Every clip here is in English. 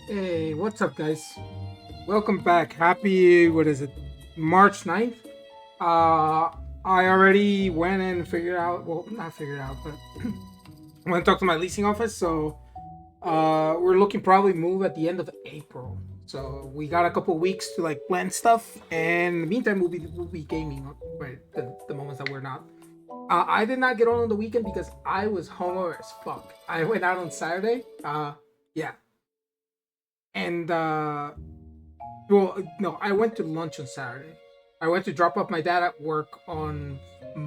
Hey, what's up, guys? Welcome back. Happy, what is it, March 9th? I already went and figured out, well, not figured out, but I went to talk to my leasing office. So, we're looking probably move at the end of April. So, we got a couple weeks to like plan stuff. And in the meantime, we'll be gaming, right? The moments that we're not. I did not get on the weekend because I was hungover as fuck. I went out on Saturday. Yeah. And well, no, I went to lunch on Saturday. I went to drop off my dad at work on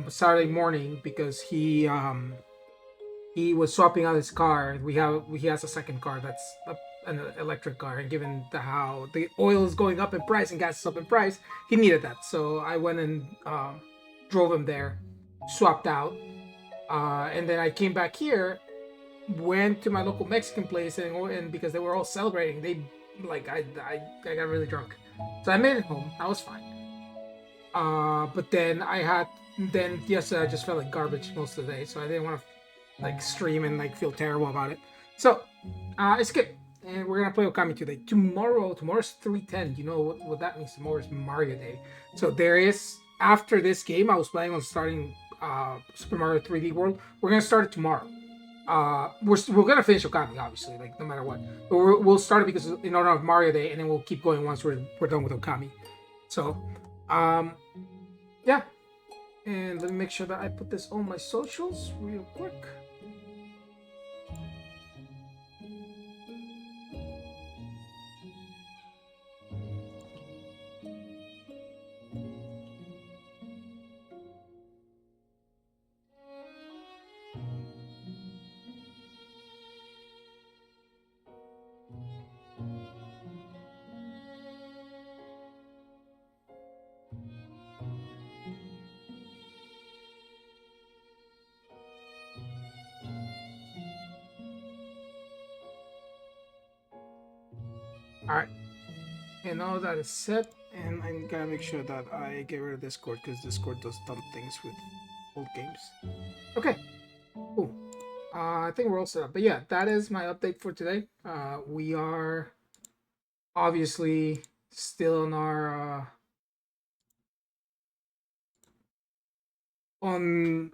Saturday morning because he was swapping out his car. He has a second car that's an electric car, and given how the oil is going up in price and gas is up in price, he needed that. So I went and drove him there, swapped out, and then I came back here, went to my local Mexican place, and because they were all celebrating, they like I got really drunk, so I made it home. I was fine. But then yesterday I just felt like garbage most of the day, so I didn't want to like stream and like feel terrible about it. So it's good, and we're gonna play Okami today. Tomorrow's 3:10. You know what that means? Tomorrow is Mario Day. So there is after this game, I was planning on starting Super Mario 3D World. We're gonna start it tomorrow. We're gonna finish Okami, obviously, like no matter what. But we'll start it because in honor of Mario Day, and then we'll keep going once we're done with Okami. So, um, yeah. And let me make sure that I put this on my socials real quick. All right, and all that is set, and I'm gonna make sure that I get rid of Discord because Discord does dumb things with old games. Okay, cool. I think we're all set up. But yeah, that is my update for today. We are obviously still on on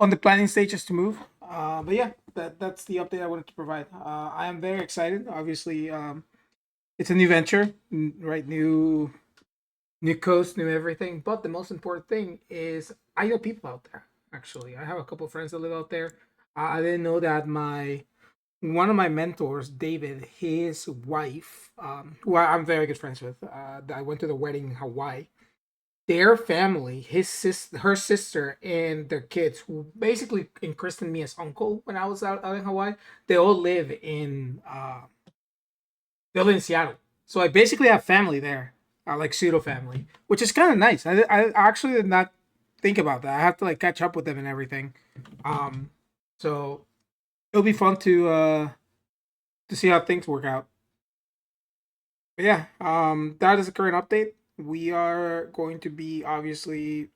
the planning stages to move. But yeah, that's the update I wanted to provide. I am very excited. Obviously, it's a new venture, right? New coast, new everything. But the most important thing is I know people out there. Actually, I have a couple of friends that live out there. I didn't know that my one of my mentors, David, his wife, who I'm very good friends with, I went to the wedding in Hawaii. Their family, her sister, and their kids, who basically christened me as uncle when I was out in Hawaii, they all live in Seattle. So I basically have family there, like pseudo family, which is kind of nice. I actually did not think about that. I have to like catch up with them and everything. Um, so it'll be fun to see how things work out. But yeah, that is the current update. We are going to be obviously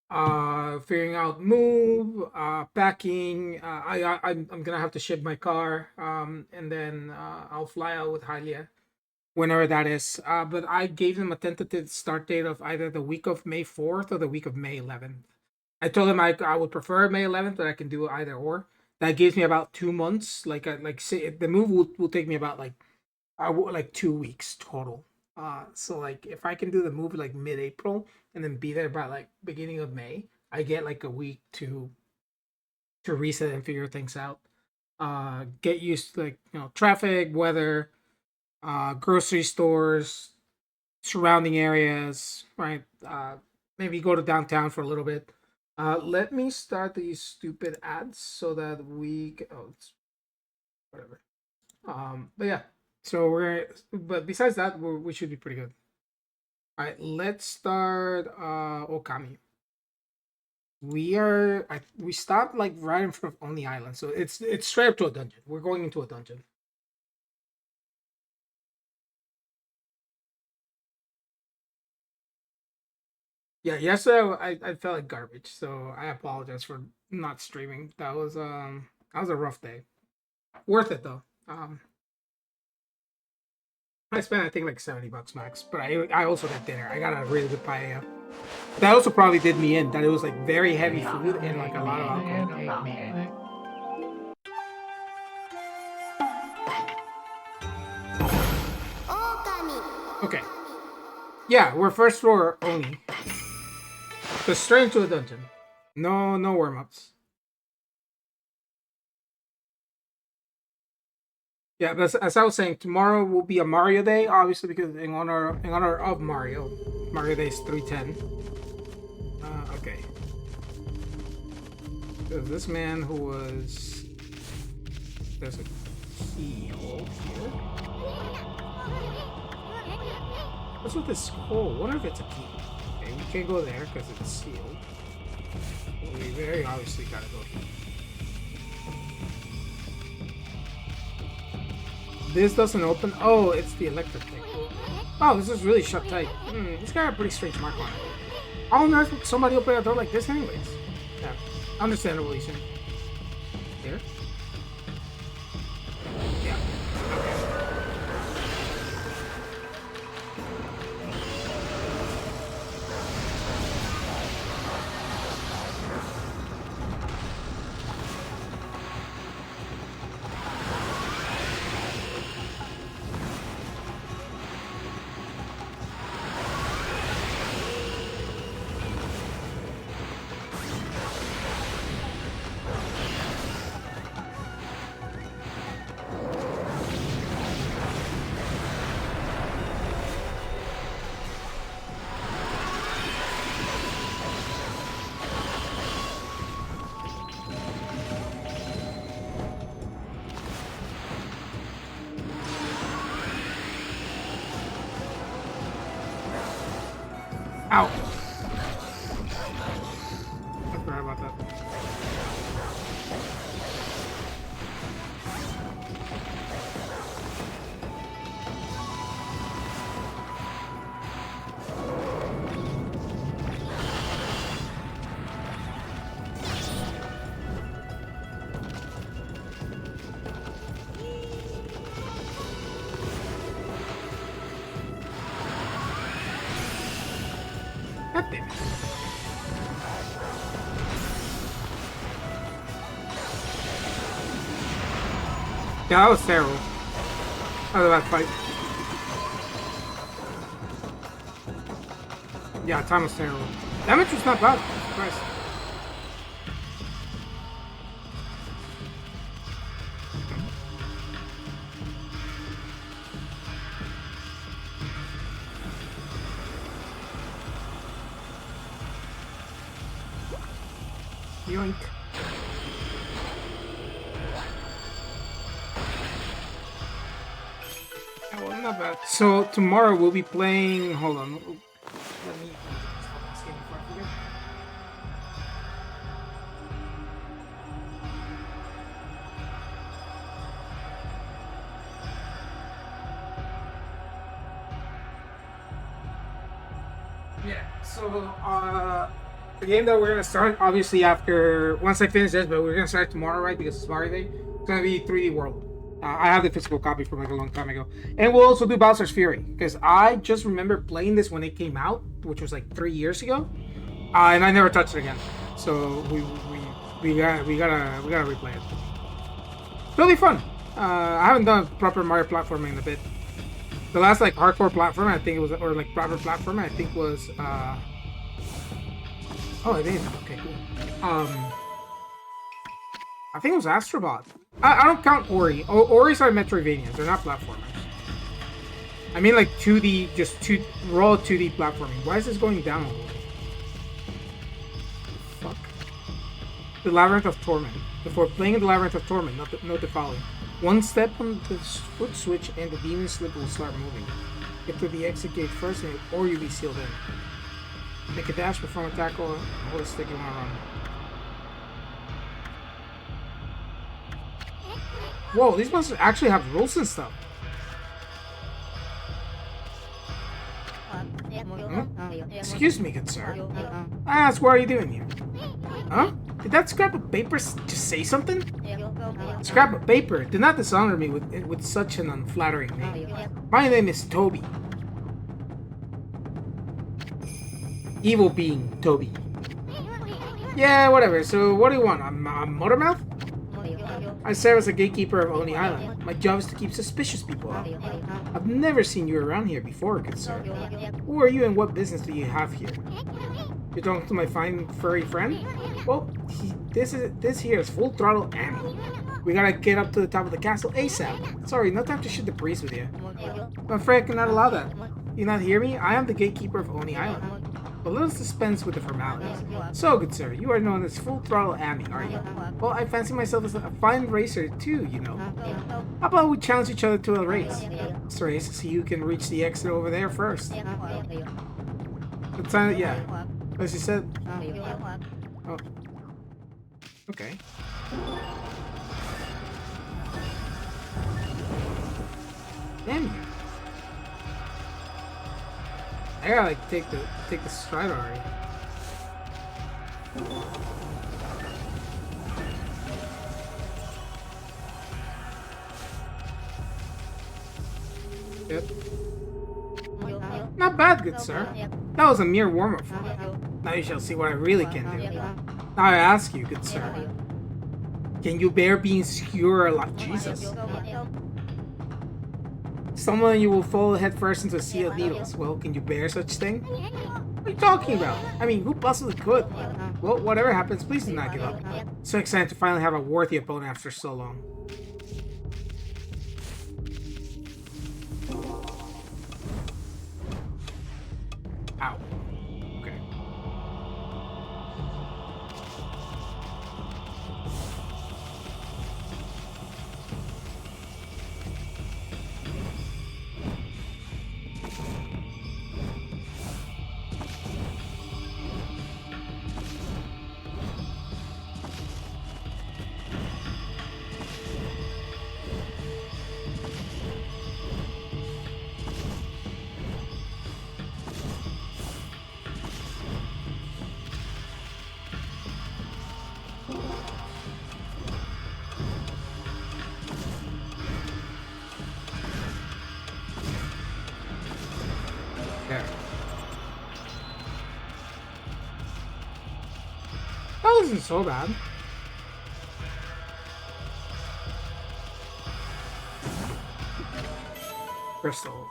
figuring out move, packing. I'm gonna have to ship my car, and then I'll fly out with Halia whenever that is. But I gave them a tentative start date of either the week of May 4th or the week of May 11th. I told them I would prefer May 11th, but I can do either or. That gives me about 2 months. Like say the move will take me about like 2 weeks total. So like if I can do the move like mid-April and then be there by like beginning of May, I get like a week to reset and figure things out. Get used to like traffic, weather, grocery stores, surrounding areas, right? Maybe go to downtown for a little bit. Let me start these stupid ads so that it's whatever. But yeah, so but besides that, we should be pretty good. All right, let's start Okami. We stopped like right in front of Oni Island, so it's straight up to a dungeon. We're going into a dungeon. Yeah, yesterday I felt like garbage, so I apologize for not streaming. That was a rough day. Worth it though. I spent I think like $70 max, but I also got dinner. I got a really good paella. That also probably did me in. That it was like very heavy food and like a lot of alcohol. Okay. Yeah, we're first floor only. Go straight into a dungeon. No warm-ups. Yeah, but as I was saying, tomorrow will be a Mario Day, obviously because in honor of Mario. Mario Day is 310. Okay. There's this man who was. There's a keyhole here. What's with this hole? I wonder if it's a key. Okay, we can't go there because it's sealed. We very obviously gotta go here. This doesn't open. Oh, it's the electric thing. Oh, this is really shut tight. This got a pretty strange mark on it. How on earth would somebody open a door like this anyways? Yeah, understandable, Issun. Here? Yeah. Ow! I forgot about that. God damn it. Yeah, that was terrible. That was a bad fight. Yeah, time was terrible. Damage was not bad. Christ. Yoink. Yeah, well, not bad. So tomorrow we'll be playing. Hold on. Let me stop this game before I forget. Yeah. So the game that we're gonna start, obviously after once I finish this, but we're gonna start tomorrow, right? Because it's Mario Day. It's gonna be 3D World. I have the physical copy from like a long time ago, and we'll also do Bowser's Fury because I just remember playing this when it came out, which was like 3 years ago, and I never touched it again. So we gotta replay it. It'll be fun. I haven't done proper Mario platforming in a bit. The last like hardcore platformer I think it was, or like proper platformer I think was. Oh, it is. Okay, cool. I think it was Astrobot. I don't count Ori. Ori's are Metroidvanias. They're not platformers. I mean like 2D, just raw 2D platforming. Why is this going down a little? Fuck. The Labyrinth of Torment. Before playing in the Labyrinth of Torment, note the following. One step on the foot switch and the demon slip will start moving. Get to the exit gate first or you'll be sealed in. Make a dash, perform a tackle, hold a stick and run. Whoa, these monsters actually have rules and stuff. Huh? Excuse me, good sir. What are you doing here? Huh? Did that scrap of paper just say something? Scrap of paper. Do not dishonor me with such an unflattering name. My name is Toby. Evil being, Toby. Yeah, whatever. So, what do you want? I'm Motormouth? I serve as a gatekeeper of Oni Island. My job is to keep suspicious people out. I've never seen you around here before, good sir. Who are you and what business do you have here? You're talking to my fine furry friend? Well, this here is full throttle Ammy. We gotta get up to the top of the castle ASAP. Sorry, no time to shoot the breeze with you. I'm afraid I cannot allow that. You not hear me? I am the gatekeeper of Oni Island. But let us dispense with the formalities. So, good sir, you are known as Full Throttle Ammy, are you? Well, I fancy myself as a fine racer too, you know. How about we challenge each other to a race? Let's race to see who can reach the exit over there first. Yeah. As you said. Oh. Okay. Damn you. I gotta like take the stride already. Yep. Not bad, good sir. That was a mere warm-up for me. Now you shall see what I really can do. Now I ask you, good sir. Can you bear being skewer like Jesus? Someone you will fall headfirst into a sea of needles. Well, can you bear such thing? What are you talking about? I mean, who possibly could? Well, whatever happens, please do not give up. So excited to finally have a worthy opponent after so long. Ow. Okay. That wasn't so bad. Crystal.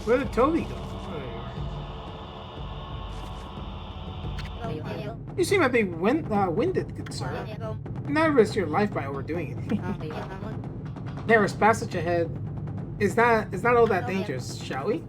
Where did Toby go? Oh, there you are. You seem a bit winded, good sir. Do not risk your life by overdoing it. There is passage ahead. Is not all that dangerous, shall we?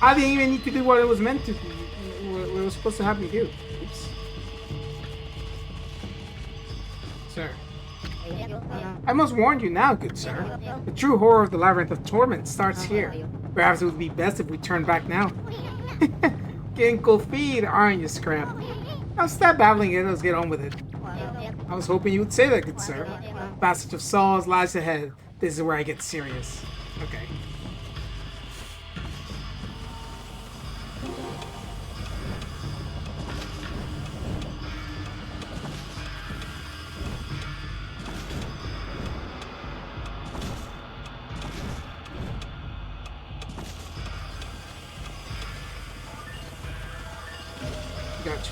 I didn't even need to do what it was meant to do. What it was supposed to have me do. Oops. Sir. I must warn you now, good sir. The true horror of the Labyrinth of Torment starts here. Perhaps it would be best if we turn back now. Getting cold feet, aren't you, Scrap? Now stop babbling and let's get on with it. I was hoping you would say that, good sir. Passage of Souls lies ahead. This is where I get serious. Okay. Gotcha.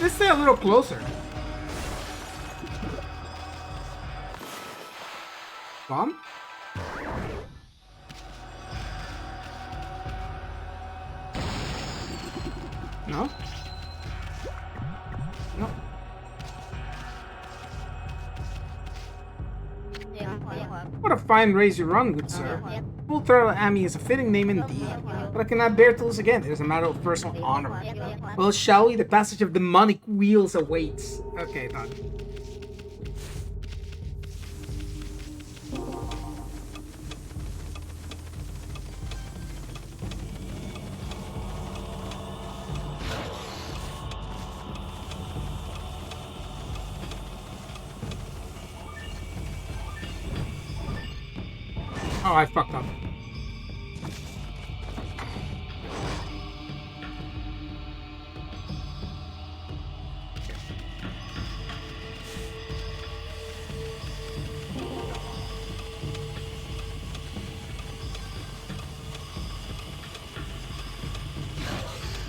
Let's stay a little closer. Bomb? No? No. What a fine race you run, good sir. Full Throttle Ammy is a fitting name indeed, but I cannot bear to lose again. It is a matter of personal honor. Well, shall we? The passage of demonic wheels awaits. Okay, done. Oh, I fucked up.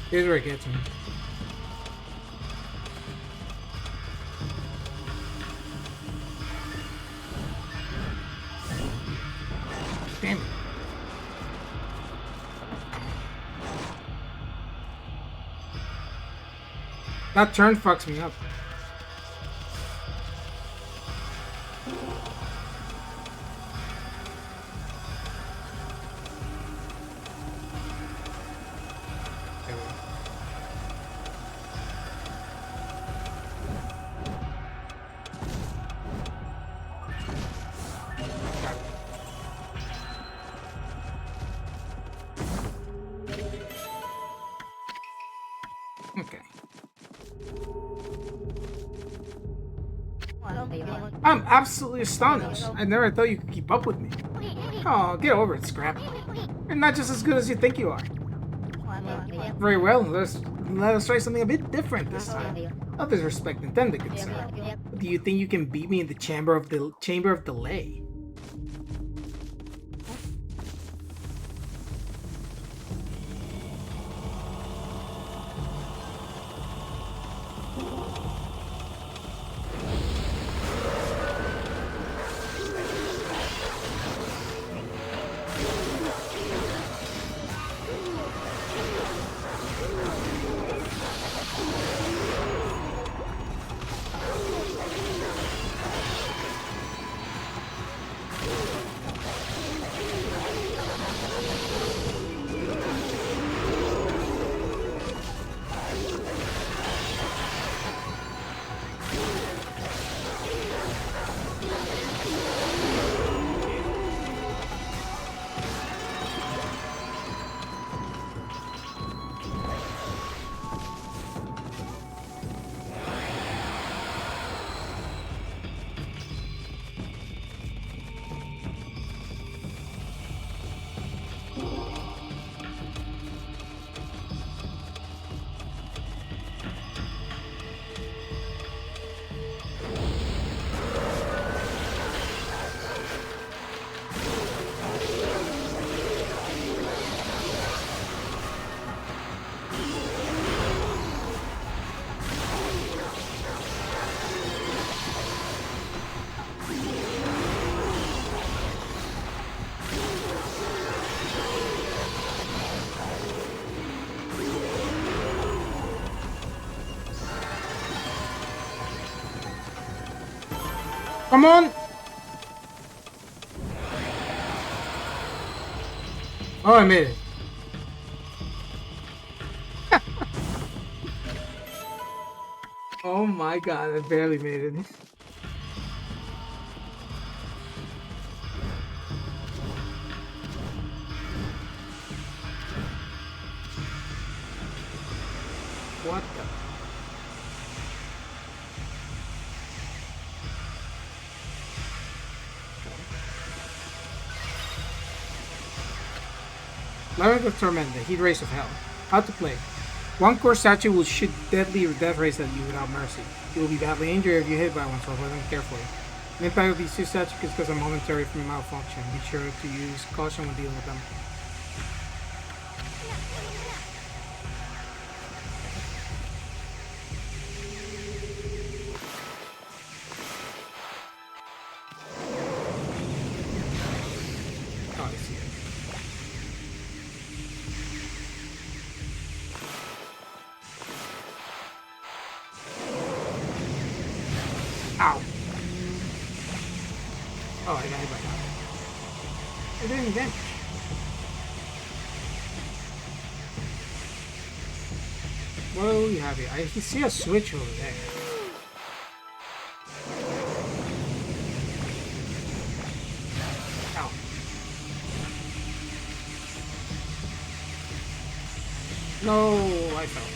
Here's where it gets me. Damn it. That turn fucks me up. Okay. I'm absolutely astonished. I never thought you could keep up with me. Oh, get over it, Scrap. You're not just as good as you think you are. Very well, let us try something a bit different this time. No disrespect intended, good sir. But do you think you can beat me in the chamber of delay? Come on! Oh, I made it. Oh my god, I barely made it. What the? Labyrinth of Torment, the Heat Race of Hell. How to play. One core statue will shoot deadly death rays at you without mercy. You will be badly injured if you hit by one, so avoid them carefully. The impact of these two statues could cause a momentary malfunction. Be sure to use caution when dealing with them. any damage. What do we have here? I see a switch over there. Ow. No, I fell.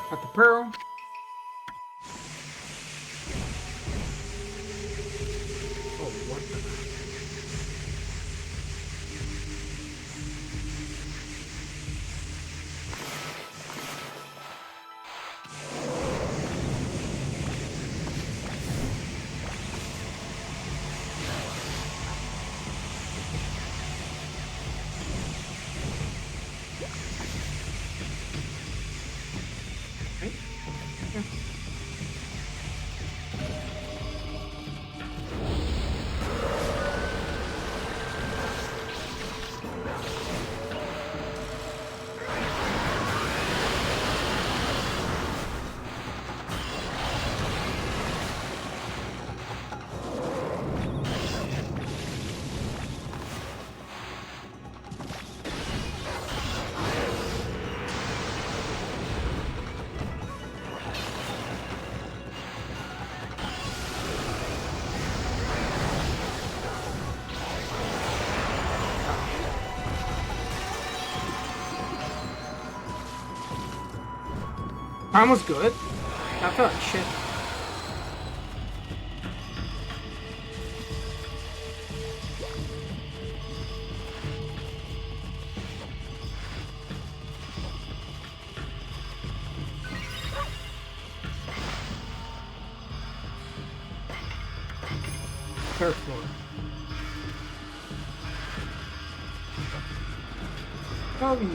Got the pearl. Oh, what the... Time was good. I felt like shit. Third floor. Kobe.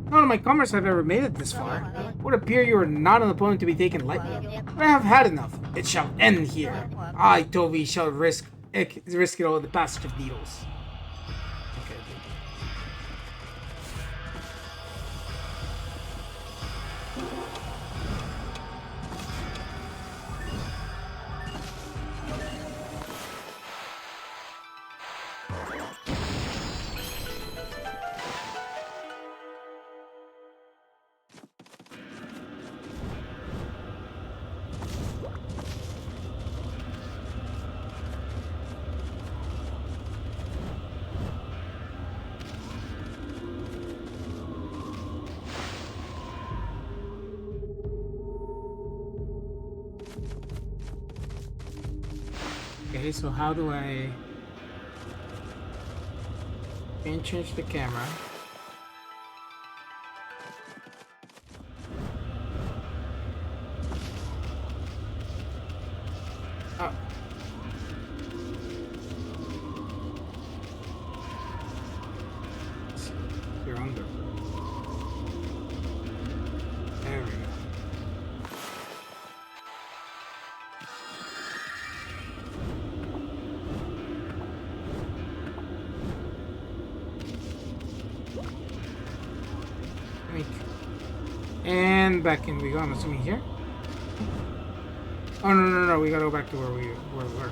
None of my comrades have ever made it this far. It would appear you are not an opponent to be taken lightly. But I have had enough. It shall end here. I, Toby, shall risk it all in the passage of needles. Okay. Okay, so how do I change the camera? Oh. You're under. There we go. And back in we go, I'm assuming here. Oh no, we gotta go back to where we were.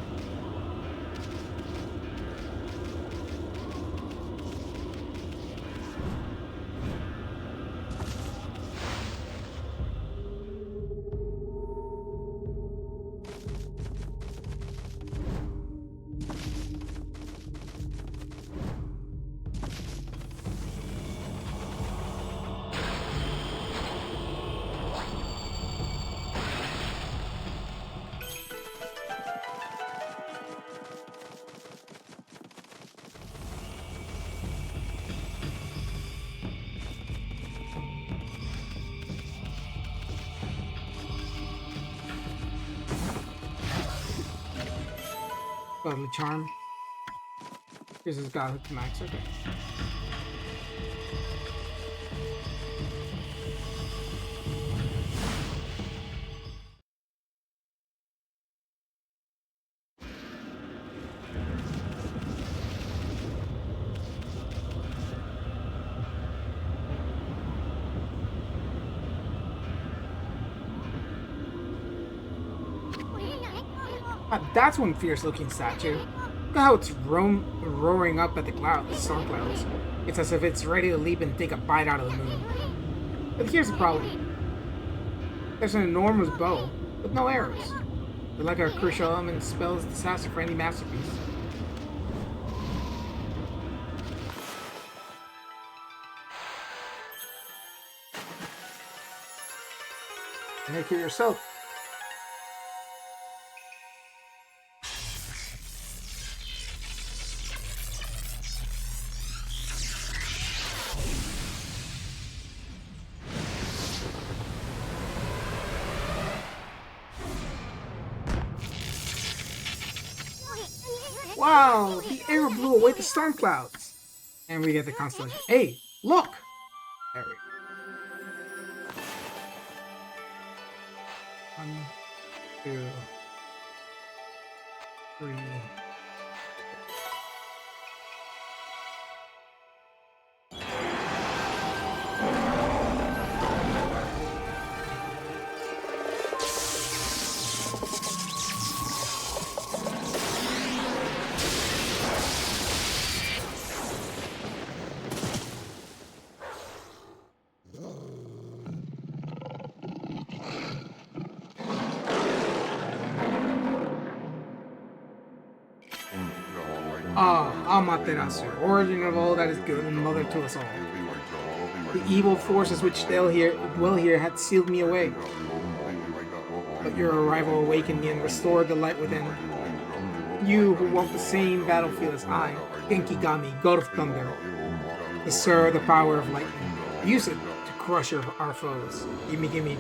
Godly charm. Here's his godly to max. Okay. That's one fierce-looking statue. Look at how it's roaring up at the storm clouds. It's as if it's ready to leap and take a bite out of the moon. But here's the problem. There's an enormous bow, with no arrows. But like our crucial element spells disaster for any masterpiece. Make it yourself. Wow, the arrow blew away the storm clouds. And we get the constellation. Hey, look! There we go. 1, 2, 3. Amaterasu, origin of all that is good and mother to us all. The evil forces which dwell here had sealed me away. But your arrival awakened me and restored the light within. You who walk the same battlefield as I, Genkigami, god of thunder, discern the power of lightning. Use it to crush our foes. Gimme, gimme.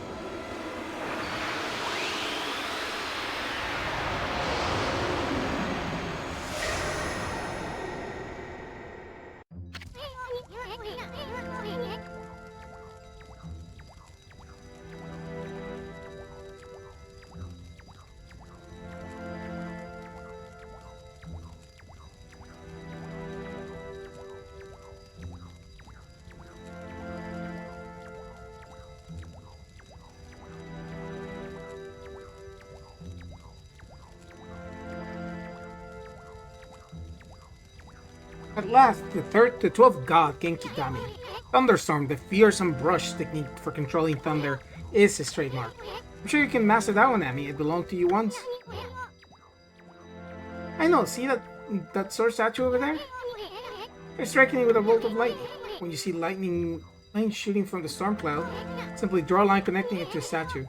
At last, the 12th god, Genkigami. Thunderstorm, the fearsome brush technique for controlling thunder, is his trademark. I'm sure you can master that one, Ammy. It belonged to you once. I know, see that sword statue over there? You're striking it with a bolt of lightning. When you see lightning shooting from the storm cloud, simply draw a line connecting it to a statue.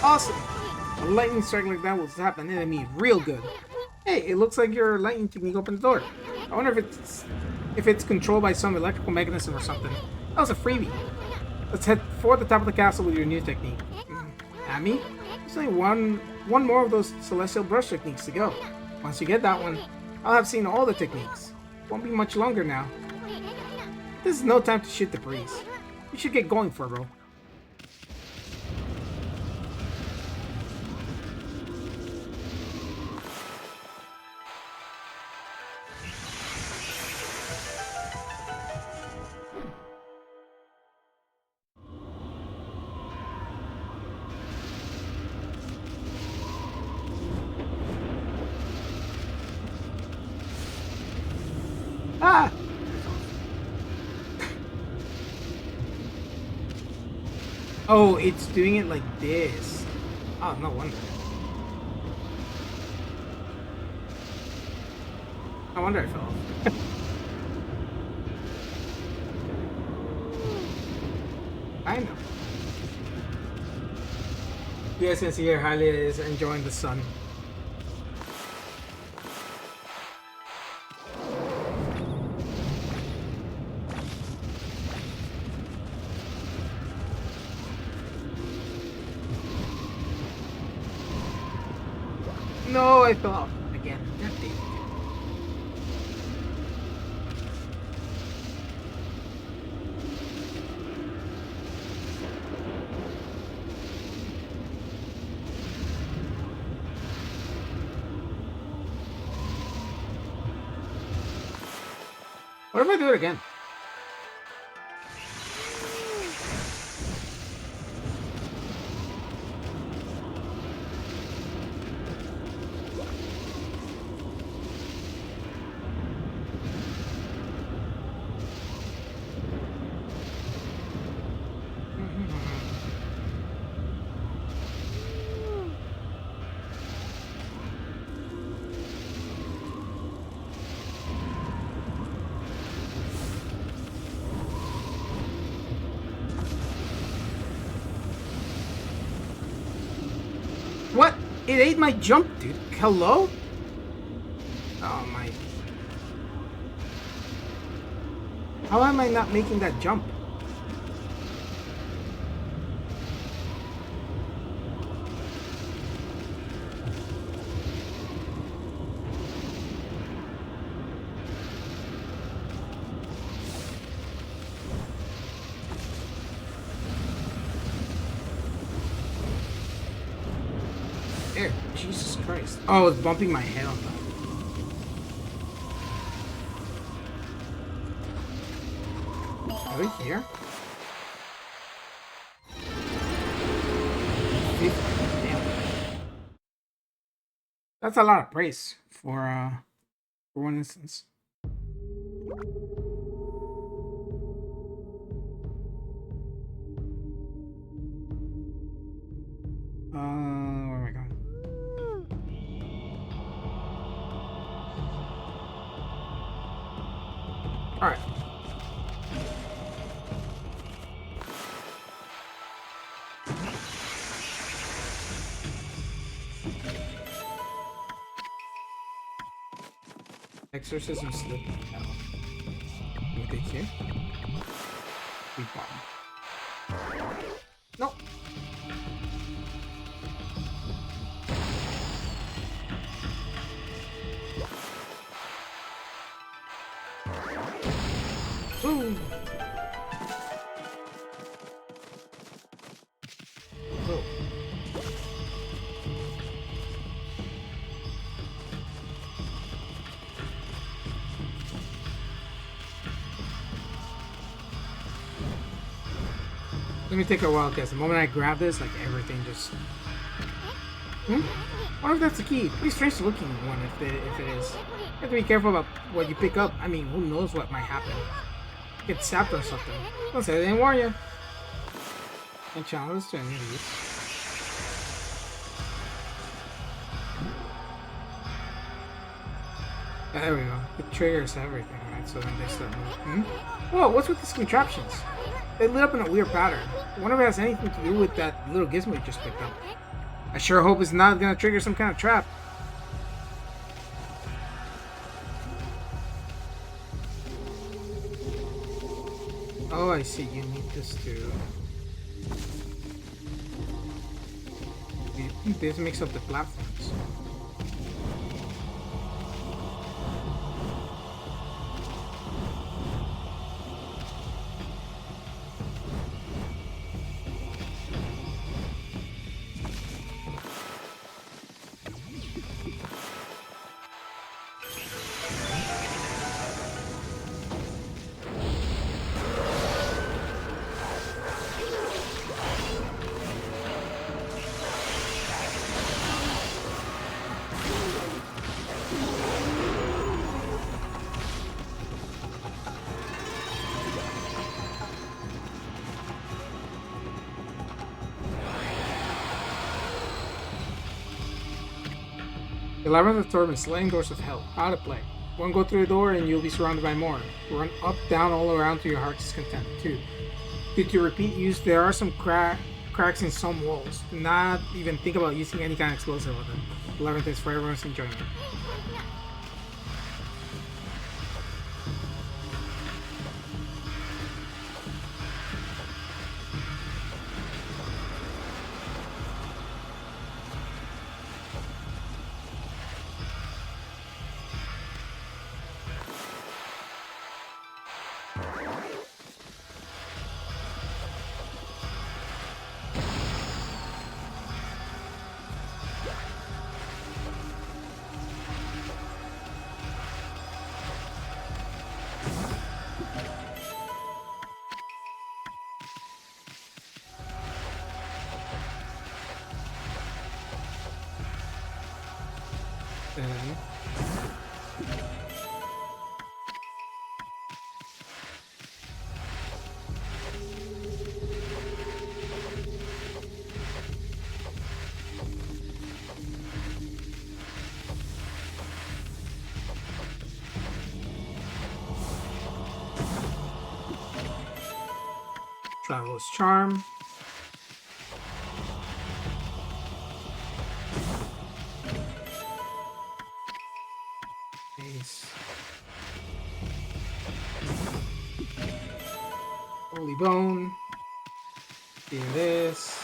Awesome! A lightning strike like that will zap an enemy real good. Hey, it looks like your lightning technique opened the door. I wonder if it's controlled by some electrical mechanism or something. That was a freebie. Let's head for the top of the castle with your new technique. Ammy? There's only one more of those celestial brush techniques to go. Once you get that one, I'll have seen all the techniques. Won't be much longer now. This is no time to shoot the breeze. You should get going for it, bro. Ah! Oh, it's doing it like this. Oh, no wonder. I wonder I fell off. I know. You guys can see here, Hylia is enjoying the sun. No, I fell off again. God damn it. What if I do it again? What? It ate my jump, dude. Hello? Oh my. How am I not making that jump? There, Jesus Christ. Oh, it's bumping my head on that. Are we here? 50. Damn. That's a lot of praise for one instance. Where am I going? All right. Exorcism slip. What they here? We bomb. Nope. Ooh. Oh. Let me take a wild guess. The moment I grab this, like everything just. I wonder if that's the key. Pretty strange looking one if it is. You have to be careful about what you pick up. I mean, who knows what might happen. Get sapped or something. Don't say they didn't warn you. And challenge to any of these. There we go. It triggers everything, right? So then they start moving. Whoa, what's with these contraptions? They lit up in a weird pattern. I wonder if it has anything to do with that little gizmo you just picked up. I sure hope it's not gonna trigger some kind of trap. Oh, I see. You need this to. This makes up the platforms. The Labyrinth of Torment, Slaying Doors of Hell. How to play. 1. Go through the door and you'll be surrounded by more. Run up, down, all around to your heart's content. 2. To repeat use, there are some cracks in some walls. Do not even think about using any kind of explosive with them. The Labyrinth is for everyone's enjoyment. Then Traveler's Charm. Ace. Holy Bone. Do this.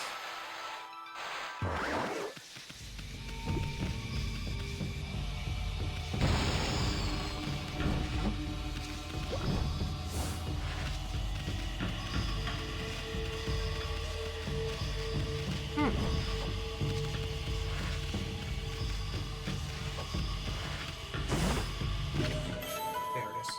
There it is.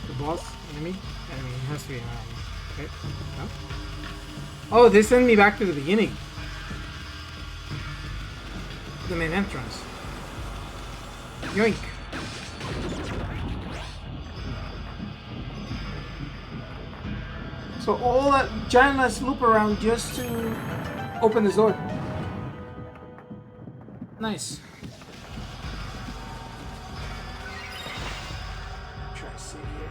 The boss, enemy, has to be. Okay. No? Oh, they send me back to the beginning. The main entrance. Yoink. So all that giant loop around just to open this door. Nice. Try to see here.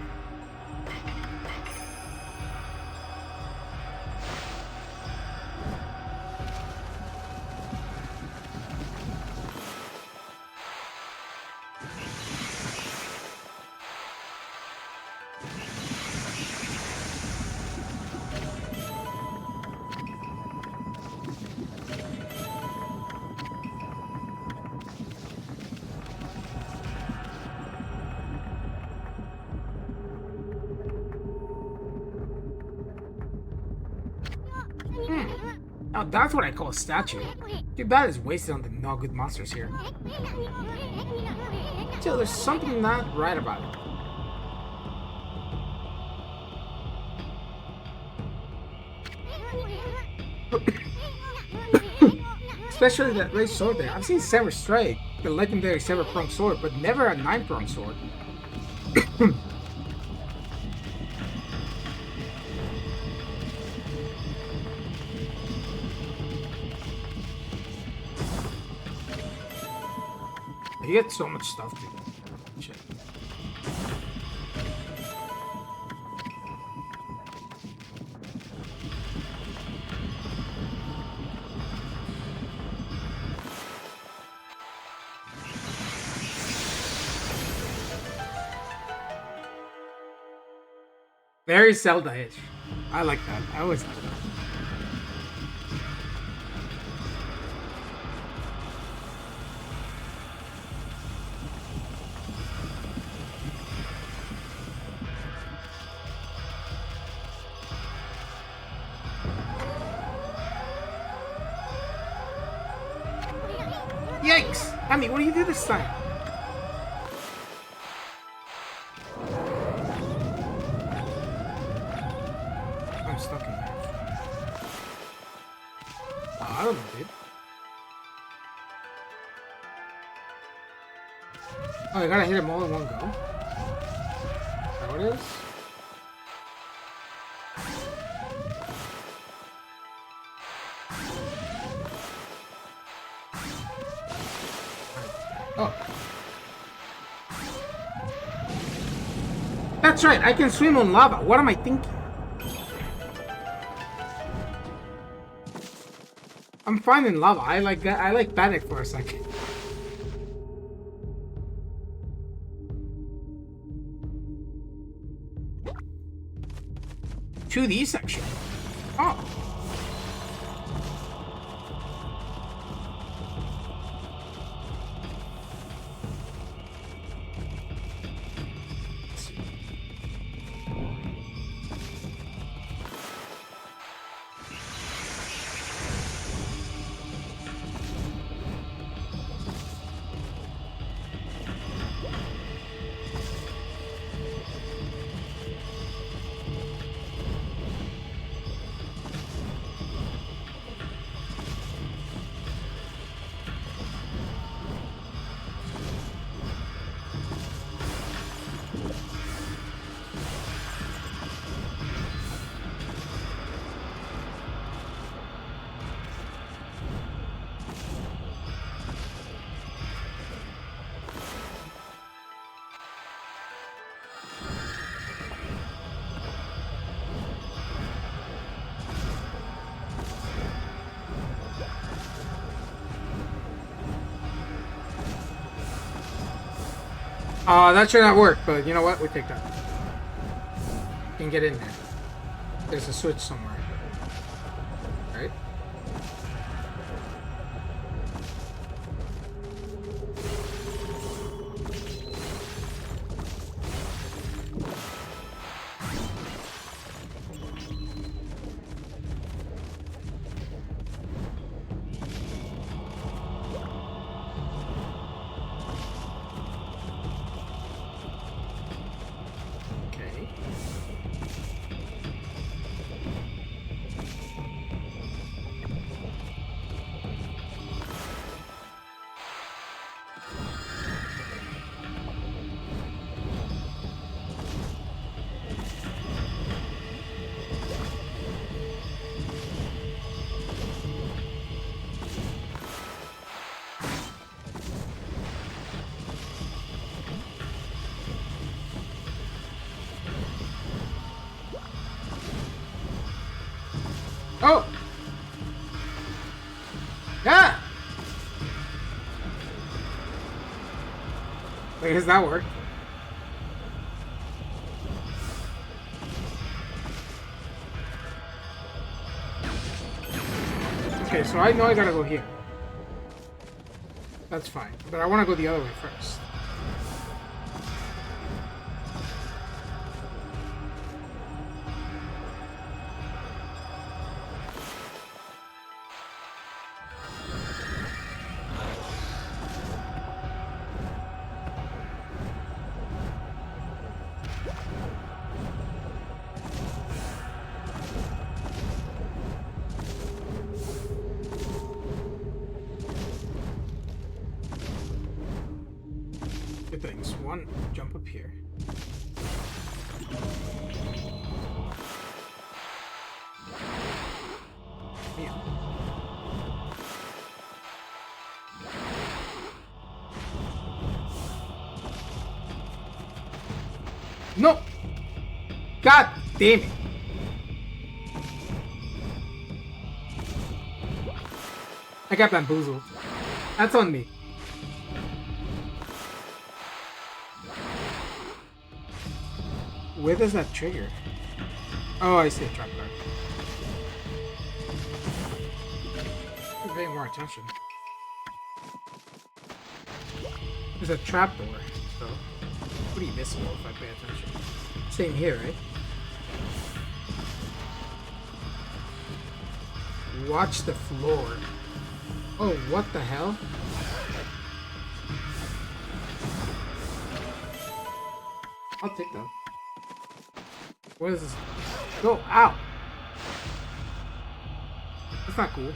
Now that's what I call a statue. Too bad it's wasted on the no good monsters here. Still, there's something not right about it. Especially that raised sword there. I've seen Sever Strike, the legendary Sever-pronged sword, but never a 9-pronged sword. You get so much stuff to do. Shit. Very Zelda-ish. I like that. I always like that. Yikes! Ammy, what do you do this time? I'm stuck in there. Oh, I don't know, dude. Oh, I gotta hit them all in one go? Is that what it is? Oh. That's right, I can swim on lava. What am I thinking? I'm fine in lava. I like that. I like panic for a second. 2D section. Oh. That should not work, but you know what? We take that. You can get in there. There's a switch somewhere. Right? Oh! Yeah! I guess that worked. Okay, so I know I gotta go here. That's fine. But I want to go the other way first. Two things. One, jump up here. Yeah. No! God damn it! I got bamboozled. That's on me. Where does that trigger? Oh, I see a trap card. I'm paying more attention. There's a trap door, so pretty missable if I pay attention. Same here, right? Watch the floor. Oh, what the hell? I'll take that. What is this? Go! Ow! That's not cool.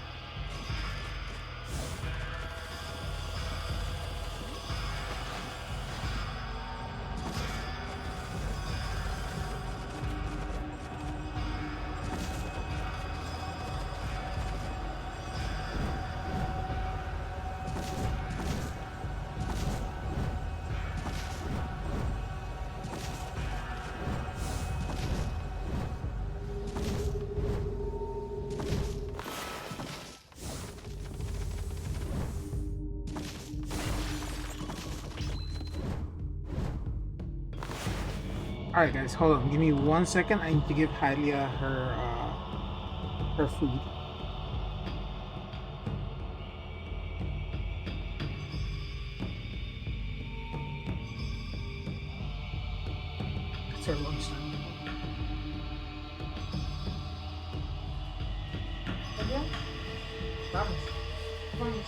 Alright guys, hold on. Give me 1 second. I need to give Hylia her food. It's her lunchtime. Yeah? Promise. Promise.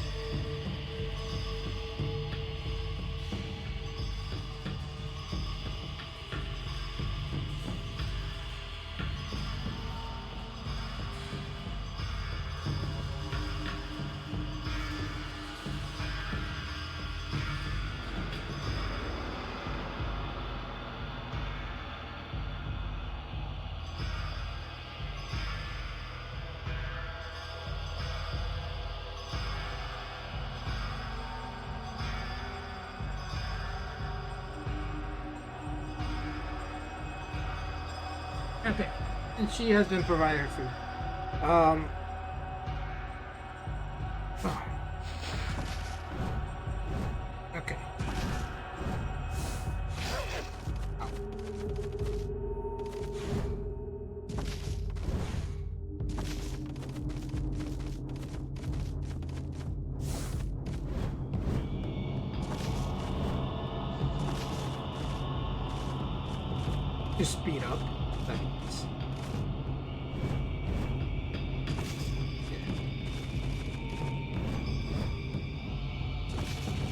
Okay, and she has been provided her food. Oh. Okay. Just speed up. That means. Yeah.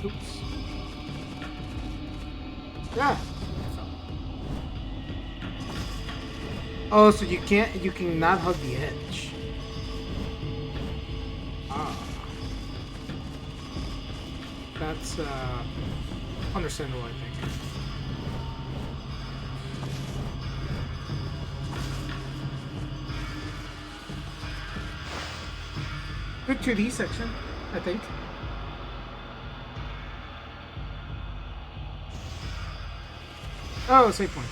Oops. Yeah. Oh, so you cannot hug the edge. Ah. That's understandable, I think. Good 2D section, I think. Oh, save point.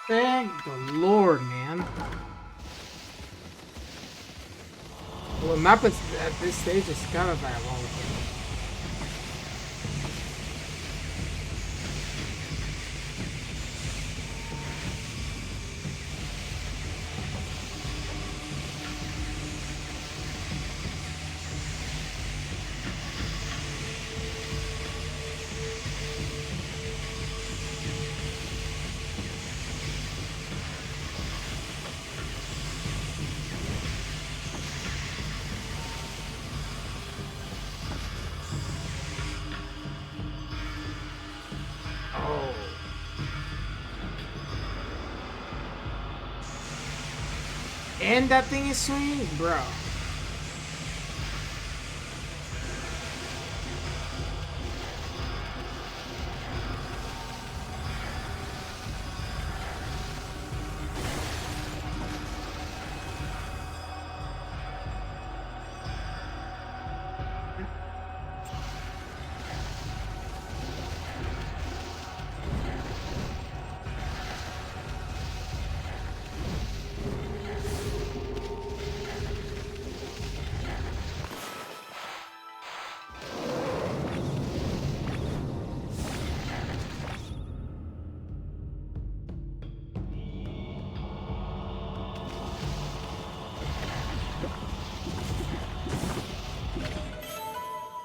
Thank the Lord, man. Well, the map is, at this stage is kind of diabolical. And that thing is swinging? Bro.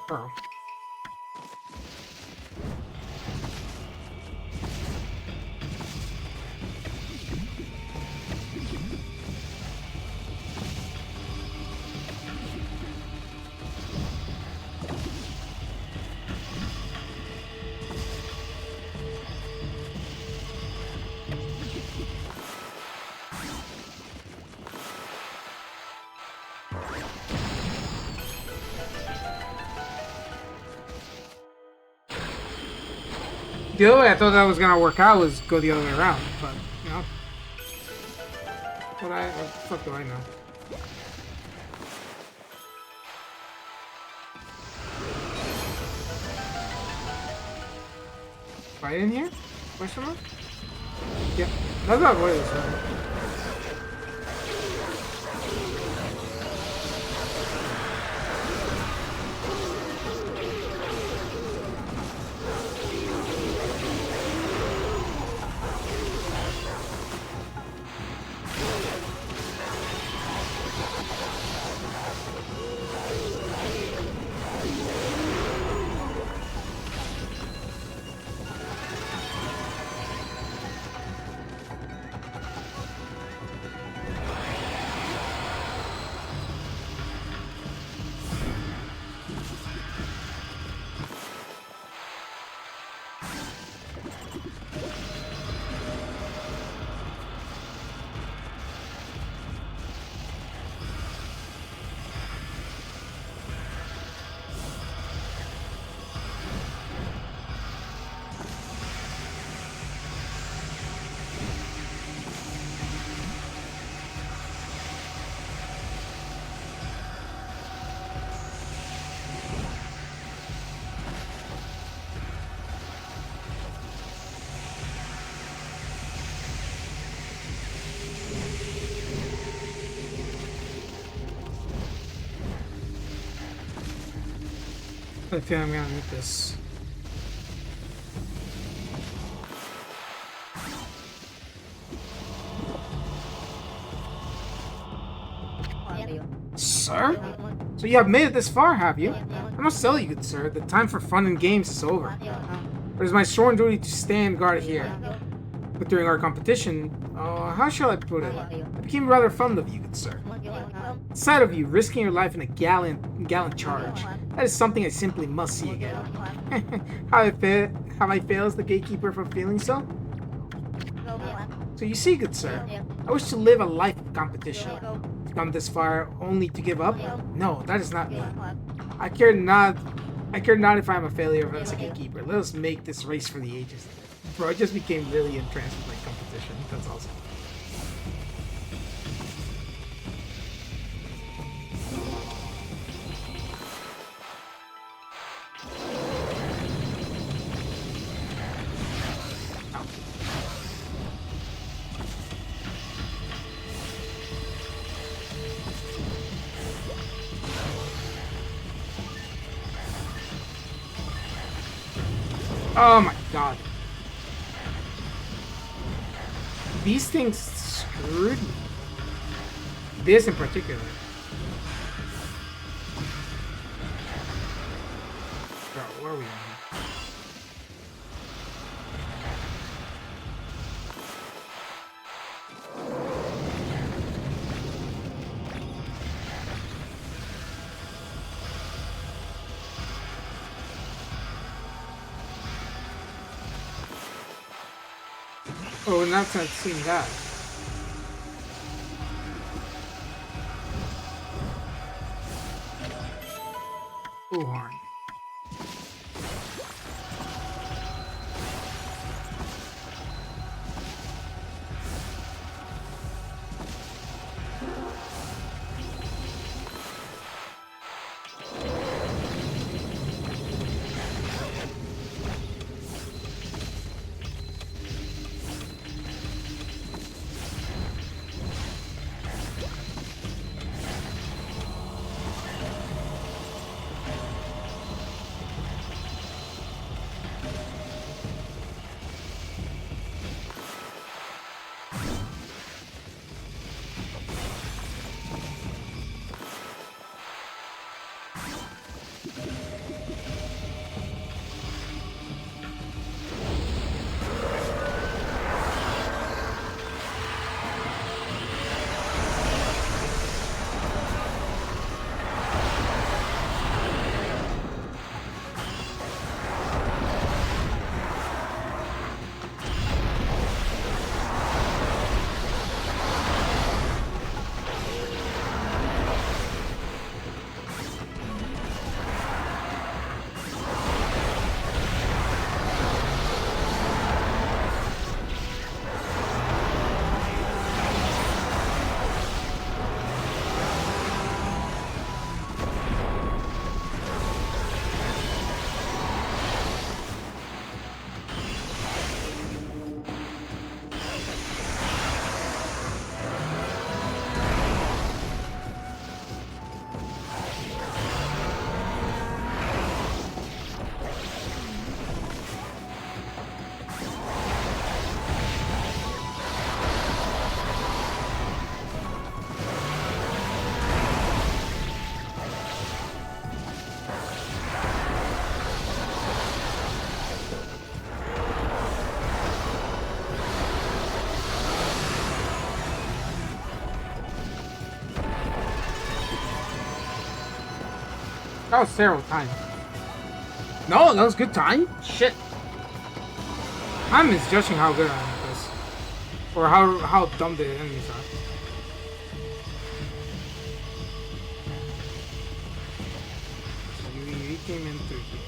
Bro. The other way I thought that was gonna work out was go the other way around, but you know. What the fuck do I know? Right in here? Question mark? Yeah. That's not what it is, right? I feel I'm gonna need this. Sir? So you have made it this far, have you? I must tell you, good sir, the time for fun and games is over. It is my sworn duty to stand guard here. But during our competition, how shall I put it? I became rather fond of you, good sir. The sight of you risking your life in a gallant charge, that is something I simply must see again. Have I failed as the gatekeeper for feeling so? So you see, good sir, I wish to live a life of competition. To come this far only to give up? No, that is not me. I care not if I am a failure as a gatekeeper. Let us make this race for the ages. Bro, I just became really entranced with like competition. That's awesome. Oh my god. These things screwed me. This in particular. Bro, where are we at? Oh, not seen that. Bullhorn. That was terrible time. No, that was good time. Shit. I'm misjudging how good I am at this. Or how dumb the enemies are. We came in through here.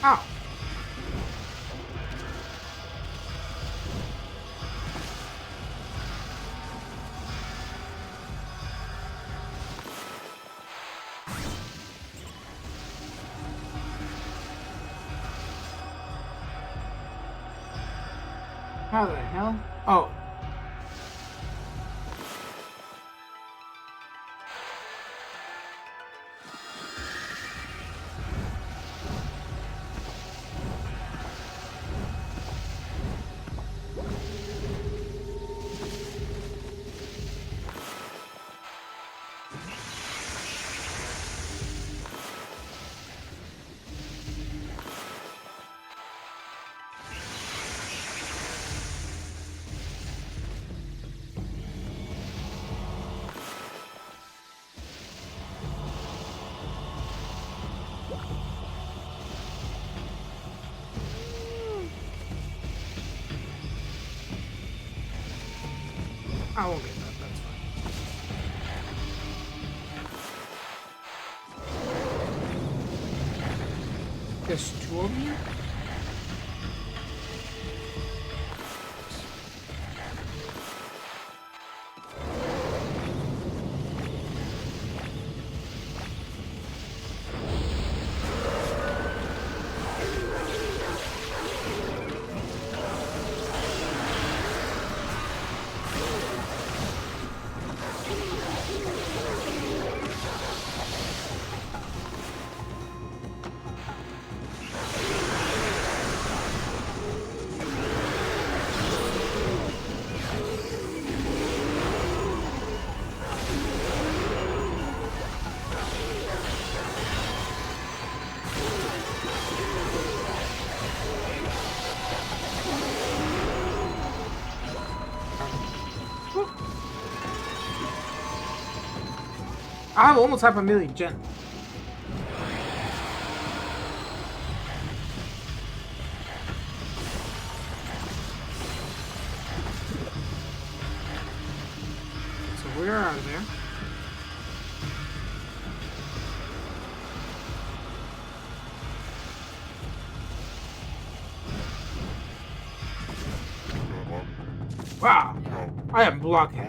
Ow. How the hell? Oh. I won't get that, that's fine. There's two of you? I have almost 500,000 gen. So we're out of there. Wow, I am blockhead.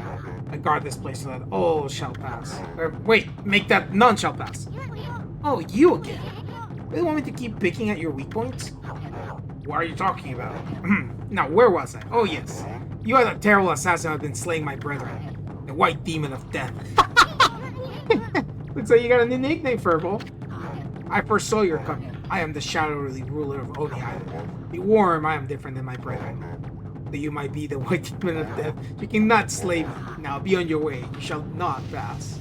I guard this place so that all shall pass. Or wait, make that none shall pass. Oh, you again? Really want me to keep picking at your weak points? What are you talking about? Now, where was I? Oh yes, you are the terrible assassin who has been slaying my brethren. The white demon of death. Looks like you got a new nickname, Furball. I foresaw your coming. I am the shadowy ruler of Oni Island. Be warned, I am different than my brethren. That you might be the white demon of death, you cannot slay me. Now be on your way. You shall not pass.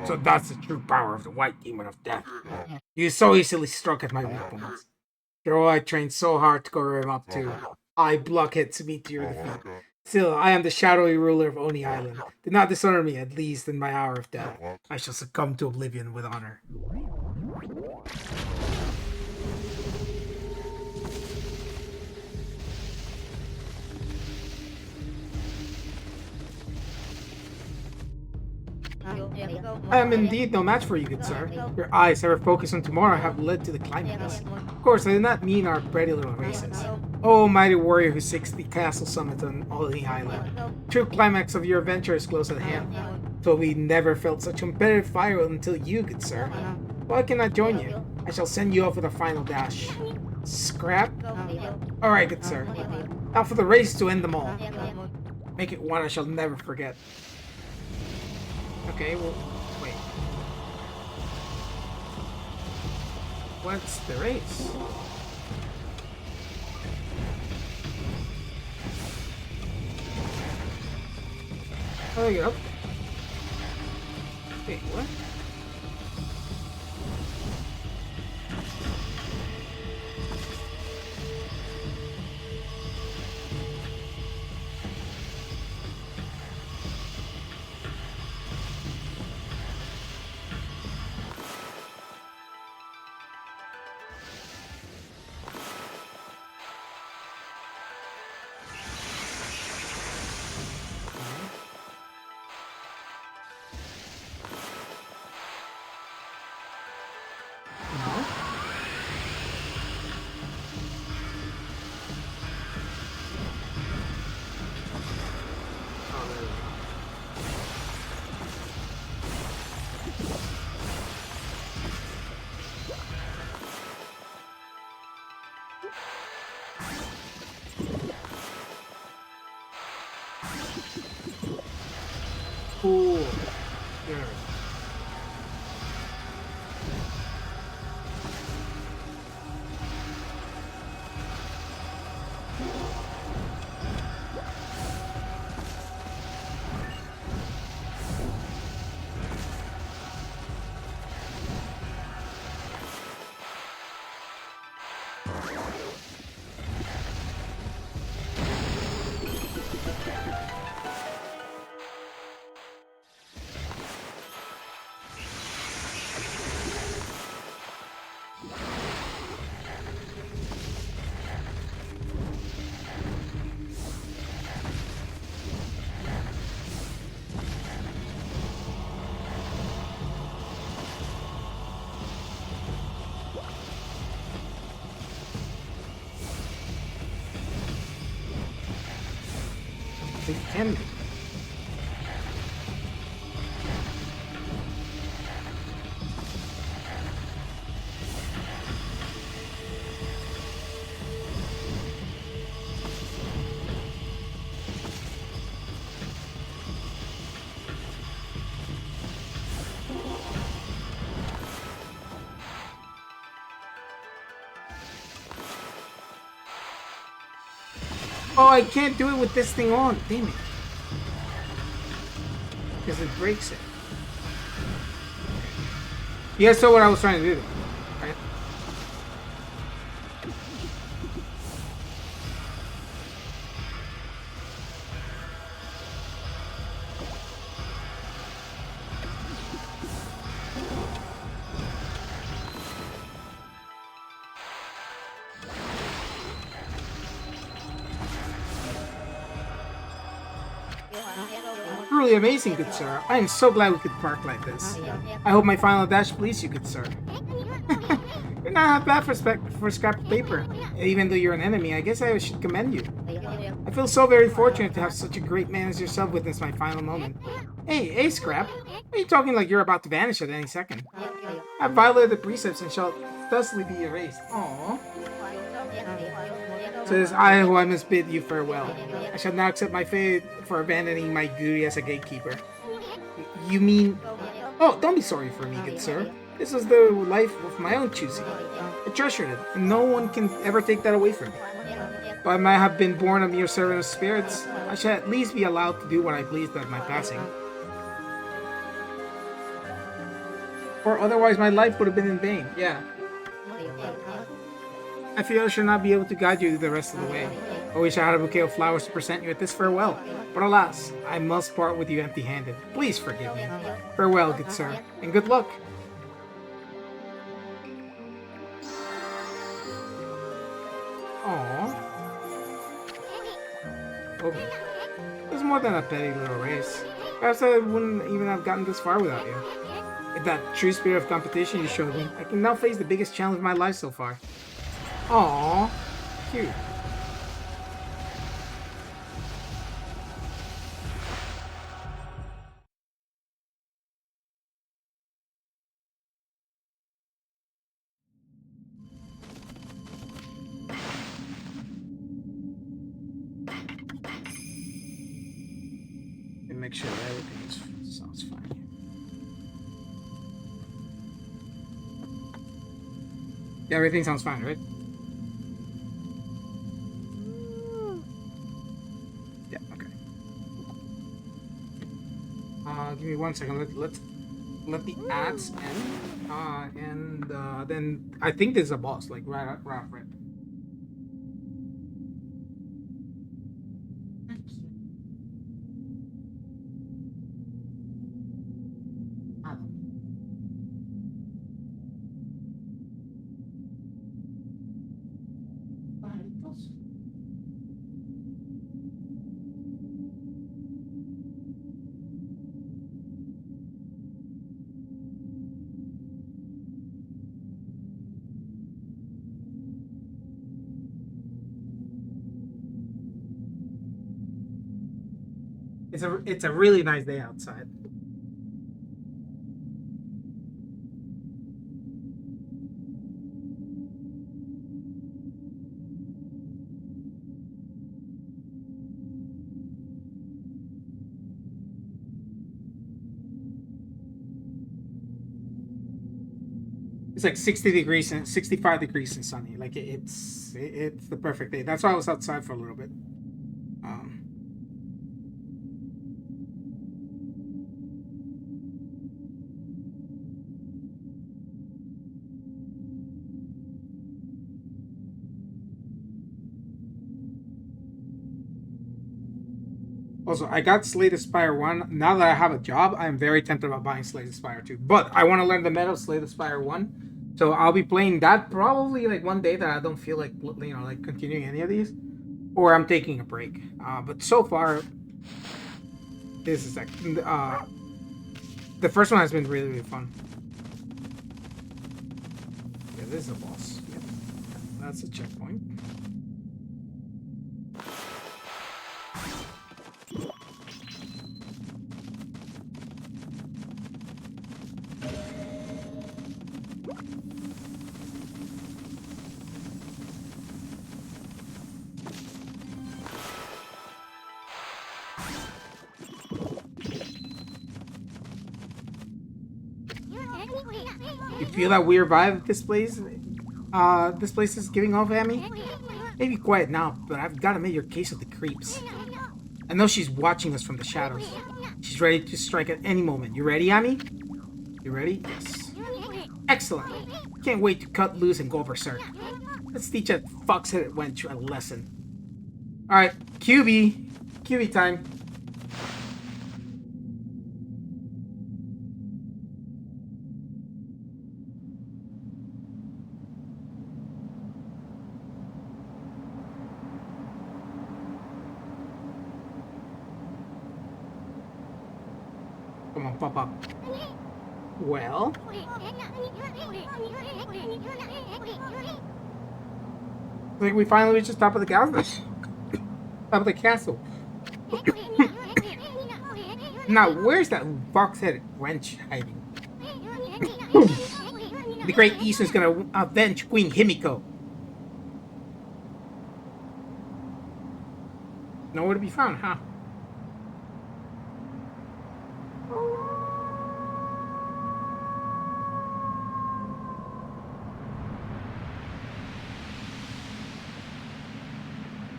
So that's the true power of the white demon of death. You so easily struck at my weak points. Girl, I trained so hard to cover him up too. I blockhead to meet your defeat. Still, I am the shadowy ruler of Oni Island. Do not dishonor me, at least in my hour of death. I shall succumb to oblivion with honor. I am indeed no match for you, good sir. Your eyes, ever focused on tomorrow, have led to the climax. Of course, I do not mean our pretty little races. Oh, mighty warrior who seeks the castle summit on Oni Island. True climax of your adventure is close at hand. So we never felt such competitive fire until you, good sir. Why can I join you? I shall send you off with a final dash. Scrap? Alright, good sir. Now for the race to end them all. Make it one I shall never forget. Okay, well, wait. What's the race? How do I get up? Wait, what? Cool. Yeah. They can. Oh, I can't do it with this thing on. Damn it. Because it breaks it. You guys saw what I was trying to do, right? Truly amazing, good sir. I am so glad we could park like this. I hope my final dash please you, good sir. You're not half bad for scrap paper. Even though you're an enemy, I guess I should commend you. I feel so very fortunate to have such a great man as yourself witness my final moment. Hey, Scrap. Why are you talking like you're about to vanish at any second? I've violated the precepts and shall thusly be erased. Aww. So it is I who I must bid you farewell. I shall now accept my fate for abandoning my duty as a gatekeeper. You mean... Oh, don't be sorry for me, good sir. This was the life of my own choosing. I treasured it, and no one can ever take that away from me. Though I might have been born a mere servant of spirits, I shall at least be allowed to do what I pleased at my passing. Or otherwise my life would have been in vain. Yeah. I fear I shall not be able to guide you the rest of the way. I wish I had a bouquet of flowers to present you at this farewell, but alas, I must part with you empty-handed. Please forgive me. Farewell, good sir, and good luck. Aww. Okay. It was more than a petty little race. Perhaps I wouldn't even have gotten this far without you. With that true spirit of competition you showed me, I can now face the biggest challenge of my life so far. Aww. Cute. And make sure everything sounds fine. Yeah, everything sounds fine, right? Yeah, okay. Give me 1 second. Let the ads end. And then I think there's a boss, like right off rip. It's a really nice day outside. It's like 60 degrees and 65 degrees and sunny. Like it's the perfect day. That's why I was outside for a little bit. Also, I got Slay the Spire 1. Now that I have a job, I'm very tempted about buying Slay the Spire 2. But I want to learn the meta of Slay the Spire 1. So I'll be playing that probably like one day that I don't feel like, you know, like continuing any of these. Or I'm taking a break. But so far, this is like... the first one has been really, really fun. Yeah, this is a boss. Yep. That's a checkpoint. You feel that weird vibe this place is giving off at me? Maybe quiet now, but I've got to make your case with the creeps. I know she's watching us from the shadows. She's ready to strike at any moment. You ready, Yami? You ready? Yes. Excellent. Can't wait to cut loose and go berserk. Let's teach that fox-headed wench a lesson. Alright, QB. QB time. Come on, pop up. Well? I think we finally reached the top of the castle. Top of the castle. Now, where's that fox-headed wench hiding? The great Issun's gonna avenge Queen Himiko. Nowhere to be found, huh?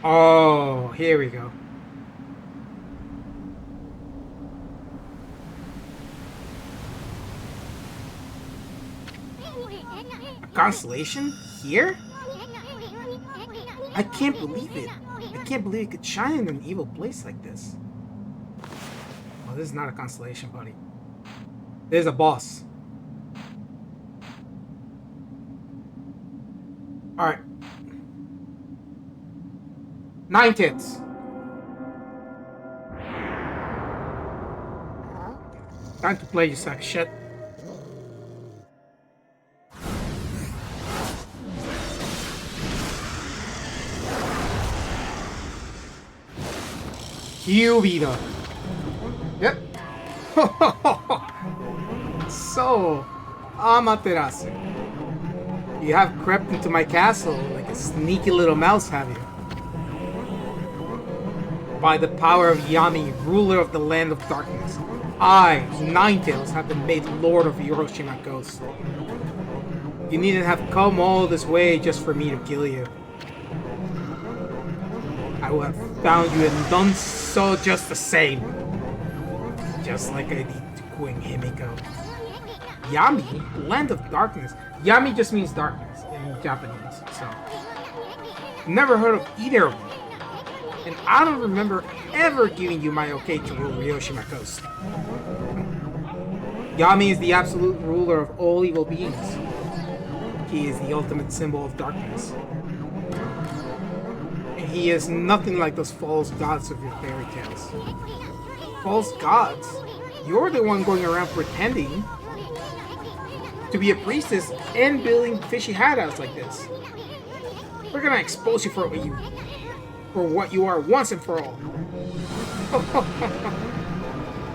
Oh, here we go. A constellation? Here? I can't believe it. I can't believe it could shine in an evil place like this. Oh, this is not a constellation, buddy. There's a boss. Alright. Ninetails. Time to play, you sack of shit. QB. Yep. So, Amaterasu. You have crept into my castle like a sneaky little mouse, have you? By the power of Yami, ruler of the land of darkness, I, Ninetails, have been made Lord of Hiroshima Ghost. You needn't have come all this way just for me to kill you. I would have found you and done so just the same. Just like I did to Queen Himiko. Yami? Land of darkness. Yami just means darkness in Japanese, so. Never heard of either of them. And I don't remember ever giving you my okay to rule Hiroshima Coast. Yami is the absolute ruler of all evil beings. He is the ultimate symbol of darkness. And he is nothing like those false gods of your fairy tales. False gods? You're the one going around pretending to be a priestess and building fishy hideouts like this. We're gonna expose you for what you are once and for all.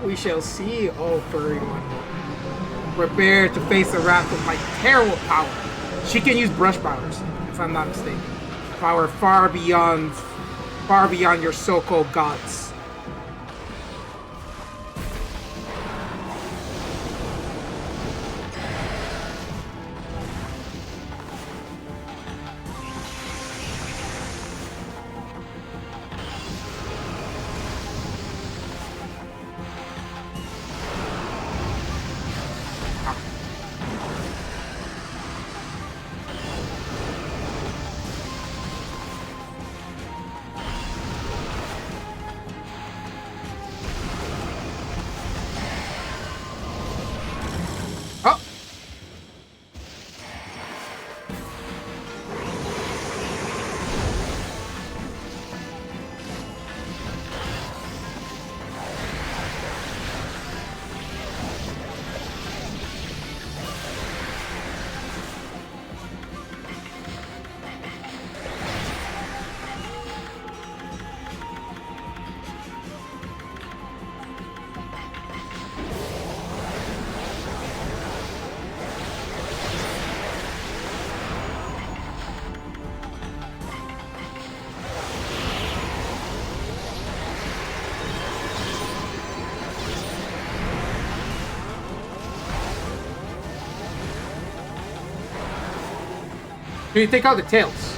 We shall see, oh furry one. Prepare to face the wrath of my terrible power. She can use brush powers, if I'm not mistaken. Power far beyond your so-called gods. So you take out the tails.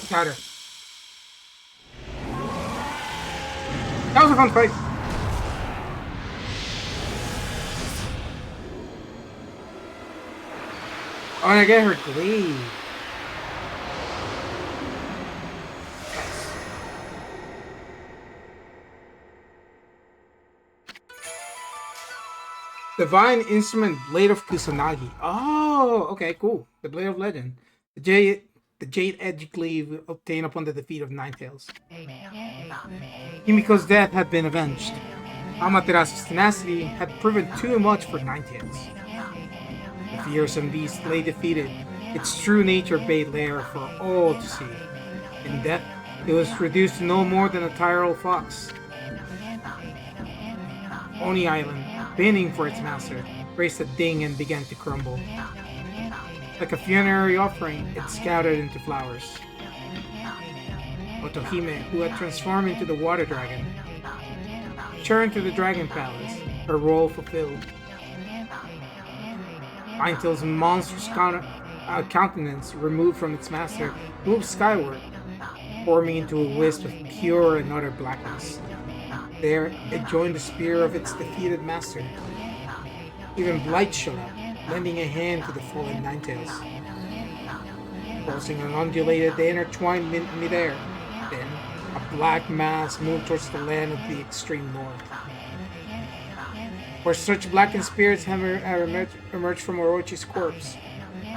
Got her. That was a fun fight. Oh, and I get her glaive. Divine Instrument Blade of Kusanagi. Oh, okay, cool. The Blade of Legend. The Jade Edge Glaive obtained upon the defeat of Ninetails. Himiko's death had been avenged. Amaterasu's tenacity had proven too much for Ninetails. The fearsome beast lay defeated. Its true nature bade lair for all to see. In death, it was reduced to no more than a tired old fox. Oni Island, pinning for its master, raised a ding and began to crumble. Like a funerary offering, it scattered into flowers. Otohime, who had transformed into the water dragon, returned to the dragon palace, her role fulfilled. Ninetails' monstrous countenance, removed from its master, moved skyward, forming into a wisp of pure and utter blackness. There, it joined the spear of its defeated master. Even Blight showed up, lending a hand to the fallen Ninetails. Pulsing and undulated, they intertwined midair. Then, a black mass moved towards the land of the extreme north. Where such blackened spirits have emerged from Orochi's corpse.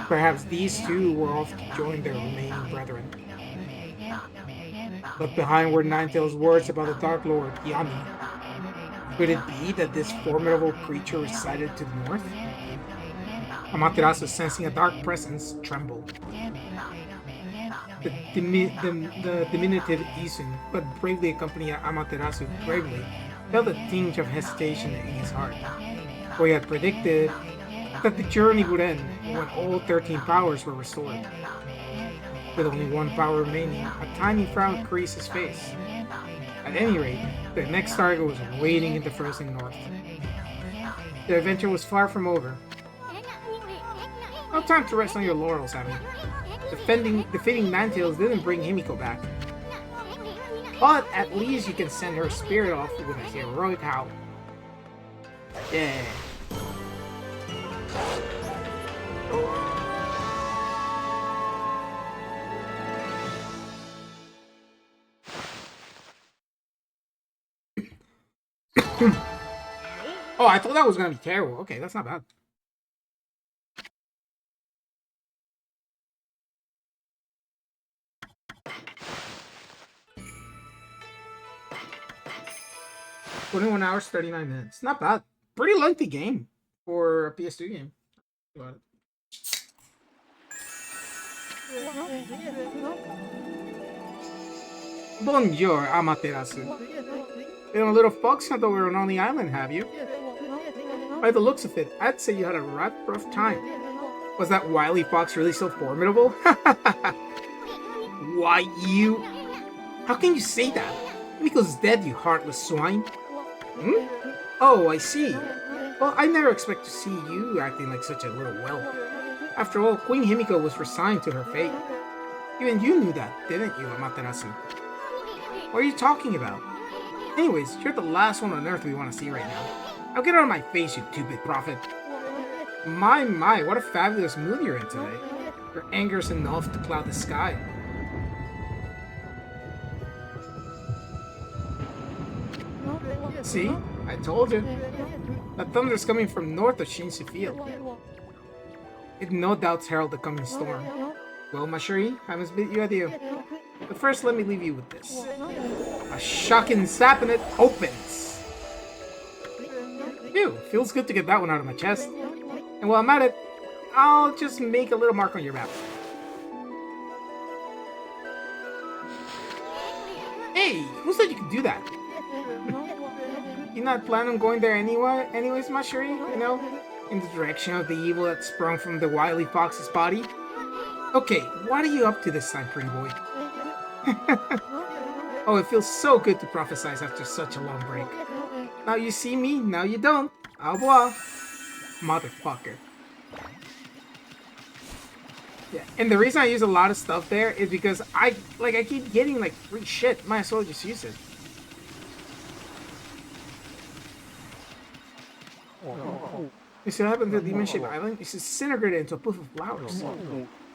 Perhaps these two were off to join their remaining brethren. Left behind were Ninetails' words about the Dark Lord, Yami. Could it be that this formidable creature resided to the north? Amaterasu, sensing a dark presence, trembled. The diminutive Issun, but bravely accompanied Amaterasu bravely, felt a tinge of hesitation in his heart, for he had predicted that the journey would end when all 13 powers were restored. With only one power remaining, a tiny frown creased his face. At any rate, the next target was waiting in the frozen north. The adventure was far from over. No time to rest on your laurels, Ammy. Defeating Ninetails didn't bring Himiko back. But at least you can send her spirit off with a heroic howl. Yeah. Oh, I thought that was gonna be terrible. Okay, that's not bad. $21 hours, 39 minutes. Not bad. Pretty lengthy game for a PS2 game. Bonjour, Amaterasu. Been a little fox hunt over on Oni Island, have you? By the looks of it, I'd say you had a rough time. Was that wily fox really so formidable? Why, you... How can you say that? Miko's dead, you heartless swine. Hmm? Oh, I see. Well, I never expect to see you acting like such a little whelp. After all, Queen Himiko was resigned to her fate. Even you knew that, didn't you, Amaterasu? What are you talking about? Anyways, you're the last one on Earth we want to see right now. Now get out of my face, you two-bit prophet. My, what a fabulous mood you're in today. Your anger's enough to cloud the sky. See? I told you. That thunder's coming from north of Shinsu Field. It no doubts herald the coming storm. Well, my Shuri, I must bid you adieu. But first, let me leave you with this. A shocking sap and it opens. Phew, feels good to get that one out of my chest. And while I'm at it, I'll just make a little mark on your map. Hey, who said you could do that? You not plan on going there anyways, Mashuri? You know, in the direction of the evil that sprung from the wily fox's body? Okay, what are you up to this time, pretty boy? Oh, it feels so good to prophesize after such a long break. Now you see me, now you don't. Au revoir. Motherfucker. Yeah, and the reason I use a lot of stuff there is because I keep getting like free shit. Might as well just use it. You see what happened to the demon-shaped island? It's disintegrated into a poof of flowers.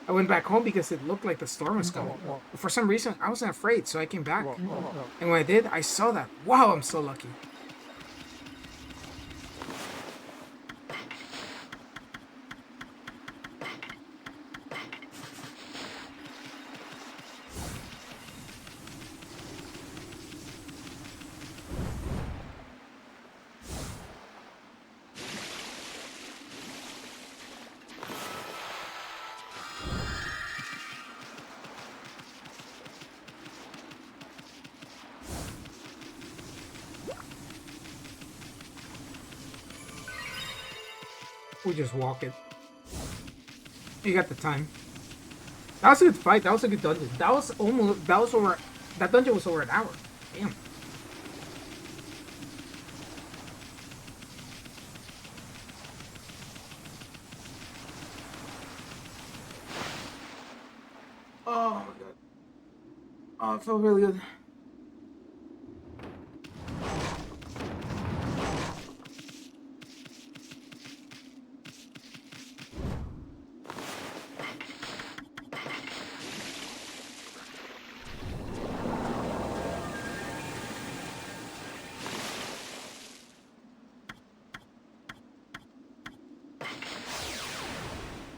I went back home because it looked like the storm was coming. But for some reason, I wasn't afraid, so I came back. And when I did, I saw that. Wow, I'm so lucky. We just walk it. You got the time. That was a good fight. That was a good dungeon. That dungeon was over an hour. Damn. Oh my god. Oh, it felt really good.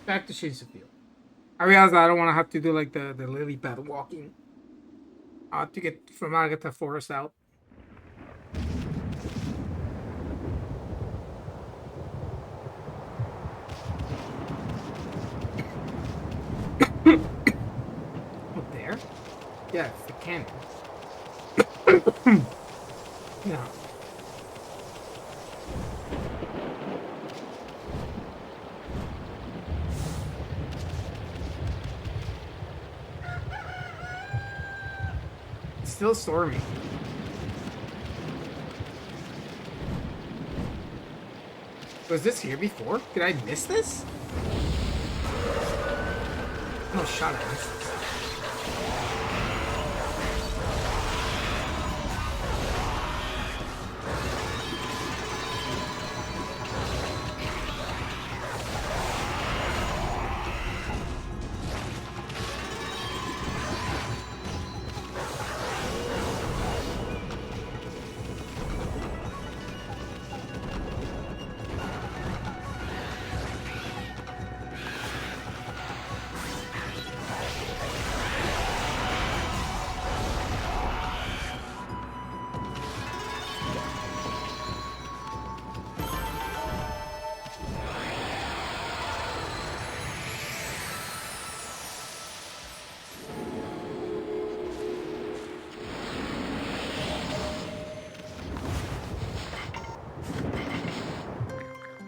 Back to Shinsu Field. I realized I don't want to have to do like the lily pad walking to get from Agata Forest out. Up there? Yeah, it's the cannon. Yeah. Still stormy. Was this here before? Did I miss this? No shot at us.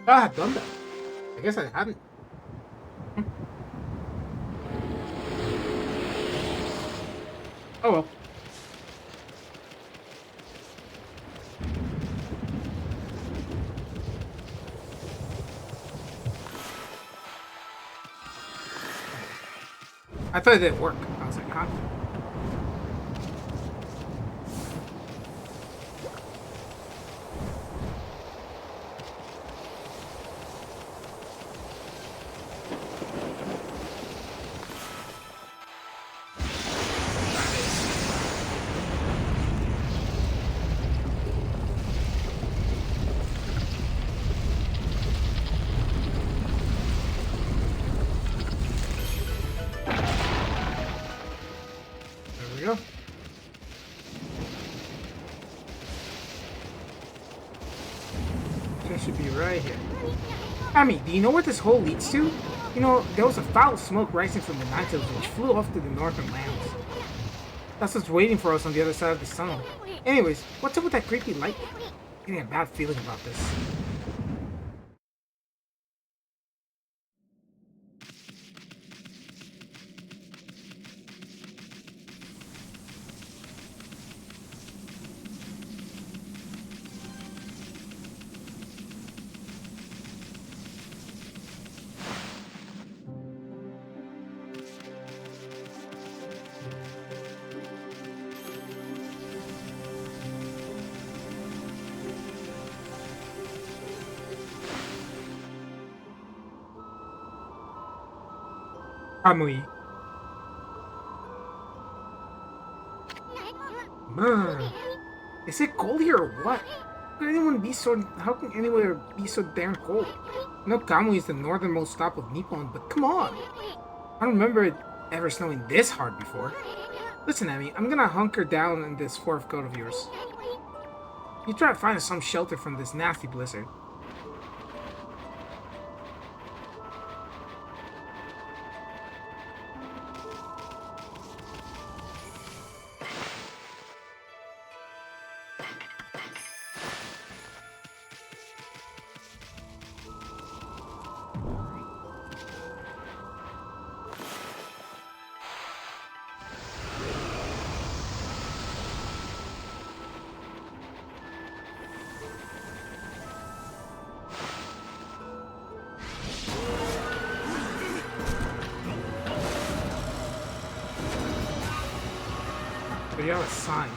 I had done that. I guess I hadn't. Oh well. I thought it didn't work. I was like, huh? Go. That should be right here. Ammy, do you know where this hole leads to? You know, there was a foul smoke rising from the Ninetails which flew off to the northern lands. That's what's waiting for us on the other side of the tunnel. Anyways, what's up with that creepy light? I'm getting a bad feeling about this. Kamui. Is it cold here or what? How can anyone be so damn cold? I know Kamui is the northernmost stop of Nippon, but come on! I don't remember it ever snowing this hard before. Listen, Ammy, I'm gonna hunker down in this fourth coat of yours. You try to find us some shelter from this nasty blizzard. But you have a sign.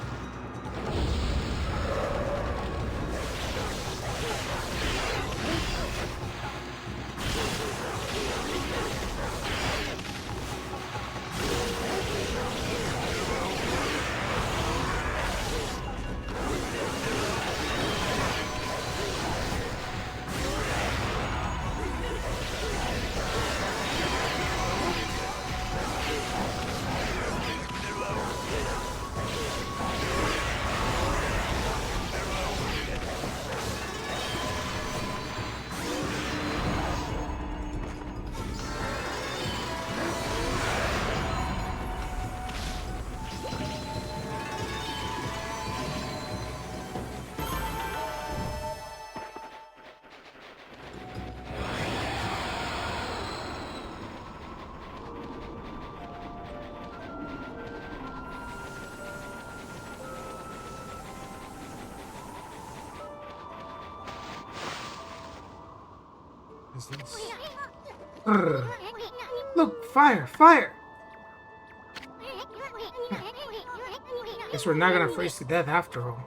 Look, fire, fire! Guess we're not gonna freeze to death after all.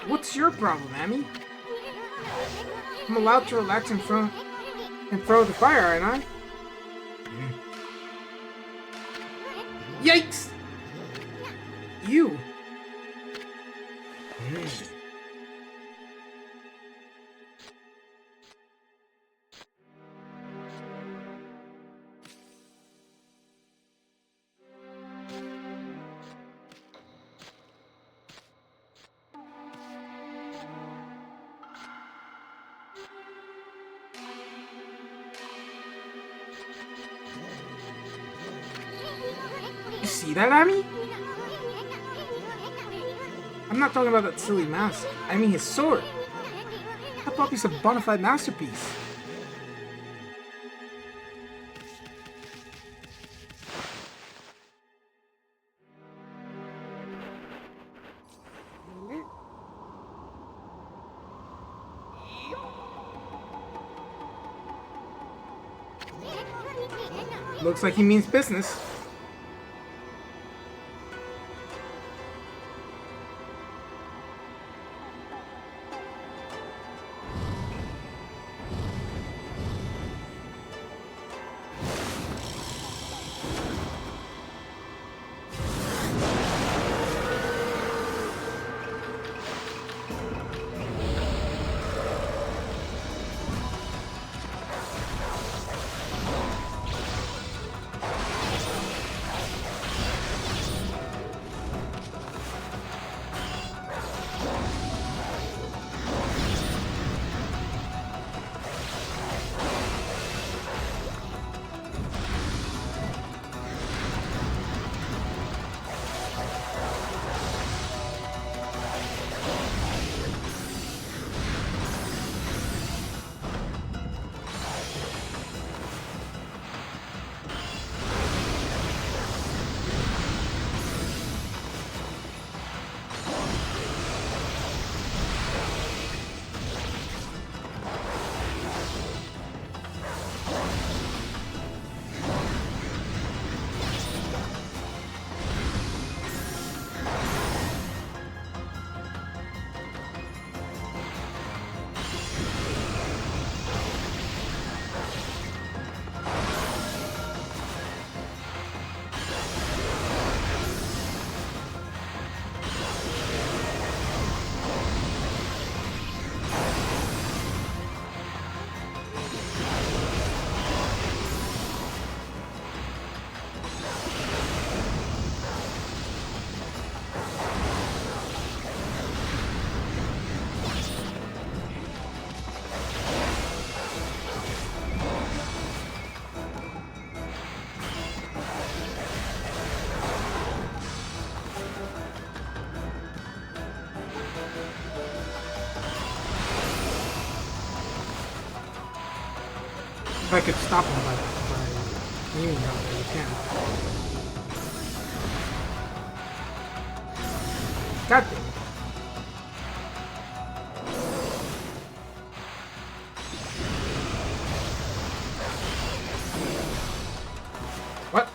What's your problem, Ammy? I'm allowed to relax in front of the fire, aren't I? Yikes! You! You see that, Ammy? I'm not talking about that silly mask. I mean his sword. That puppy's a bona fide masterpiece. Looks like he means business. If I could stop him by aiming down there, you can. God damn it. What?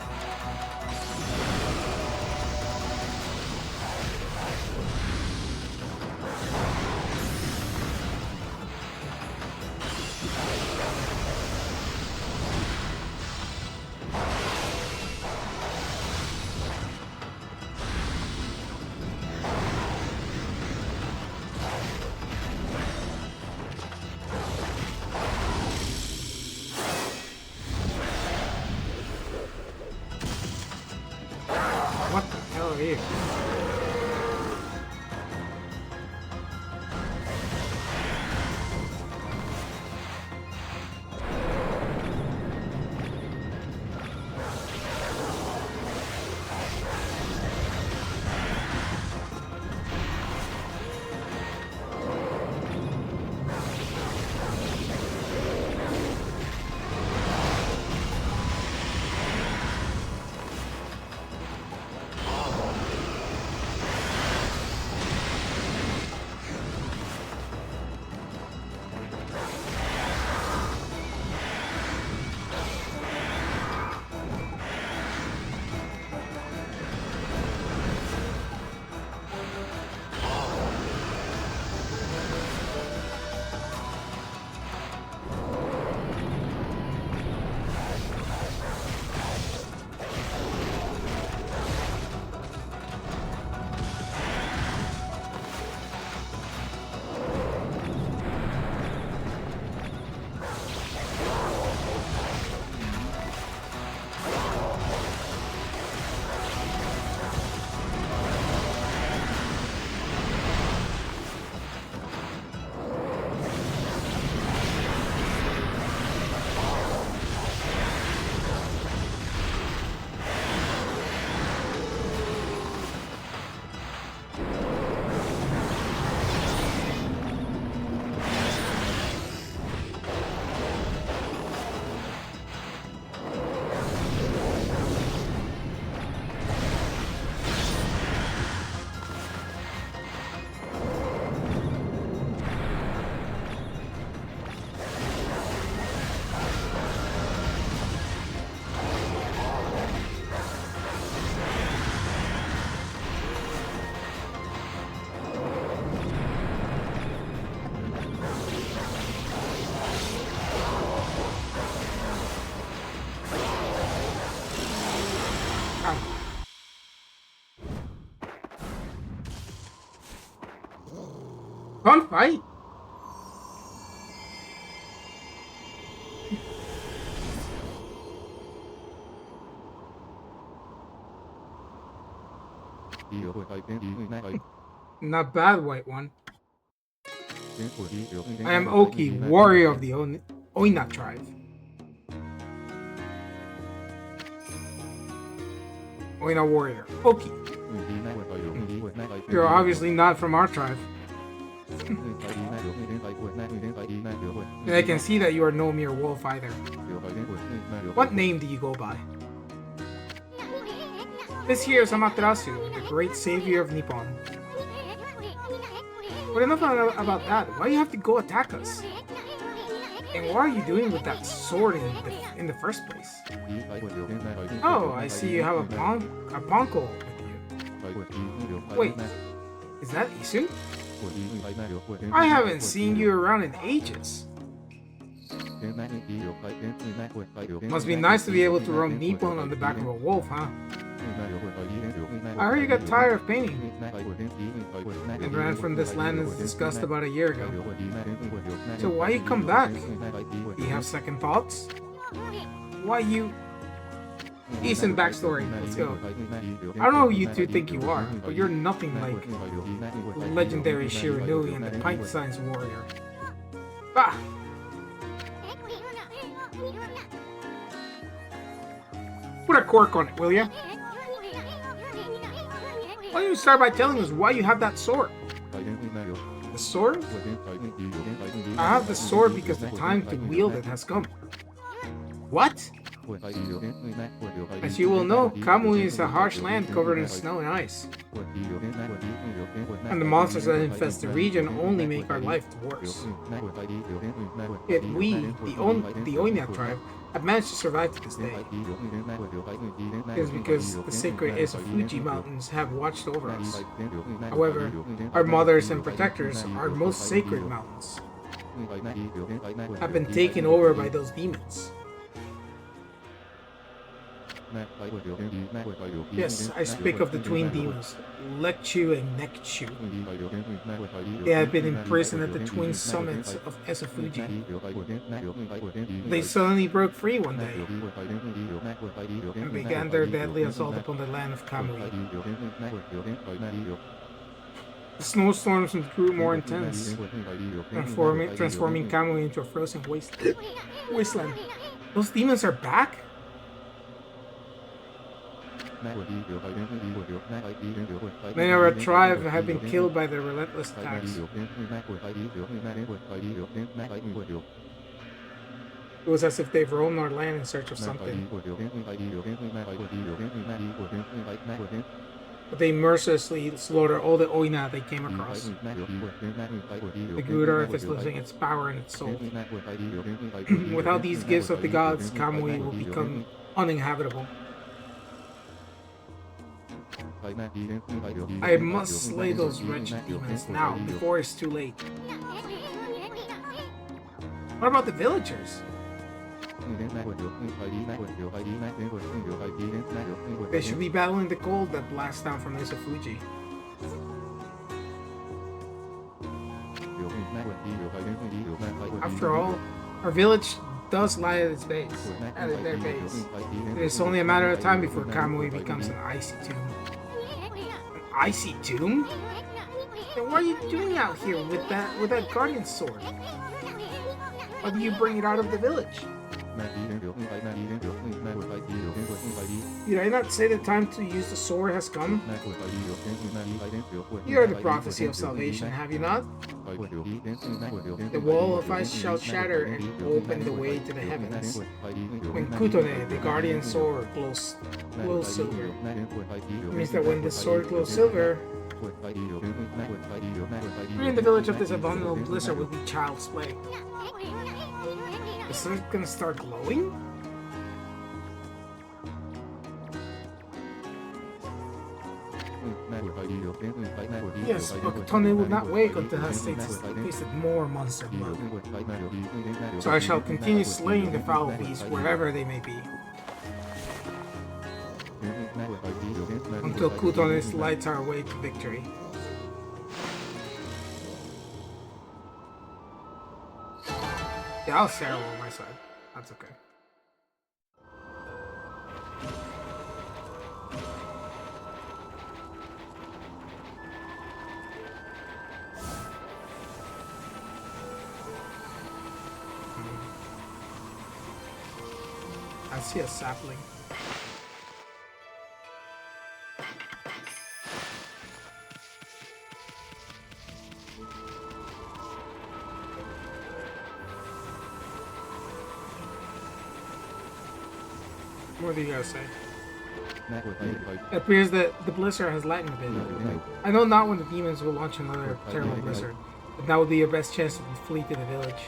What the hell are you? Fun fight. Not bad, white one. I am Oki, warrior of the Oina tribe. Oina warrior. Oki. You're obviously not from our tribe. And I can see that you are no mere wolf either. What name do you go by? This here is Amaterasu, the great savior of Nippon. But enough about that. Why do you have to go attack us? And what are you doing with that sword in the first place? Oh, I see you have a ponko with you. Wait, is that Issun? I haven't seen you around in ages. Must be nice to be able to roam Nippon on the back of a wolf, huh? I heard you got tired of painting and ran from this land as discussed about a year ago. So why you come back? Do you have second thoughts? Why you... Issun backstory, let's go. I don't know who you two think you are, but you're nothing like legendary Shiranui and the Pint Signs warrior. Ah! Put a cork on it, will ya? Why don't you start by telling us why you have that sword? The sword? I have the sword because the time to wield it has come. What? As you will know, Kamui is a harsh land covered in snow and ice. And the monsters that infest the region only make our life worse. Yet we, the Onya tribe, have managed to survive to this day. It is because the sacred Fuji mountains have watched over us. However, our mothers and protectors, our most sacred mountains, have been taken over by those demons. Yes, I speak of the twin demons, Lekchu and Nekchu. They have been imprisoned at the twin summits of Fuji. They suddenly broke free one day and began their deadly assault upon the land of Kamui. The snowstorms grew more intense, transforming Kamui into a frozen wasteland. Those demons are back? Many of our tribe have been killed by their relentless attacks. It was as if they've roamed our land in search of something. But they mercilessly slaughter all the Oina they came across. The good earth is losing its power and its soul. Without these gifts of the gods, Kamui will become uninhabitable. I must slay those wretched demons now, before it's too late. What about the villagers? They should be battling the cold that blasts down from Fuji. After all, our village does lie at their base. It is only a matter of time before Kamui becomes an icy tomb. Icy tomb? Then what are you doing out here with that guardian sword? Why do you bring it out of the village? Did I not say the time to use the sword has come? You heard the prophecy of salvation, have you not? The wall of ice shall shatter and open the way to the heavens. When Kutone, the guardian sword, glows silver. It means that when the sword glows silver, in the village of this abominable blizzard will be child's play. Is it gonna start glowing? Yes, but Kutone will not wake until has tasted more monster blood. So I shall continue slaying the foul beasts wherever they may be. Until Kutone lights our way to victory. Yeah, I'll Sarah on my side. That's okay. I see a sapling. What do you guys say? It appears that the blizzard has lightened a bit. I know not when the demons will launch another terrible blizzard, but that would be your best chance to flee to the village.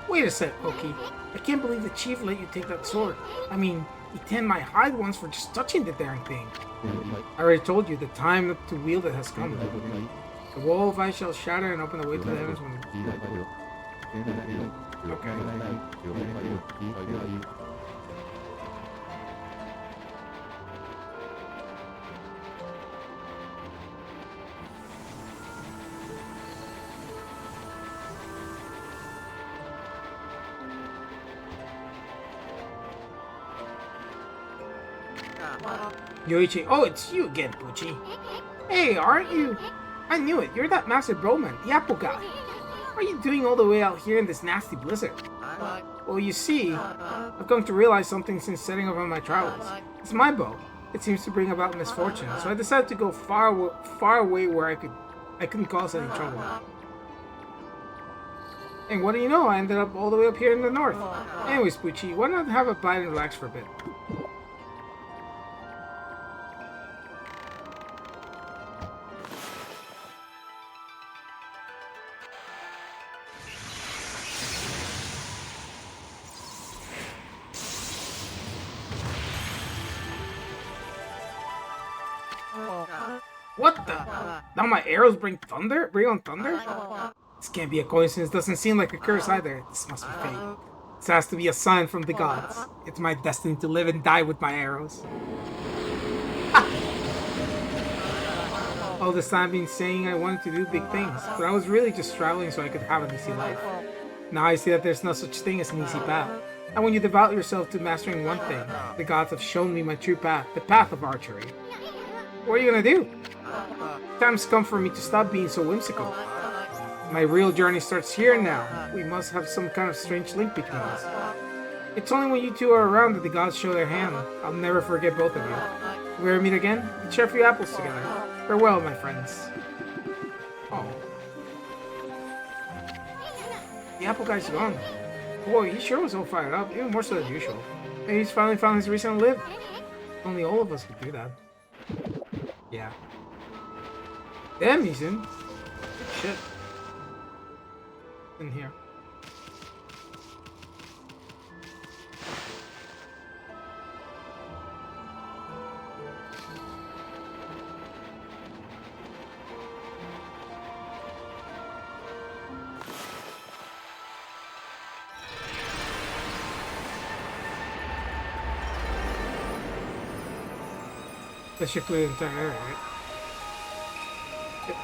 Wait a sec, Oki. I can't believe the chief let you take that sword. I mean, he tanned my hide once for just touching the darn thing. I already told you, the time to wield it has come. The wall of ice shall shatter and open the way to the heavens when... Okay. Yoichi, oh, it's you again, Pucci. Hey, aren't you? I knew it. You're that master broman, the apple guy. What are you doing all the way out here in this nasty blizzard? Well, you see, I've come to realize something since setting off on my travels. It's my bow. It seems to bring about misfortune, so I decided to go far away where I couldn't cause any trouble. And what do you know? I ended up all the way up here in the north. Anyways, Pucci, why not have a bite and relax for a bit? What the? Now my arrows bring thunder? Bring on thunder? This can't be a coincidence. Doesn't seem like a curse either. This must be fate. This has to be a sign from the gods. It's my destiny to live and die with my arrows. All this time I've been saying I wanted to do big things, but I was really just traveling so I could have an easy life. Now I see that there's no such thing as an easy path. And when you devote yourself to mastering one thing, the gods have shown me my true path, the path of archery. What are you gonna do? Time's come for me to stop being so whimsical. My real journey starts here now. We must have some kind of strange link between us. It's only when you two are around that the gods show their hand. I'll never forget both of you. If we ever meet again, let's share a few apples together. Farewell, my friends. Oh. The apple guy's gone. Boy, he sure was all fired up, even more so than usual. Maybe he's finally found his reason to live. Only all of us could do that. Yeah. Damn, Issun. Good shit. In here. That should clear the entire area, right? Yep.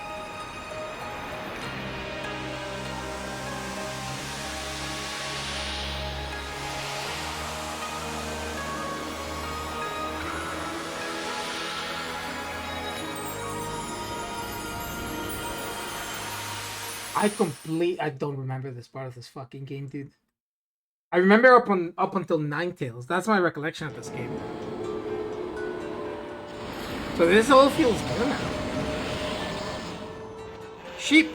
I don't remember this part of this fucking game, dude. I remember up until Ninetails. That's my recollection of this game. So this all feels good now. Sheep.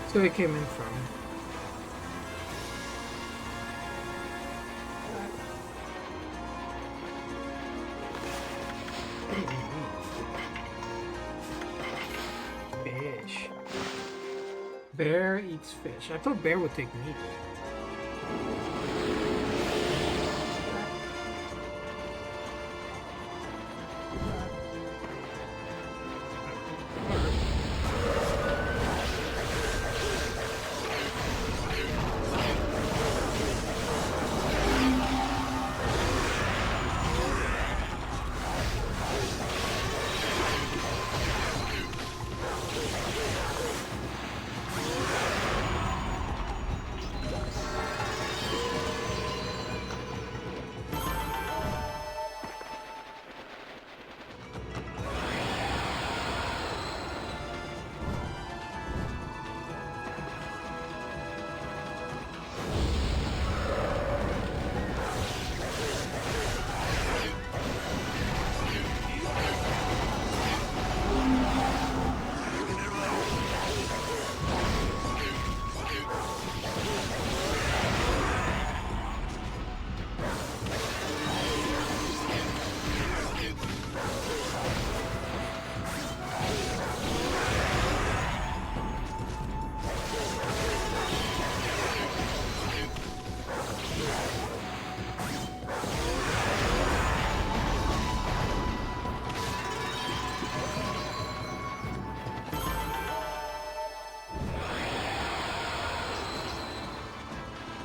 So it came in from. Fish. Bear eats fish. I thought bear would take meat.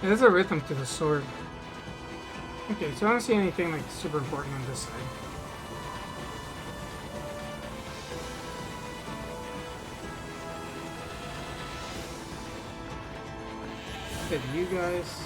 There's a rhythm to the sword. Okay, so I don't see anything like super important on this side. Good, you guys.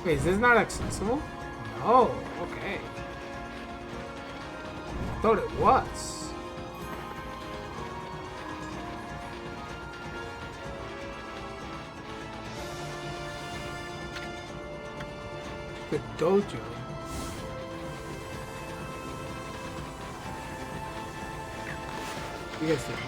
Wait, is this not accessible? No, okay. I thought it was. The dojo. You guys did it.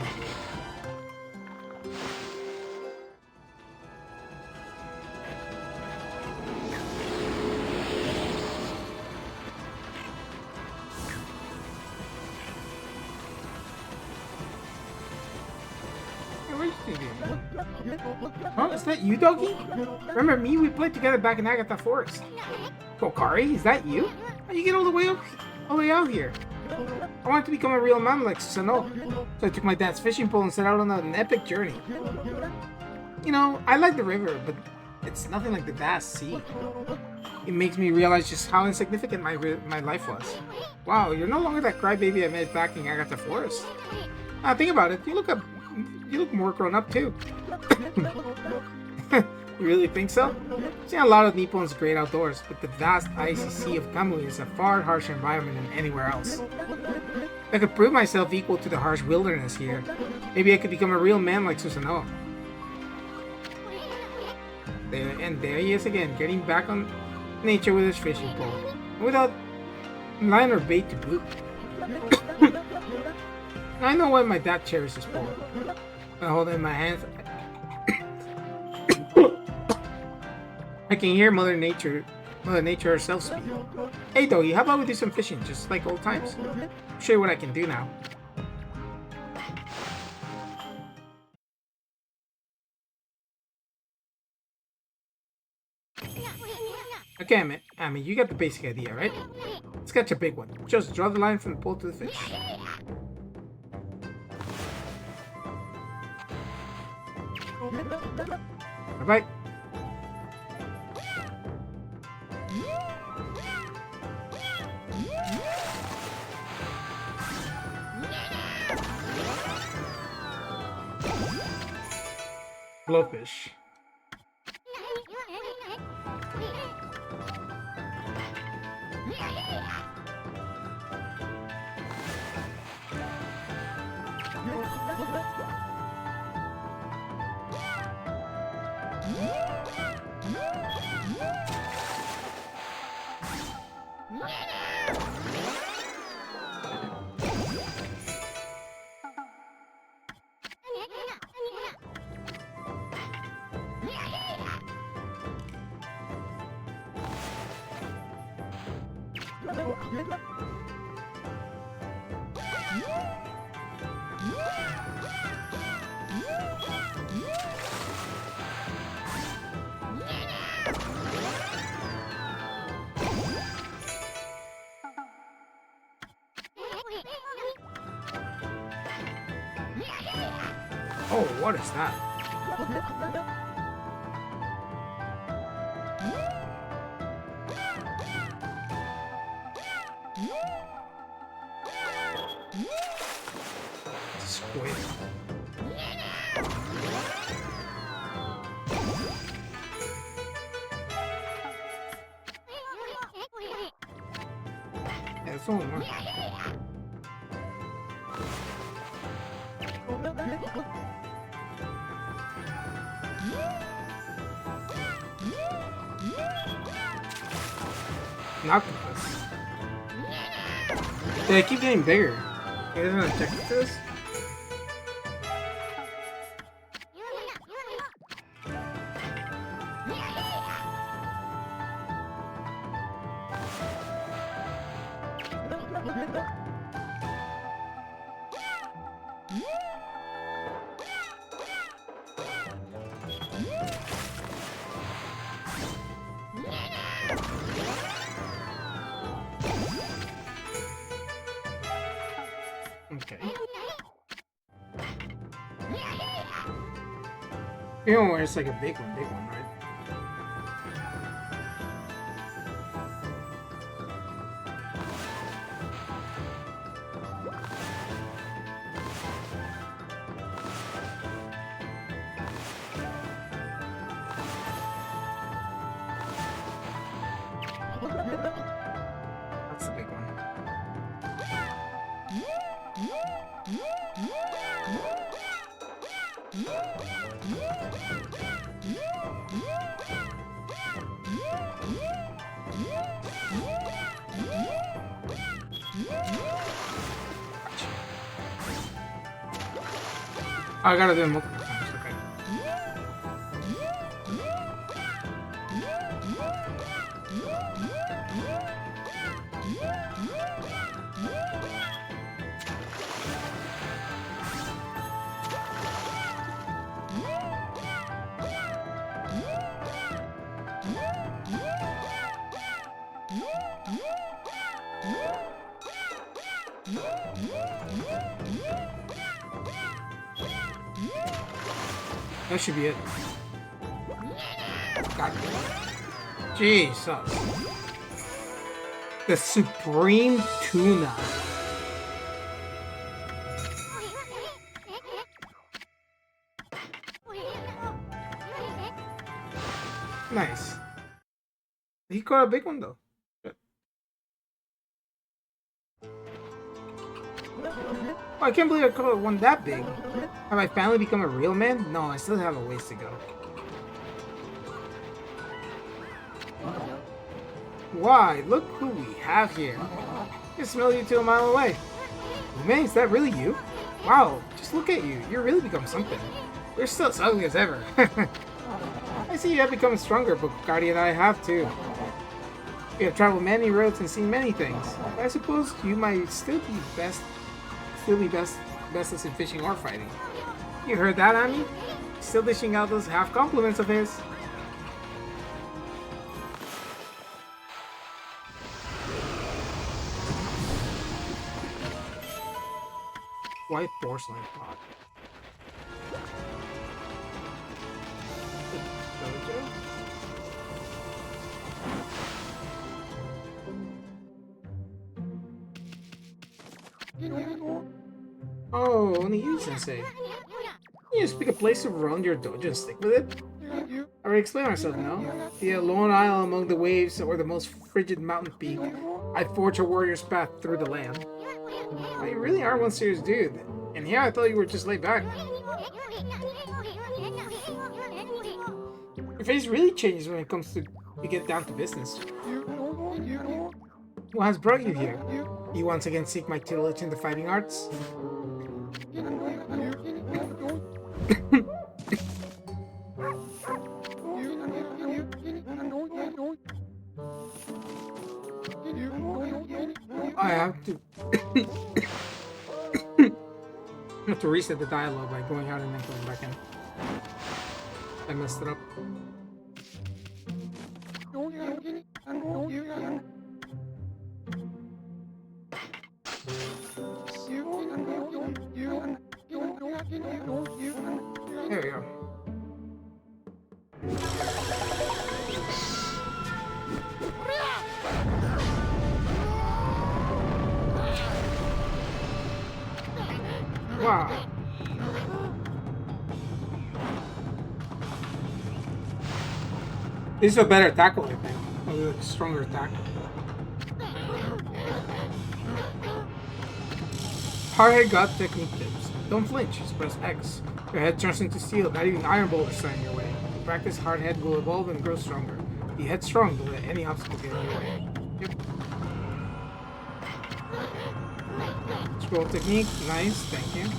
Oh, is that you, doggy? Remember me? We played together back in Agatha Forest. Okami, is that you? How'd you get all the way out here? I wanted to become a real man like Susanoo, so I took my dad's fishing pole and set out on an epic journey. You know, I like the river, but it's nothing like the vast sea. It makes me realize just how insignificant my life was. Wow, you're no longer that crybaby I met back in Agatha Forest. Think about it. You look more grown up too. You really think so? I've seen a lot of Nippon's great outdoors, but the vast icy sea of Kamui is a far harsher environment than anywhere else. If I could prove myself equal to the harsh wilderness here, maybe I could become a real man like Susanoo. There he is again, getting back on nature with his fishing pole, without line or bait to boot. I know why my dad cherishes this pole. I hold it in my hands. I can hear Mother Nature herself speak. Hey Doggy, how about we do some fishing, just like old times? I'll show you what I can do now. Okay, Ammy, you got the basic idea, right? Let's catch a big one. Just draw the line from the pole to the fish. Bye-bye. Blowfish. Oh, what is that? squid. Yeah, there's only one. An octopus. Yeah, they keep getting bigger. There's an objective to this? Okay. You know where it's like a big one, right? That's the big one. I gotta do it multiple times, okay. That should be it. Got it. Jesus. The Supreme Tuna. Nice. He caught a big one though. Oh, I can't believe I caught one that big. Have I finally become a real man? No, I still have a ways to go. Why, look who we have here. I can smell you 2 miles away. Man, is that really you? Wow, just look at you. You're really become something. You're still as ugly as ever. I see you have become stronger, but Guardi and I have too. We have traveled many roads and seen many things. I suppose you might still be best at fishing or fighting. You heard that, Ami? Still dishing out those half compliments of his. White porcelain pot. Oh, Oni Issun. You just pick a place around your dojo and stick with it? I already explained myself now. The lone isle among the waves or the most frigid mountain peak. I forge a warrior's path through the land. Oh, you really are one serious dude. And here I thought you were just laid back. Your face really changes when it comes to you get down to business. What has brought you here? You once again seek my tutelage in the fighting arts? I have to I have to reset the dialogue by going out and then going back in. I messed it up. There we go. Wow. This is a better tackle, I think. A stronger tackle. Hardhead got technique tips. Don't flinch, just press X. Your head turns into steel, not even iron boulders stand in your way. In practice, Hardhead will evolve and grow stronger. Be headstrong, don't let any obstacle get in your way. Yep. Scroll technique, nice, thank you.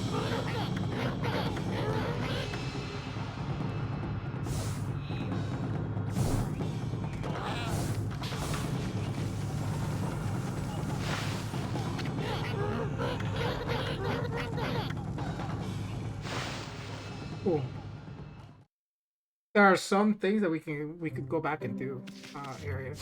Cool. There are some things that we could go back and do areas.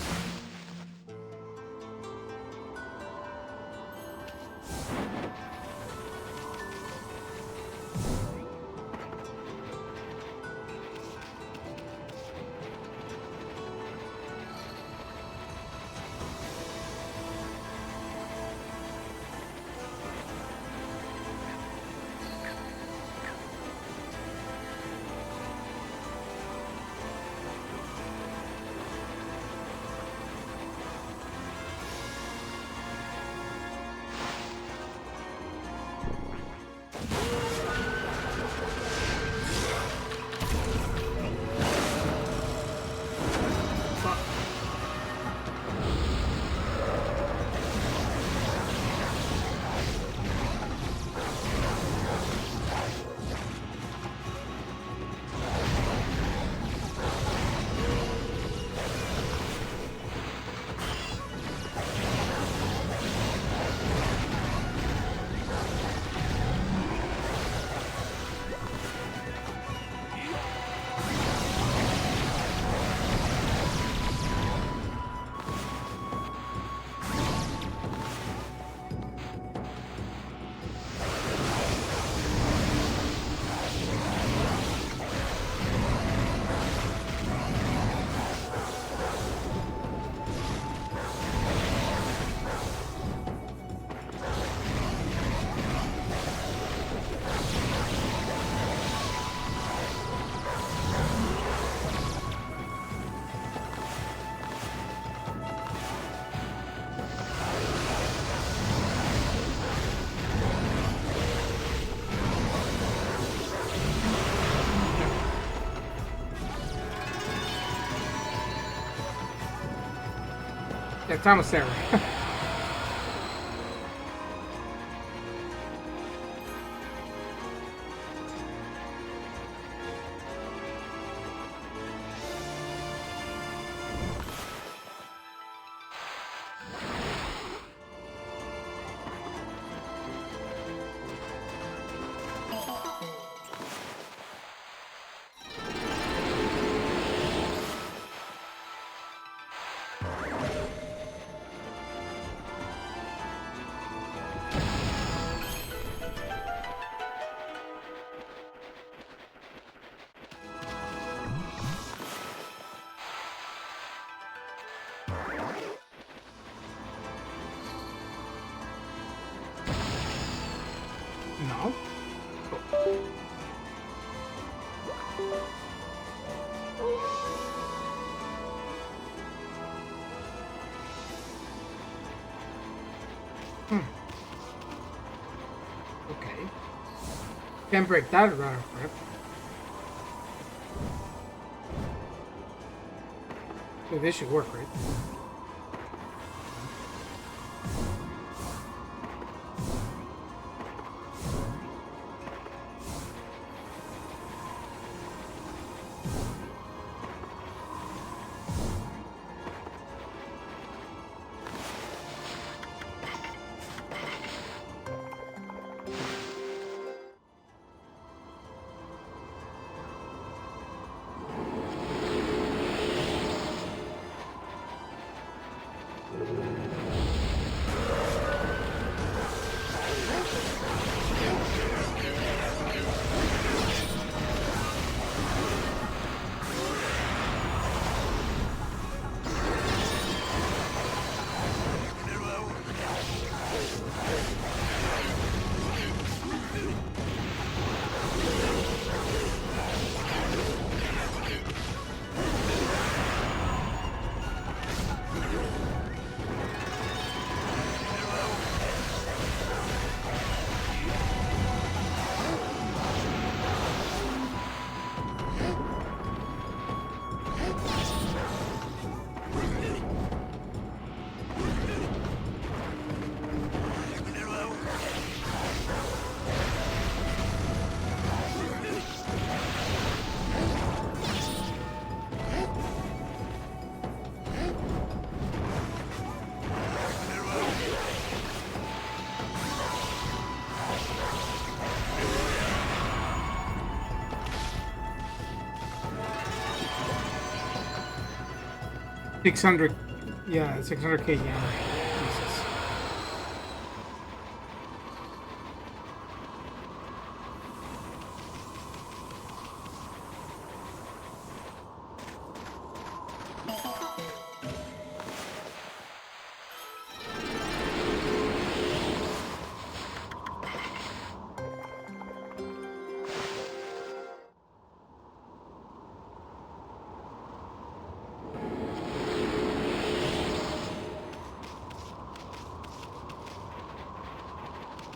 Yeah, Thomas Sarah. No. Okay. Can't break that around a grip. So this should work, right? 600. Yeah, 600k yen. Jesus.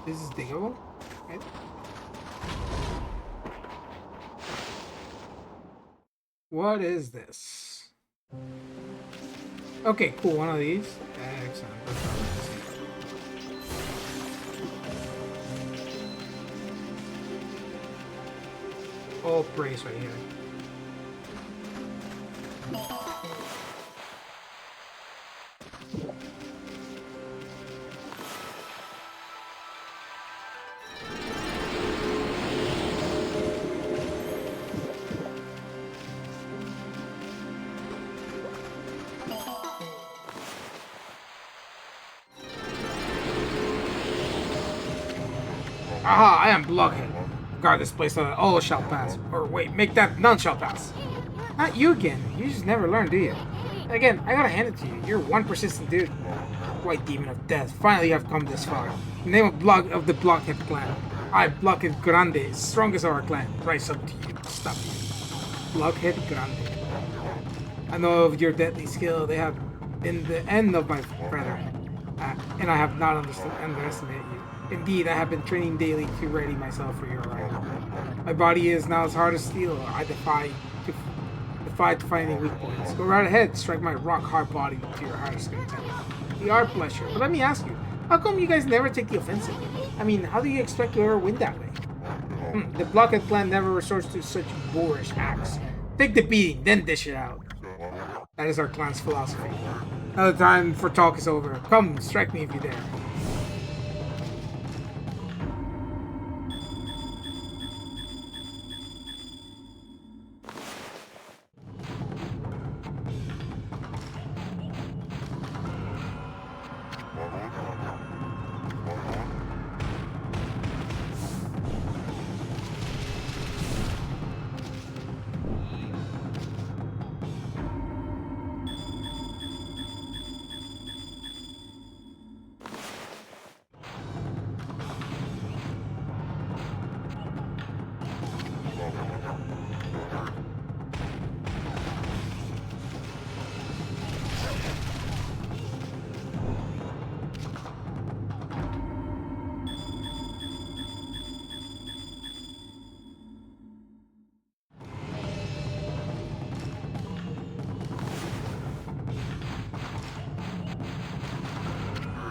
This is diggable, right? What is this? Okay, cool. One of these. Excellent. That's not nice. All praise right here. Aha, I am Blockhead. Guard this place so that all shall pass. Or wait, make that none shall pass. Not you again. You just never learn, do you? Again, I gotta hand it to you. You're one persistent dude. White demon of death. Finally, you have come this far. In the name of the Blockhead clan. I, Blockhead Grande, strongest of our clan. Rise up to you. Stop you. Blockhead Grande. I know of your deadly skill. They have been the end of my brethren. And I have not underestimated you. Indeed, I have been training daily to ready myself for your arrival. My body is now as hard as steel. I defy to find any weak points. Go right ahead, strike my rock-hard body to your hardest content. We are pleasure. But let me ask you, how come you guys never take the offensive? I mean, how do you expect to ever win that way? The Blockhead clan never resorts to such boorish acts. Take the beating, then dish it out. That is our clan's philosophy. Now the time for talk is over. Come, strike me if you dare.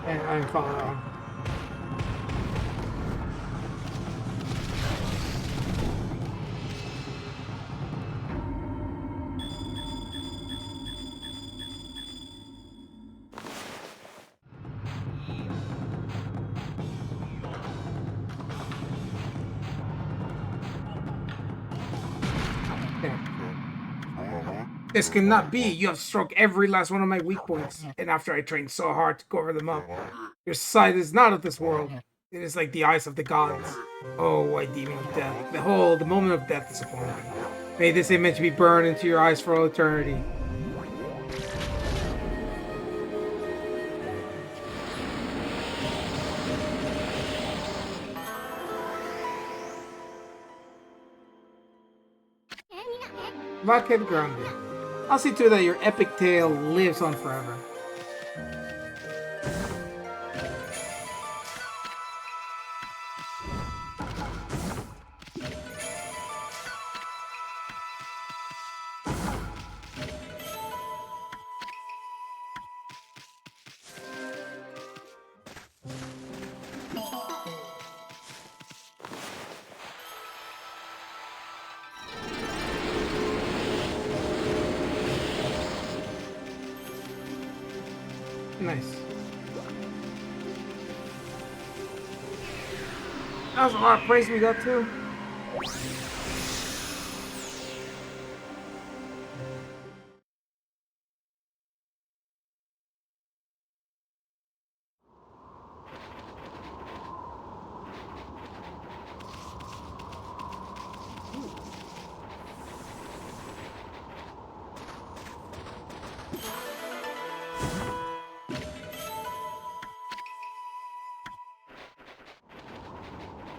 And I'm following. This cannot be. You have struck every last one of my weak points. And after I trained so hard to cover them up, your sight is not of this world. It is like the eyes of the gods. Oh, white demon of death. Behold, the moment of death is upon me. May this image be burned into your eyes for all eternity. Blockhead Grande. I'll see to it that your epic tale lives on forever. Nice. That was a lot of praise we got too.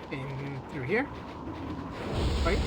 In through here. Right?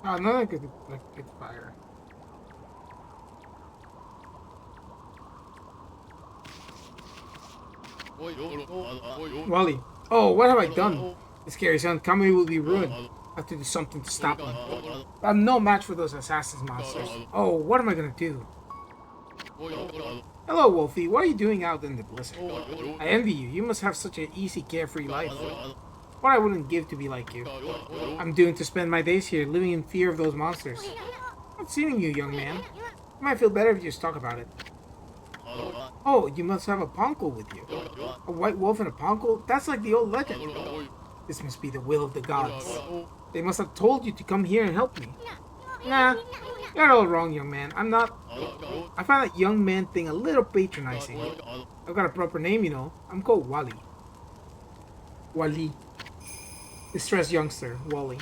Oh, no, like it's fire. Wally. Oh, what have I done? This scary son, Kami will be ruined. I have to do something to stop him. I'm no match for those assassins monsters. Oh, what am I gonna do? Hello, Wolfie. What are you doing out in the blizzard? I envy you. You must have such an easy, carefree life. What I wouldn't give to be like you. I'm doomed to spend my days here, living in fear of those monsters. What's eating you, young man? You might feel better if you just talk about it. Oh, you must have a poncle with you. A white wolf and a poncle? That's like the old legend. This must be the will of the gods. They must have told you to come here and help me. Nah, you're all wrong, young man. I'm not... I find that young man thing a little patronizing. I've got a proper name, you know. I'm called Wally. Wally. Distressed youngster, Wally.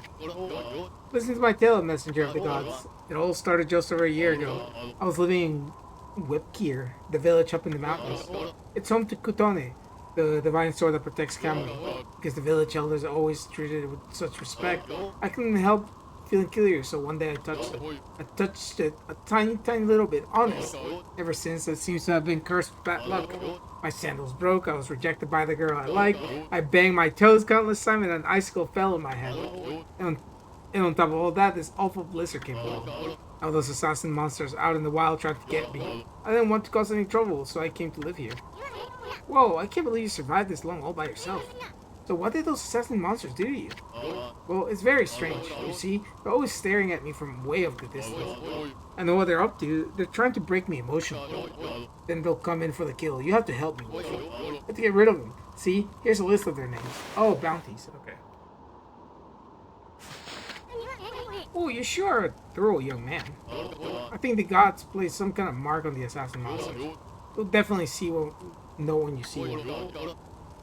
Listen to my tale, messenger of the gods. It all started just over a year ago. I was living in Wep'keer, the village up in the mountains. It's home to Kutone, the divine sword that protects Kami. Because the village elders are always treated it with such respect, I couldn't help feeling curious, so one day I touched it. I touched it a tiny little bit, honest. Ever since, it seems to have been cursed with bad luck. My sandals broke, I was rejected by the girl I liked, I banged my toes countless times, and an icicle fell on my head. And on top of all that, this awful blizzard came along. All those assassin monsters out in the wild tried to get me. I didn't want to cause any trouble, so I came to live here. Whoa, I can't believe you survived this long all by yourself. So what did those assassin monsters do to you? Well, it's very strange. You see, they're always staring at me from way off the distance. I know what they're up to. They're trying to break me emotionally. Then they'll come in for the kill. You have to help me, Wolfie. I have to get rid of them. See, here's a list of their names. Oh, bounties. Okay. Oh, you sure are a thorough young man. I think the gods place some kind of mark on the assassin monsters. You'll definitely know when you see one.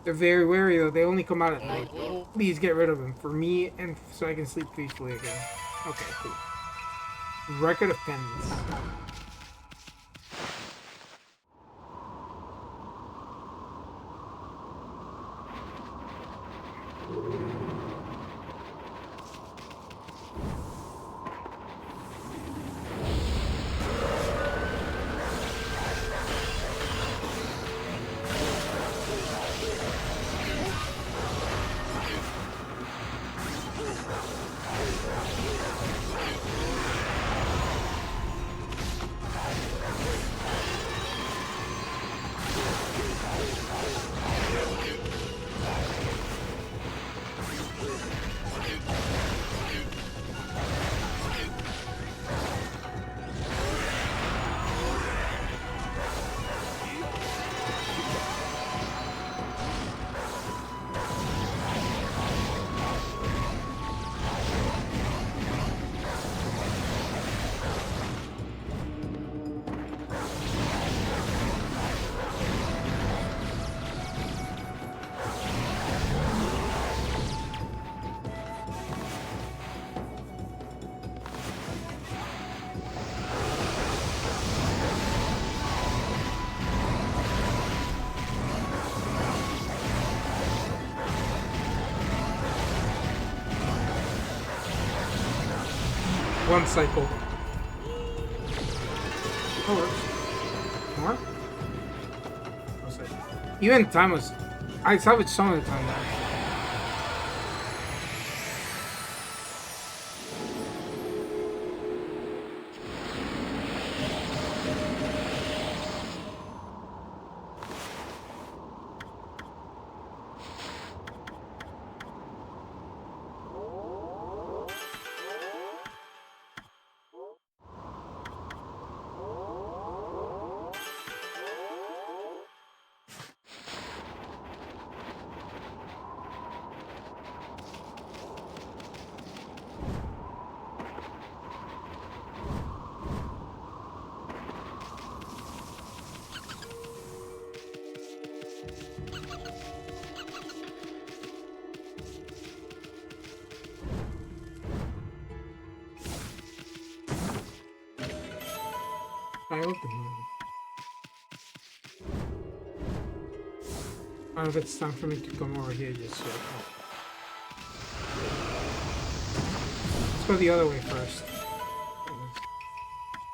They're very wary though, they only come out at night. Please get rid of them, for me and so I can sleep peacefully again. Okay, cool. Record of penance. one cycle. Oh, more? Even time was... I salvaged some of the time there. I hope the moon. I don't know if it's time for me to come over here just yet. Oh. Let's go the other way first.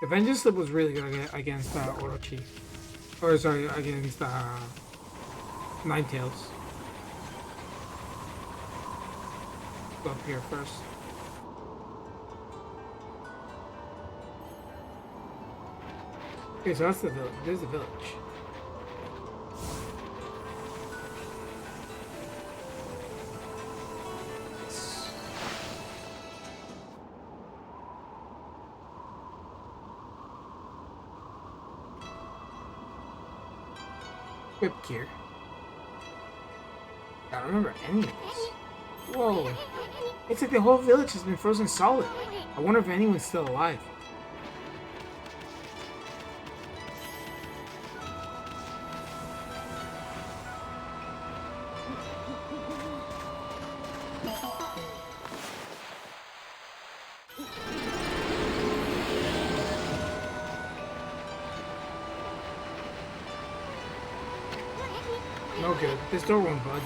The Vengeance Slip was really good against Orochi. Or sorry, against Ninetails. Go up here first. Okay, so that's the village. There's the village. Wep'keer. I don't remember any of this. Whoa. It's like the whole village has been frozen solid. I wonder if anyone's still alive. No good. This door won't budge.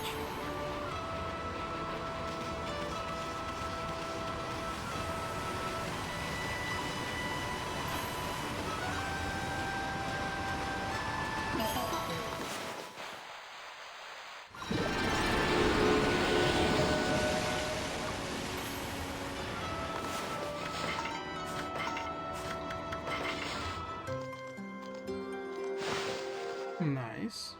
Nice.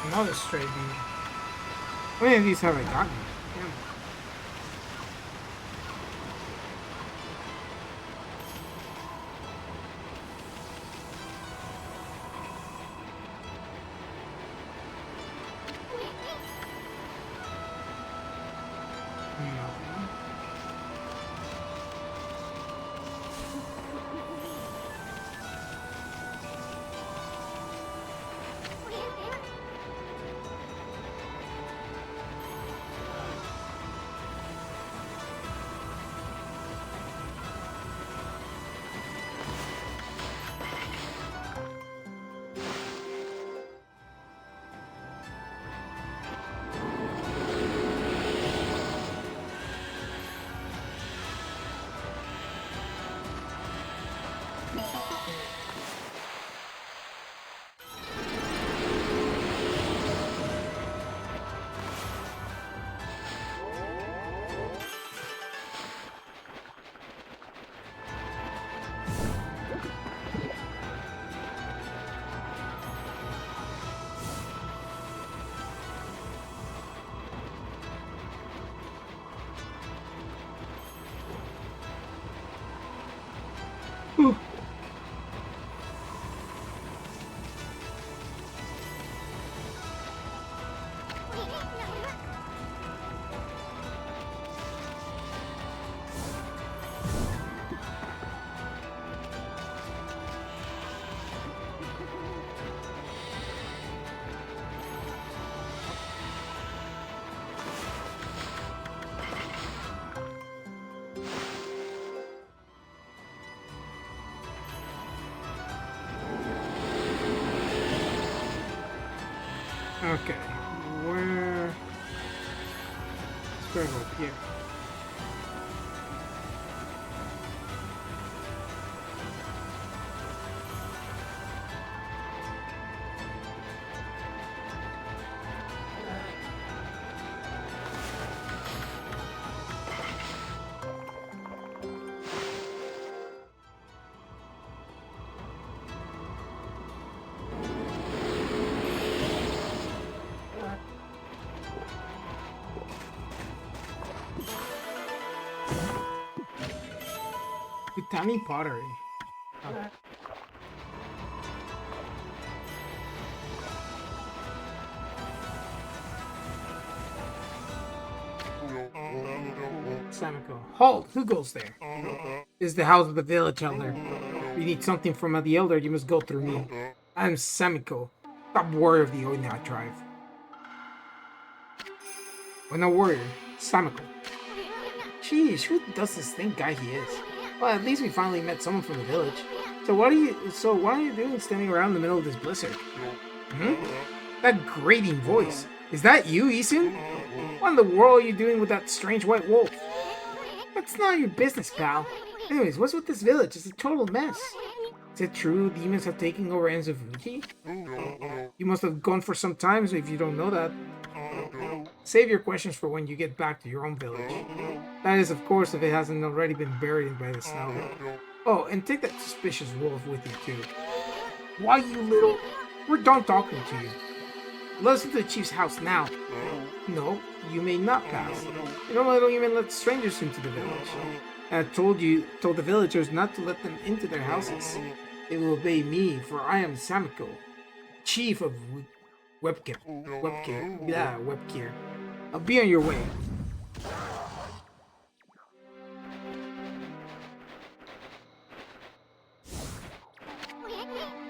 Another stray bee. How many of these have I gotten? Damn. Okay. Where... Let's go up here. Tiny pottery. Oh. Samiko. Halt! Who goes there? This is the house of the village elder. If you need something from the elder, you must go through me. I am Samiko, top warrior of the Oni tribe. When a warrior, Samiko. Sheesh, who does this think guy he is? Well, at least we finally met someone from the village. So what are you doing standing around in the middle of this blizzard? Hmm? That grating voice. Is that you, Issun? What in the world are you doing with that strange white wolf? That's not your business, pal. Anyways, what's with this village? It's a total mess. Is it true demons have taken over Enzufuji? You must have gone for some time if you don't know that. Save your questions for when you get back to your own village. That is, of course, if it hasn't already been buried by the snow. Oh, and take that suspicious wolf with you, too. Why, you little... We're done talking to you. Let's into the chief's house now. No, you may not pass. You know, I don't even let strangers into the village. I told the villagers not to let them into their houses. They will obey me, for I am Samiko, chief of Wep'keer. Wep'keer. I'll be on your way.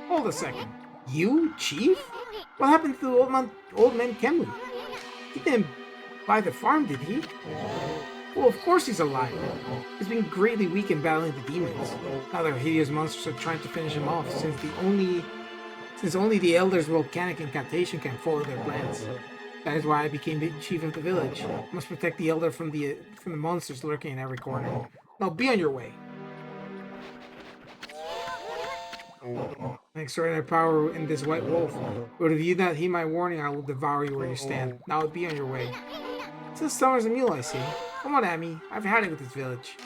Hold a second. You, chief? What happened to the old man Kemu? He didn't buy the farm, did he? Well, of course he's alive. He's been greatly weakened battling the demons. Now their hideous monsters are trying to finish him off, since only the elders' volcanic incantation can foil their plans. That is why I became the chief of the village. I must protect the elder from the monsters lurking in every corner. Now be on your way. An extraordinary power in this white wolf. But if you not heed my warning, I will devour you where you stand. Now be on your way. It's as stubborn as a mule, I see. Come on, Ammy. I've had it with this village.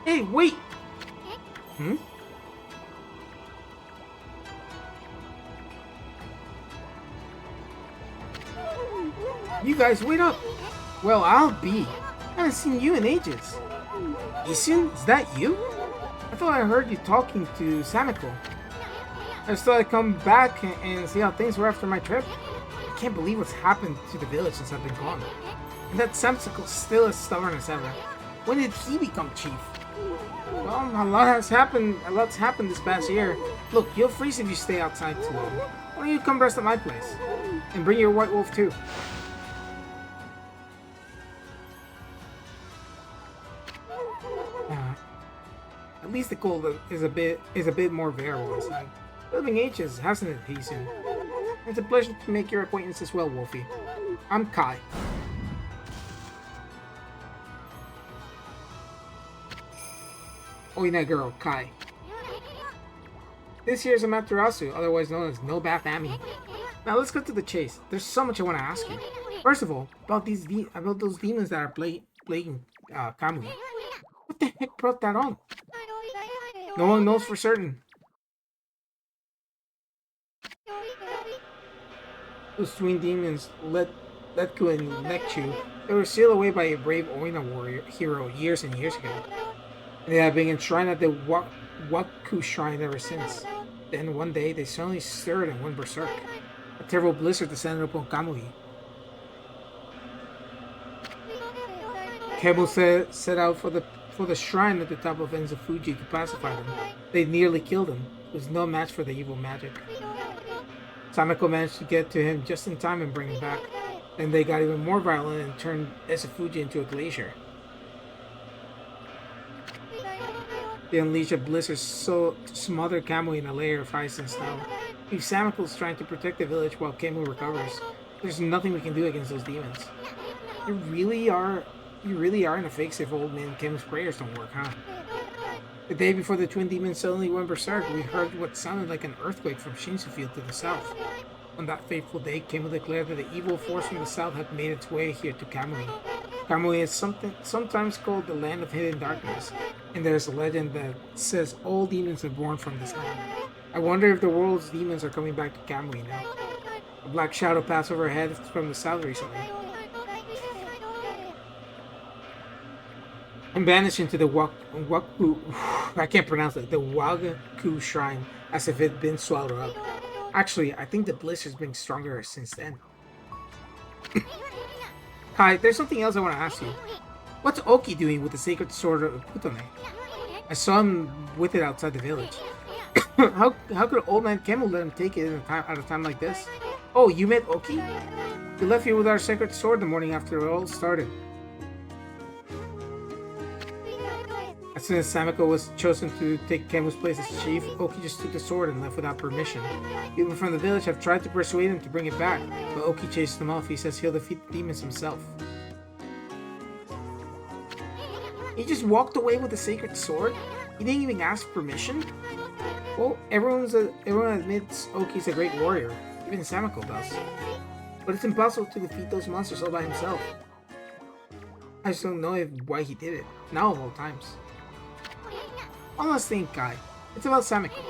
Hey, wait! Hmm? You guys, wait up! Well, I'll be. I haven't seen you in ages. Issun, is that you? I thought I heard you talking to Samiko. I just thought I'd come back and see how things were after my trip. I can't believe what's happened to the village since I've been gone. And that Samiko's still as stubborn as ever. When did he become chief? Well, a lot's happened this past year. Look, you'll freeze if you stay outside too long. Why don't you come rest at my place? And bring your white wolf too. At least the cold is a bit more bearable inside. Living ages, hasn't it, Issun? It's a pleasure to make your acquaintance as well, Wolfie. I'm Kai. Oina girl, Kai. This here's Amaterasu, otherwise known as No Bath Ammy. Now let's cut to the chase. There's so much I want to ask you. First of all, about those demons that are plaguing Kamui. What the heck brought that on? No one knows for certain. Those twin demons, Letku and Nekchu, they were sealed away by a brave Oina warrior hero years and years ago. They have been enshrined at the Wep'keer shrine ever since. Then one day they suddenly stirred and went berserk. A terrible blizzard descended upon Kamui. Kemo set out for the shrine at the top of Enzo Fuji to pacify them. They nearly killed him. It was no match for the evil magic. Sameko managed to get to him just in time and bring him back. Then they got even more violent and turned Esafuji into a glacier. They unleashed a blizzard so to Kamui in a layer of ice and snow. If Sameko's trying to protect the village while Kamui recovers, there's nothing we can do against those demons. You really are in a fix if old man Kim's prayers don't work, huh? The day before the twin demons suddenly went berserk, we heard what sounded like an earthquake from Shinsu Field to the south. On that fateful day, Kamui declared that the evil force from the south had made its way here to Kamui. Kamui is sometimes called the land of hidden darkness, and there's a legend that says all demons are born from this land. I wonder if the world's demons are coming back to Kamui now. A black shadow passed overhead from the south recently. And vanished into the I can't pronounce it, the Wagaku shrine, as if it had been swallowed up. Actually, I think the blizzard's been stronger since then. Hi, there's something else I want to ask you. What's Oki doing with the sacred sword of Kutone? I saw him with it outside the village. How could old man Kemo let him take it at a time like this? Oh, you met Oki? He left here with our sacred sword the morning after it all started. As soon as Sameko was chosen to take Kemu's place as chief, Oki just took the sword and left without permission. People from the village have tried to persuade him to bring it back, but Oki chased them off. He says he'll defeat the demons himself. He just walked away with the sacred sword? He didn't even ask permission? Well, everyone admits Oki's a great warrior. Even Sameko does. But it's impossible to defeat those monsters all by himself. I just don't know why he did it. Now of all times. One last thing, Kai. It's about Sameko.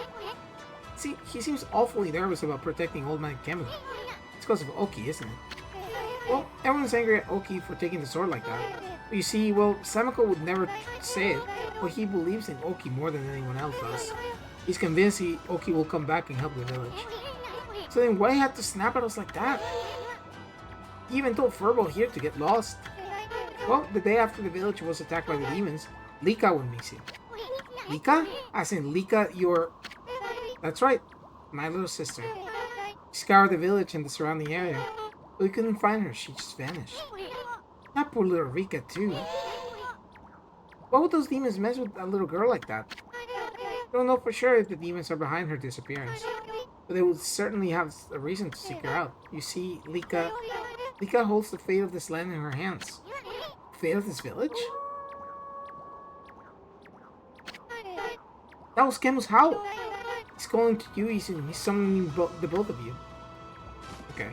See, he seems awfully nervous about protecting old man Kemu. It's because of Oki, isn't it? Well, everyone's angry at Oki for taking the sword like that. But you see, well, Sameko would never say it, but he believes in Oki more than anyone else does. He's convinced Oki will come back and help the village. So then why have to snap at us like that? He even told Furbo here to get lost. Well, the day after the village was attacked by the demons, Lika went missing. Lika? As in Lika, your... That's right, my little sister. We scoured the village and the surrounding area, but we couldn't find her. She just vanished. That poor little Rika, too. Why would those demons mess with a little girl like that? I don't know for sure if the demons are behind her disappearance, but they would certainly have a reason to seek her out. You see, Lika holds the fate of this land in her hands. Fate of this village? That was Kemu's howl. He's calling to you, he's summoning the both of you. Okay.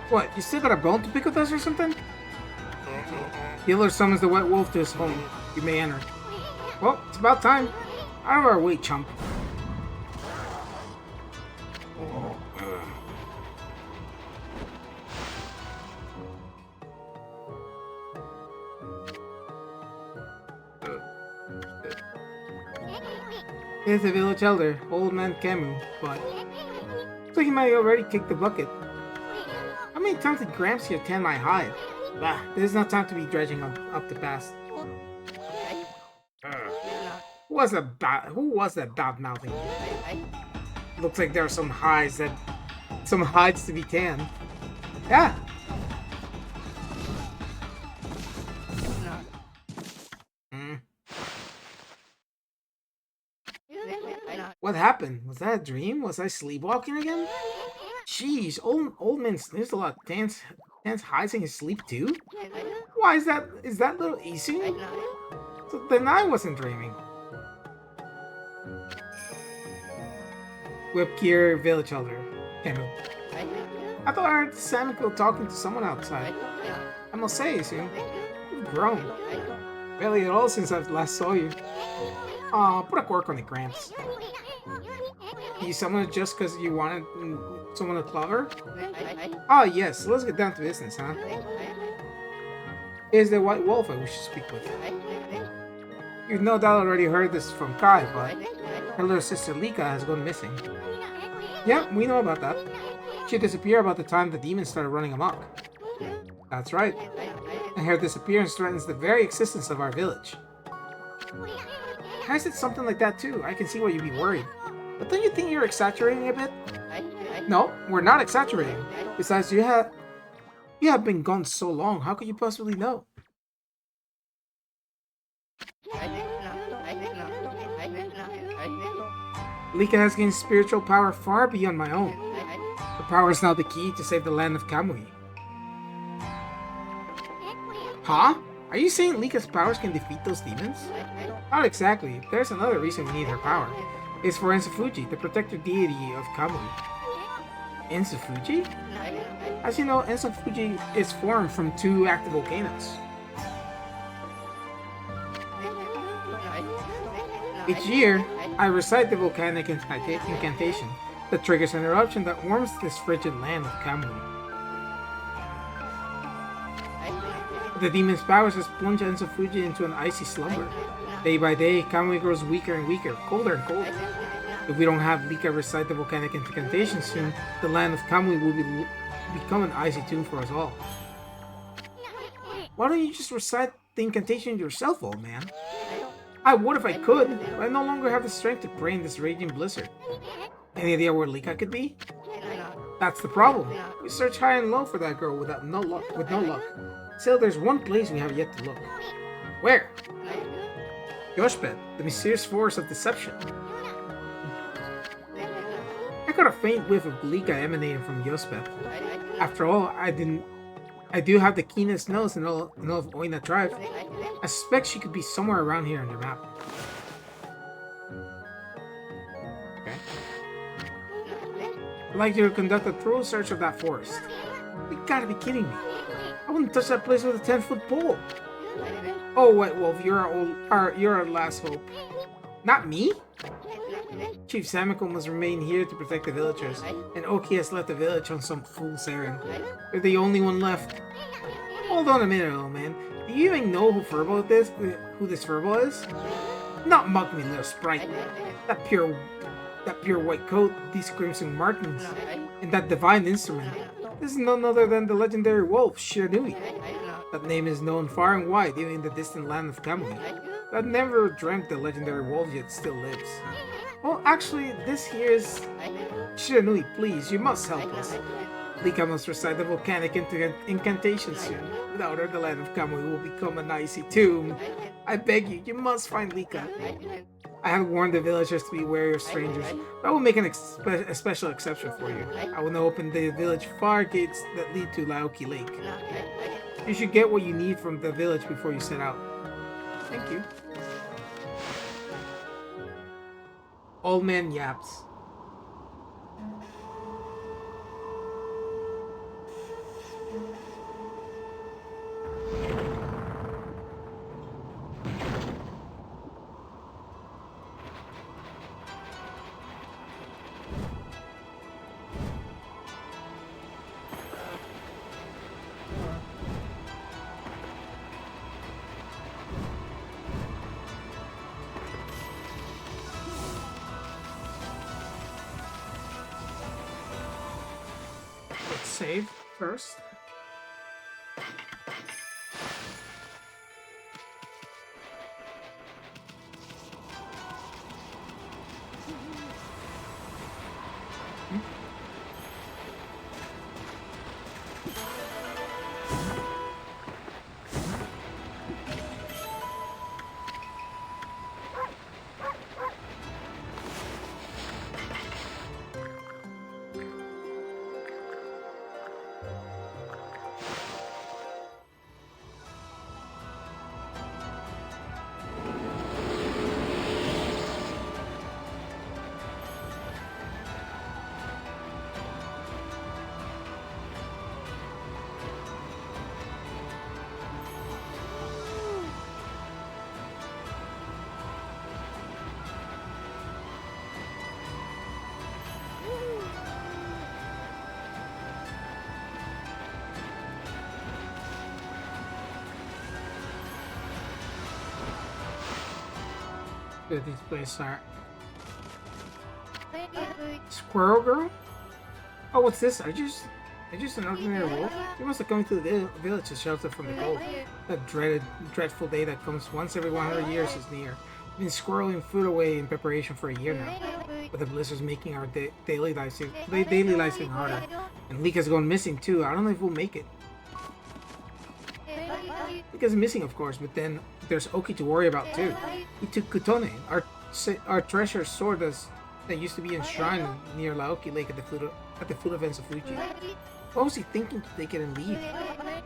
What, you still got a bone to pick with us or something? Healer summons the White Wolf to his home. You may enter. Well, it's about time. Out of our way, chump. Here's the village elder, old man Kemu, but looks like he might already kick the bucket. How many times did Gramps here tan my hide? Bah, this is not time to be dredging up the past. Who was that bad mouthing? Looks like there are some hides to be tanned. Yeah. Mm. What happened? Was that a dream? Was I sleepwalking again? Jeez, old man sniffs a lot. Tans hides in his sleep too? Why is that? Is that little Issun? So then I wasn't dreaming. Wep'keer village elder. I thought I heard Samiko talking to someone outside. I must say, Issun, you've grown. Barely at all since I last saw you. Aw, put a cork on the Gramps. You summoned just because you wanted someone to clever? Ah, yes, let's get down to business, huh? It is the White Wolf I wish to speak with. You've no doubt already heard this from Kai, but her little sister Lika has gone missing. Yeah, we know about that. She disappeared about the time the demons started running amok. That's right. And her disappearance threatens the very existence of our village. I said something like that too. I can see why you'd be worried. But don't you think you're exaggerating a bit? No, we're not exaggerating. Besides, you have been gone so long. How could you possibly know? Lika has gained spiritual power far beyond my own. Her power is now the key to save the land of Kamui. Huh? Are you saying Lika's powers can defeat those demons? Not exactly. There's another reason we need her power. It's for Ensofuji, the protector deity of Kamui. Ensofuji? As you know, Ensofuji is formed from two active volcanoes. Each year, I recite the volcanic incantation that triggers an eruption that warms this frigid land of Kamui. The demon's powers has plunged Ensofuji into an icy slumber. Day by day, Kamui grows weaker and weaker, colder and colder. If we don't have Lika recite the volcanic incantation soon, the land of Kamui will become an icy tomb for us all. Why don't you just recite the incantation yourself, old man? I would if I could, but I no longer have the strength to pray in this raging blizzard. Any idea where Lika could be? That's the problem. We search high and low for that girl with no luck. Still, there's one place we have yet to look. Where? Yoshpet, the mysterious force of deception. I got a faint whiff of Lika emanating from Yoshpet. After all, I do have the keenest nose in all of Oina tribe. I suspect she could be somewhere around here on your map. Okay. I'd like you to conduct a thorough search of that forest. You gotta be kidding me. I wouldn't touch that place with a 10-foot pole. Oh, White Wolf, you're our last hope. Not me? Chief Samiko must remain here to protect the villagers, and Oki has left the village on some fool's errand. They're the only one left. Hold on a minute, old man. Do you even know who this Furbo is? Not mug me, little sprite. That pure white coat, these crimson markings, and that divine instrument. This is none other than the legendary wolf, Shiranui. That name is known far and wide, even in the distant land of Kamui. I've never dreamt the legendary wolf yet still lives. Well, actually, this here is... Shiranui, please, you must help us. Lika must recite the volcanic incantation soon. Without her, the land of Kamui will become an icy tomb. I beg you, you must find Lika. I have warned the villagers to be wary of strangers, but I will make a special exception for you. I will now open the village far gates that lead to Laoki Lake. You should get what you need from the village before you set out. Thank you. Old man yaps. Save first. Where these places are. Squirrel girl? Oh, what's this? Are you just an ordinary wolf? You must have come to the village to shelter from the cold. That dreadful day that comes once every 100 years is near. We've been squirreling food away in preparation for a year now. But the blizzard's making our daily lives even harder. And Lika's gone missing too. I don't know if we'll make it. Lika's missing, of course, but then there's Oki to worry about too. He took Kutone, our treasure sword that used to be enshrined near Laoki Lake at the foot of Ensofuji. What was he thinking to take it and leave?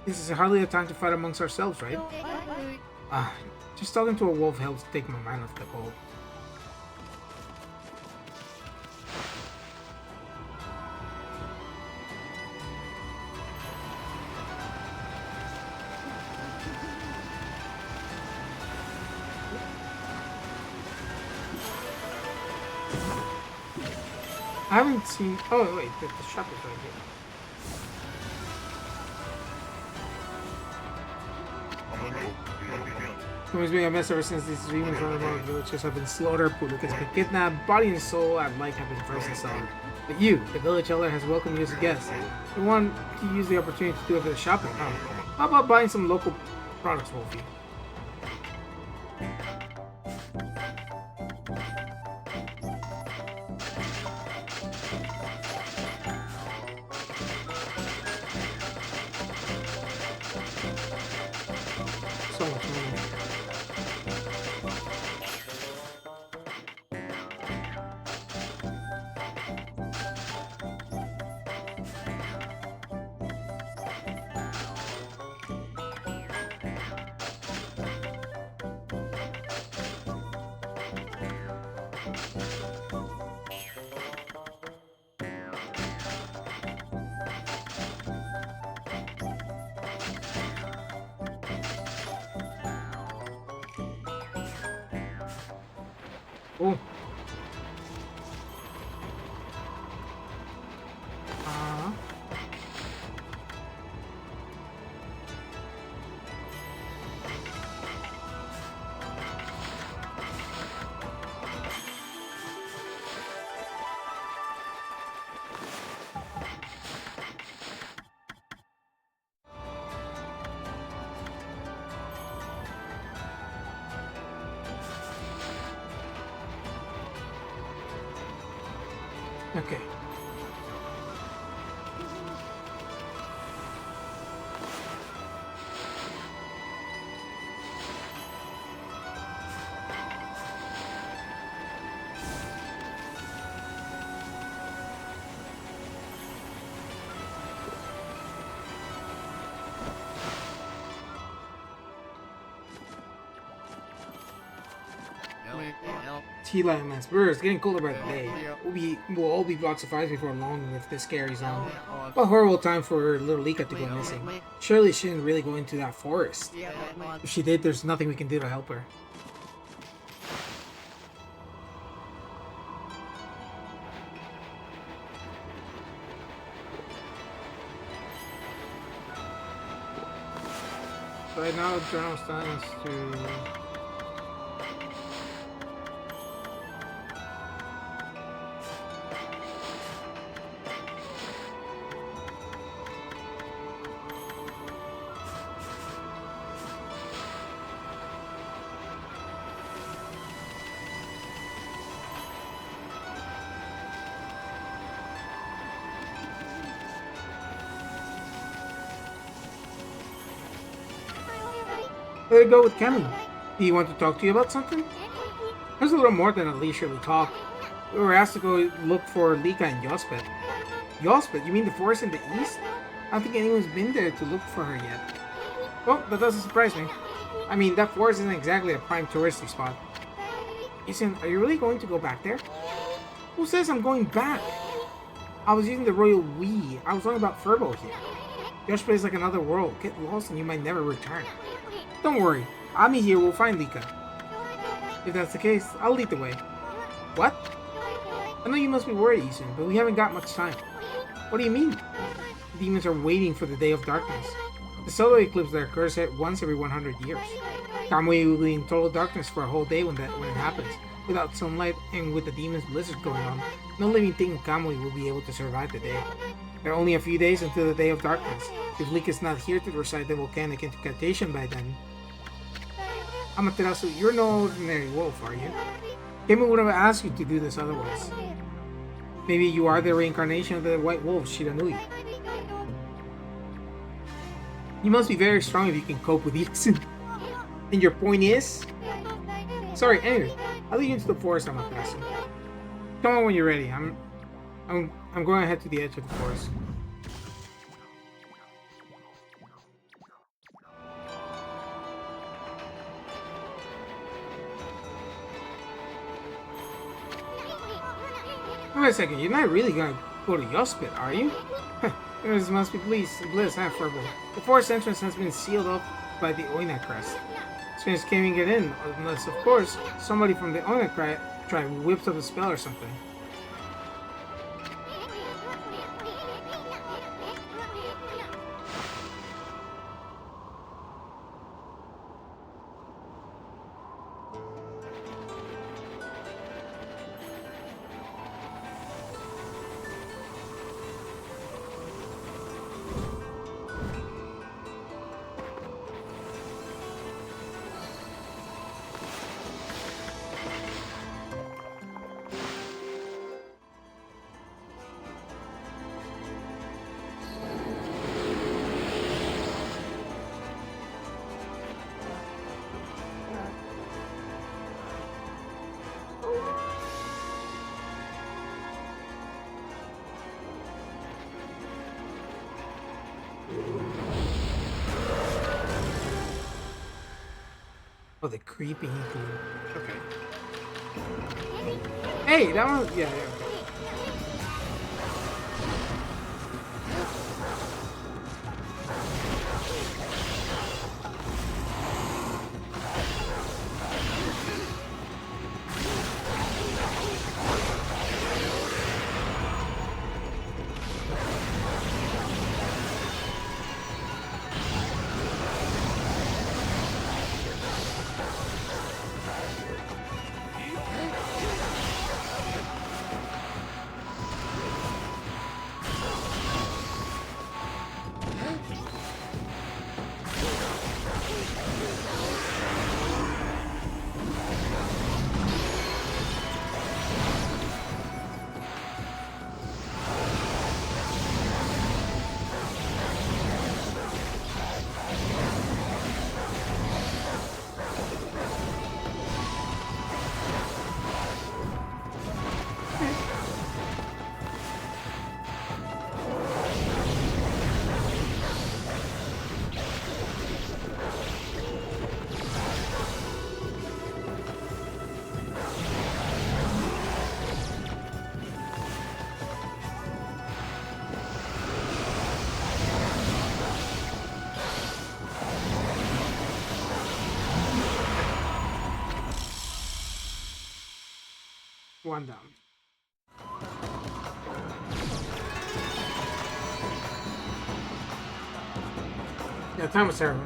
This is hardly a time to fight amongst ourselves, right? Just talking to a wolf helps take my mind off the cold. I haven't seen... Oh, wait, the shop is right here. It's been a mess ever since these demons from the villages have been slaughtered. Puluka's been kidnapped, body and soul alike have been frozen solid. But you, the village elder, has welcomed you as a guest. We want to use the opportunity to do a bit of shopping, huh? How about buying some local products, Wolfie? So much money. Oh. Okay. Tea light man's bird. It's getting colder by the day. We'll all be blocks of ice before long if this carries on. What a horrible time for little Lika to go missing. Surely she didn't really go into that forest. If she did, there's nothing we can do to help her. So right now, the journal's telling us to... There you go with Kemi. Do you want to talk to you about something? There's a little more than a leisurely talk. We were asked to go look for Lika and Yospet. Yospet? You mean the forest in the east? I don't think anyone's been there to look for her yet. Well, that doesn't surprise me. I mean, that forest isn't exactly a prime touristy spot. Issun, are you really going to go back there? Who says I'm going back? I was using the royal we. I was talking about Furbo here. Yospet is like another world. Get lost and you might never return. Don't worry, Ami here will find Lika. If that's the case, I'll lead the way. What? I know you must be worried, Issun, but we haven't got much time. What do you mean? The demons are waiting for the day of darkness. The solar eclipse that occurs once every 100 years. Kamui will be in total darkness for a whole day when it happens. Without sunlight and with the demon's blizzard going on, no living thing in Kamui will be able to survive the day. There are only a few days until the Day of Darkness. If Leek is not here to recite the volcanic incantation by then... Amaterasu, you're no ordinary wolf, are you? Kami would have asked you to do this otherwise. Maybe you are the reincarnation of the white wolf, Shiranui. You must be very strong if you can cope with Issun. And your point is? Sorry, anyway, I'll lead you into the forest, Amaterasu. Come on when you're ready. I'm going to head to the edge of the forest. Wait a second, you're not really gonna go to Yospit, are you? This must be bliss, huh, Furbo? The forest entrance has been sealed up by the Oina crest. Strangers can't even get in, unless, of course, somebody from the Oina tribe whips up a spell or something. Oh, the creepy dude. Okay. Hey, that one. Yeah, okay. One down. Yeah, time was terrible.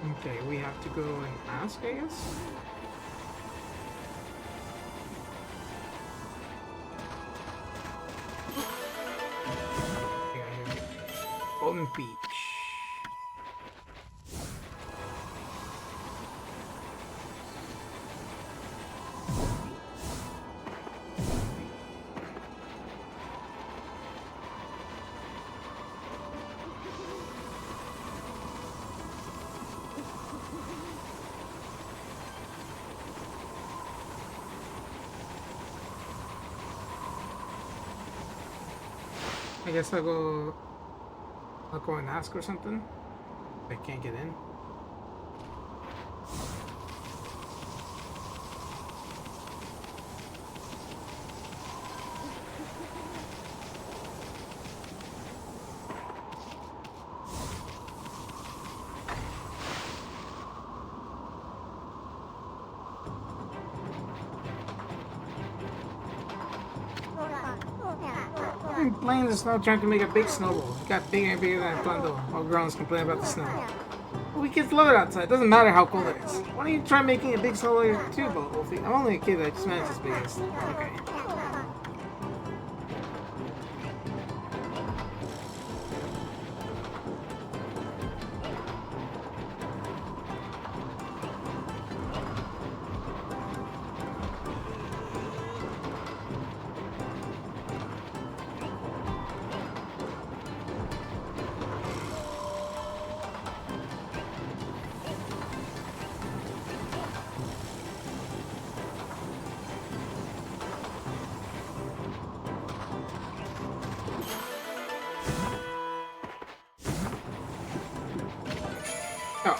Okay, we have to go and ask, I guess? Yeah, here we go. Golden Peach. I guess I'll go and ask or something. I can't get in. I'm playing in the snow trying to make a big snowball. It got bigger and bigger than I planned though. All girls complain about the snow. We kids love it outside. Doesn't matter how cold it is. Why don't you try making a big snowball here too, Wolfie? I'm only a kid. I just managed as big as. Okay. Oh.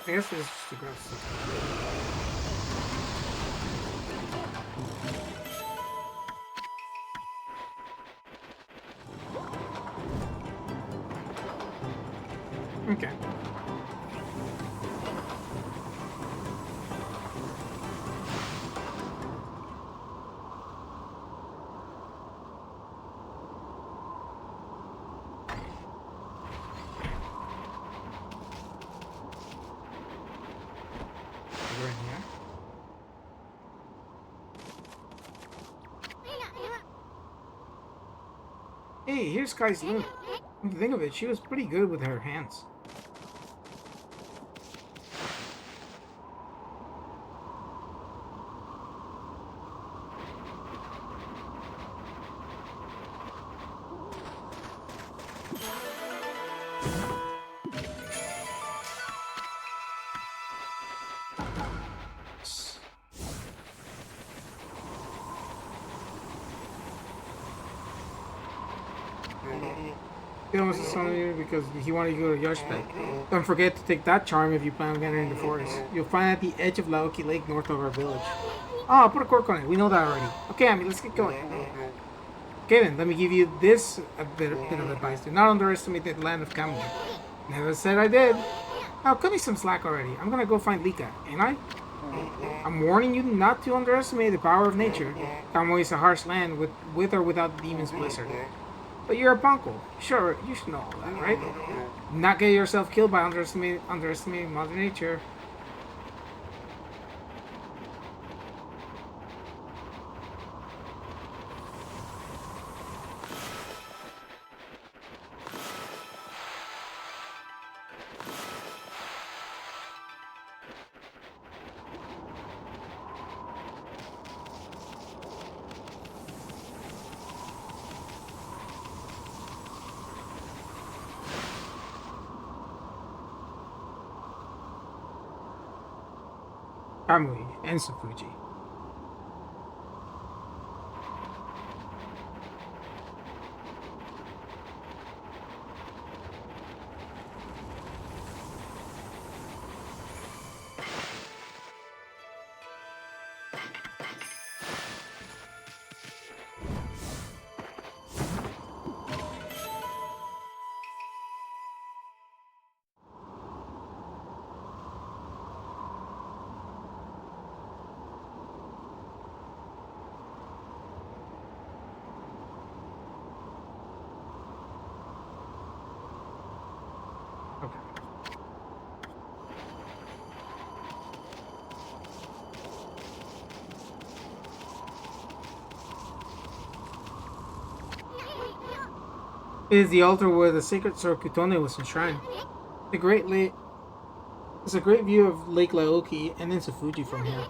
I guess it's just a grab stuff. Okay. We're in here. Hey, here's Kai's loot. Come to think of it, she was pretty good with her hands. He almost assaulted you because he wanted you to go to Yoshibek. Don't forget to take that charm if you plan on entering the forest. You'll find it at the edge of Laoki Lake north of our village. Oh, put a cork on it. We know that already. Okay, Ammy, let's get going. Okay then, let me give you this bit of advice. Do not underestimate the land of Kamo. Never said I did. Now, cut me some slack already. I'm gonna go find Lika, ain't I? I'm warning you not to underestimate the power of nature. Kamo is a harsh land with or without the demon's blizzard. But you're a Banco. Sure, you should know all that, right? Not get yourself killed by underestimating Mother Nature. Kamui and Safuji. It is the altar where the sacred sword Kutone was enshrined. The great lake is a great view of Lake Laoki and Insafuji from here.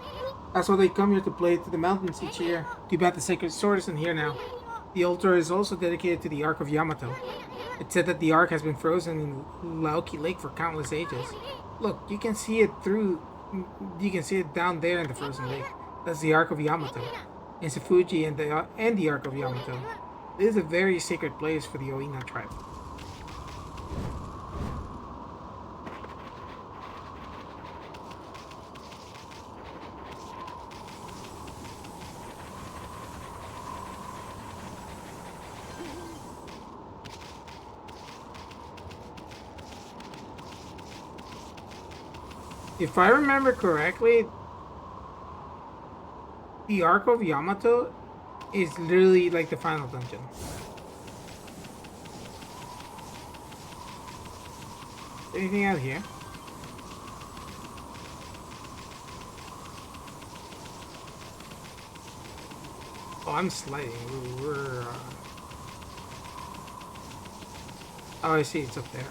That's why they come here to play to the mountains each year. Too bad the sacred sword isn't here now. The altar is also dedicated to the Ark of Yamato. It's said that the Ark has been frozen in Laoki Lake for countless ages. Look, you can see it down there in the frozen lake. That's the Ark of Yamato. Insafuji and the Ark of Yamato. It is a very sacred place for the Oina tribe. If I remember correctly, the Ark of Yamato is literally like the final dungeon. Anything out here? Oh, I'm sliding. Oh, I see. It's up there.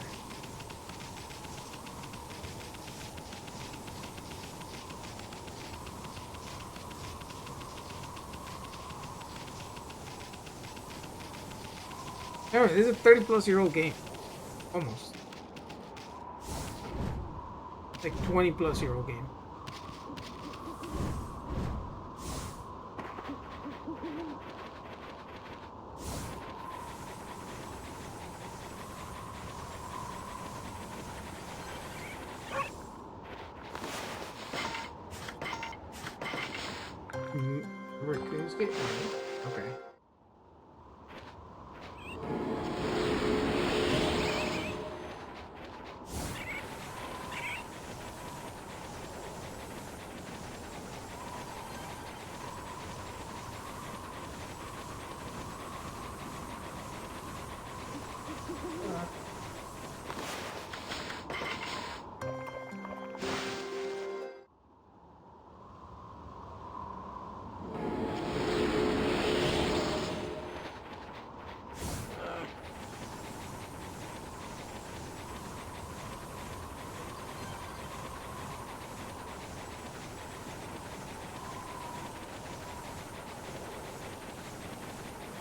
Anyway, this is a 30-plus-year-old game. Almost. It's like 20-plus-year-old game. Raccoons get okay.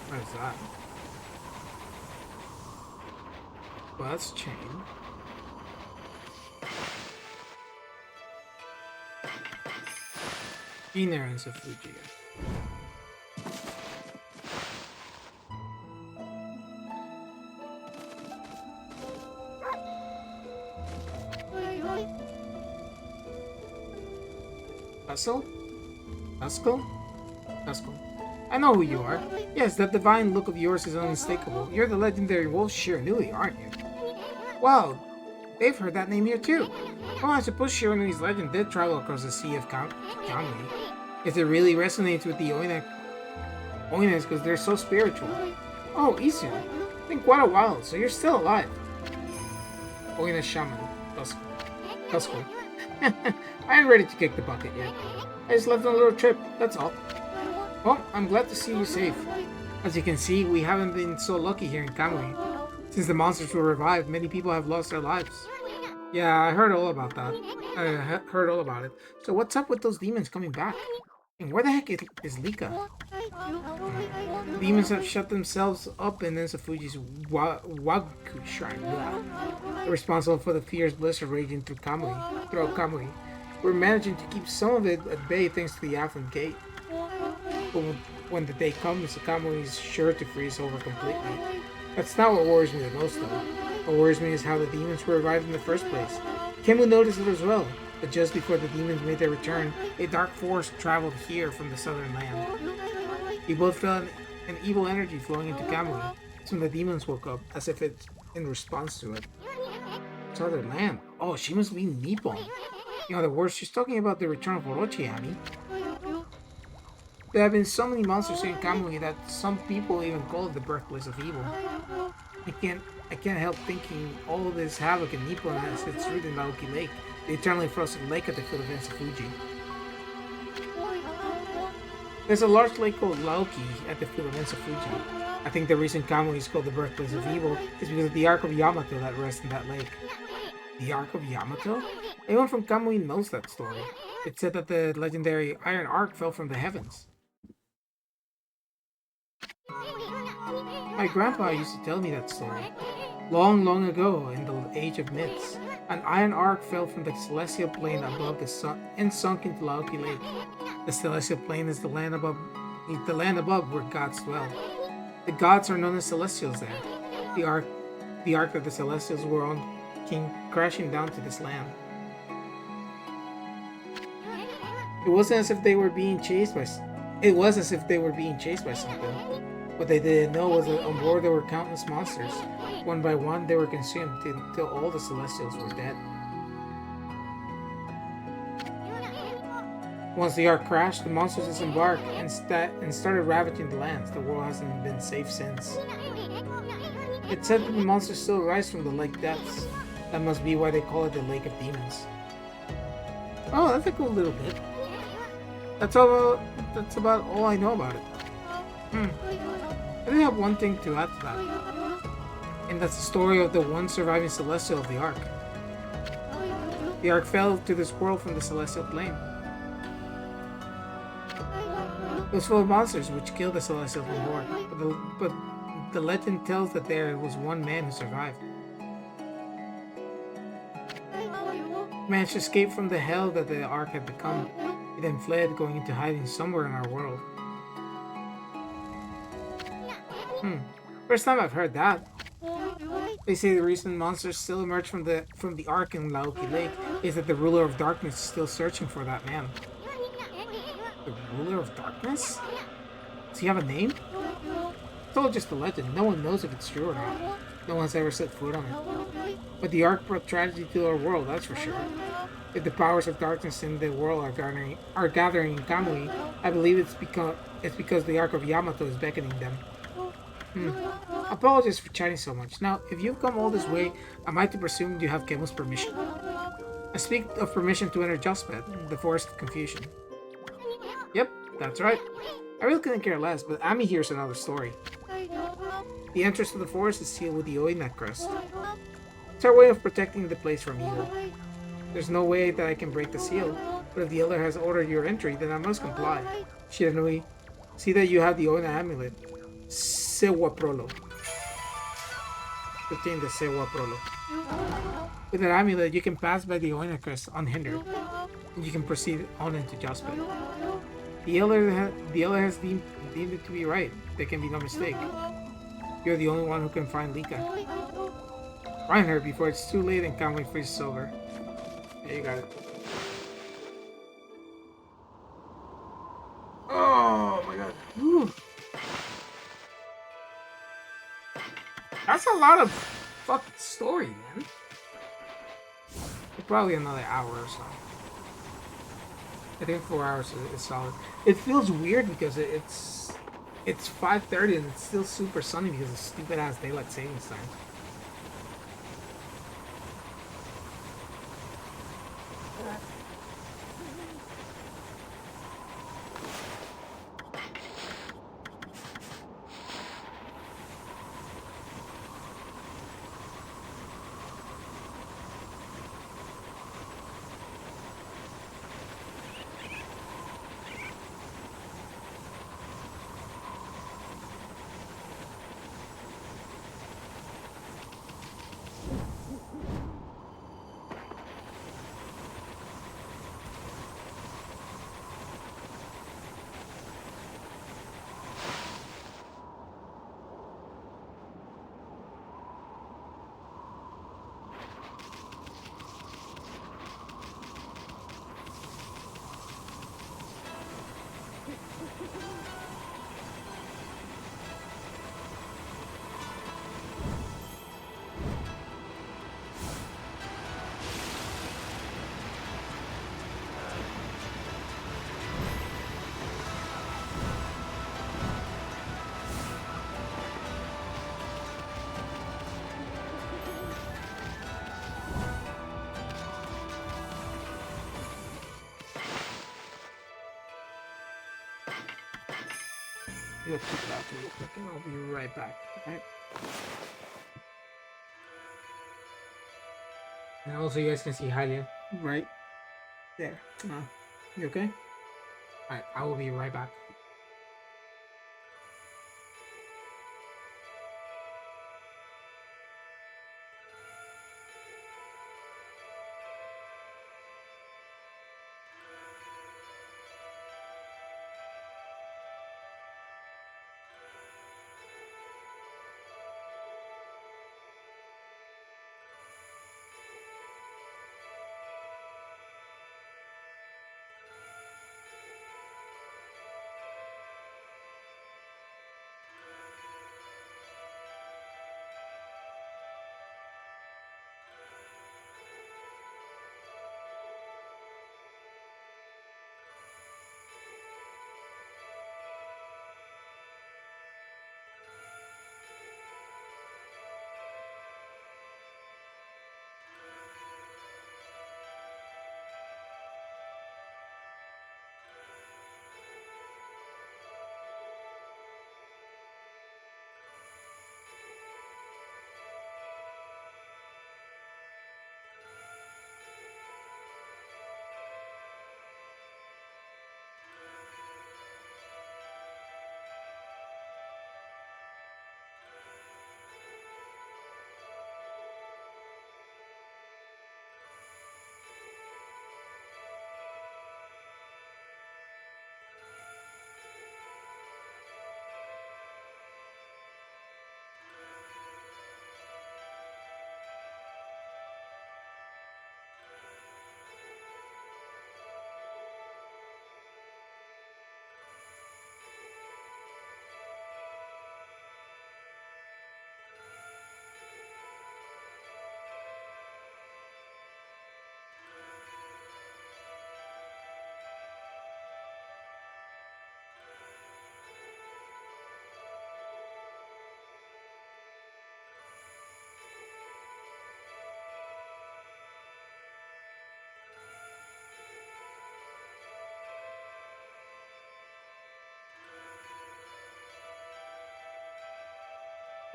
What is that? Well, that's a chain. Ina and Safuji. Hustle? Hustle? Hustle. I know who you are. Yes, that divine look of yours is unmistakable. You're the legendary wolf Shiranui, aren't you? Wow, they've heard that name here too. Well, I suppose Shiranui's legend did travel across the sea of Okami. If it really resonates with the Oinas because they're so spiritual. Oh, Issun. Been quite a while, so you're still alive. Oina Shaman. That's cool. I ain't ready to kick the bucket yet. I just left on a little trip, that's all. Well, I'm glad to see you safe. As you can see, we haven't been so lucky here in Kamui. Since the monsters were revived, many people have lost their lives. Yeah, I heard all about that. I heard all about it. So what's up with those demons coming back? And where the heck is Lika? Demons have shut themselves up in Fuji's Wagu Shrine. They're responsible for the fierce blizzard raging throughout Kamui. We're managing to keep some of it at bay thanks to the Affluent Gate. But when the day comes, Kamui is sure to freeze over completely. That's not what worries me the most, though. What worries me is how the demons were revived in the first place. Kenmu noticed it as well, but just before the demons made their return, a dark force traveled here from the southern land. We both felt an evil energy flowing into Kamui. That's when the demons woke up, as if it's in response to it. Southern land? Oh, she must be Nippon. In other words, she's talking about the return of Orochi, Yami. There have been so many monsters here in Kamui that some people even call it the birthplace of evil. I can't help thinking all this havoc in Nippon has its root in Laoki Lake, the eternally frozen lake at the foot of Fuji. There's a large lake called Laoki at the foot of Fuji. I think the reason Kamui is called the birthplace of evil is because of the Ark of Yamato that rests in that lake. The Ark of Yamato? Anyone from Kamui knows that story. It said that the legendary Iron Ark fell from the heavens. My grandpa used to tell me that story. Long, long ago, in the age of myths, an iron ark fell from the celestial plane above the sun and sunk into Laoki Lake. The celestial plane is the land above where gods dwell. The gods are known as celestials there. The ark that the celestials were on came crashing down to this land. It was as if they were being chased by something. What they didn't know was that on board there were countless monsters. One by one, they were consumed until all the Celestials were dead. Once the Ark crashed, the monsters disembarked and started ravaging the lands. The world hasn't been safe since. It's said that the monsters still rise from the lake depths. That must be why they call it the Lake of Demons. Oh, that's a cool little bit. That's about all I know about it. I do have one thing to add to that. And that's the story of the one surviving Celestial of the Ark. The Ark fell to this world from the Celestial Plane. It was full of monsters which killed the Celestials on board, but the legend tells that there was one man who survived. He managed to escape from the hell that the Ark had become. He then fled, going into hiding somewhere in our world. First time I've heard that. They say the reason monsters still emerge from the Ark in Laoki Lake is that the ruler of darkness is still searching for that man. The ruler of darkness? Does he have a name? It's all just a legend. No one knows if it's true or not. No one's ever set foot on it. But the Ark brought tragedy to our world, that's for sure. If the powers of darkness in the world are gathering in Kamui, I believe it's because the Ark of Yamato is beckoning them. Apologies for chatting so much. Now, if you've come all this way, am I to presume you have Kemu's permission? I speak of permission to enter Juspet, the Forest of Confusion. Yep, that's right. I really couldn't care less, but Ammy here's another story. The entrance to the forest is sealed with the Oina crest. It's our way of protecting the place from evil. There's no way that I can break the seal, but if the elder has ordered your entry, then I must comply. Shiranui, see that you have the Oina amulet. Sewa Prolo. 15 the Sewa Prolo. With that amulet, you can pass by the Oina crest unhindered, and you can proceed on into Juspet. The elder has deemed it to be right. There can be no mistake. You're the only one who can find Lika. Find her before it's too late and Kamui freezes over. Yeah, you got it. Oh my god. Whew. That's a lot of fucking story, man. Probably another hour or so. I think 4 hours is solid. It feels weird because it's It's 5:30 and it's still super sunny because of stupid ass daylight savings time. You'll keep it out real quick and I'll be right back. Alright. And also you guys can see Hylia right there. You okay? Alright, I will be right back.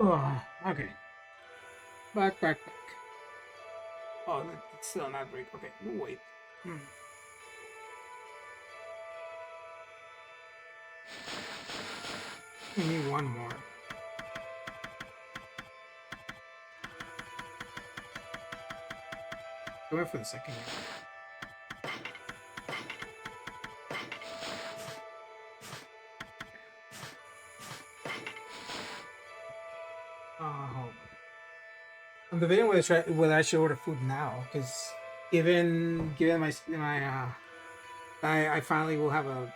Oh, okay. Back. Oh, it's still not break. Okay, we'll wait. We need one more. Go wait for the second one. Hold on. I'm debating whether I should order food now, because given I finally will have a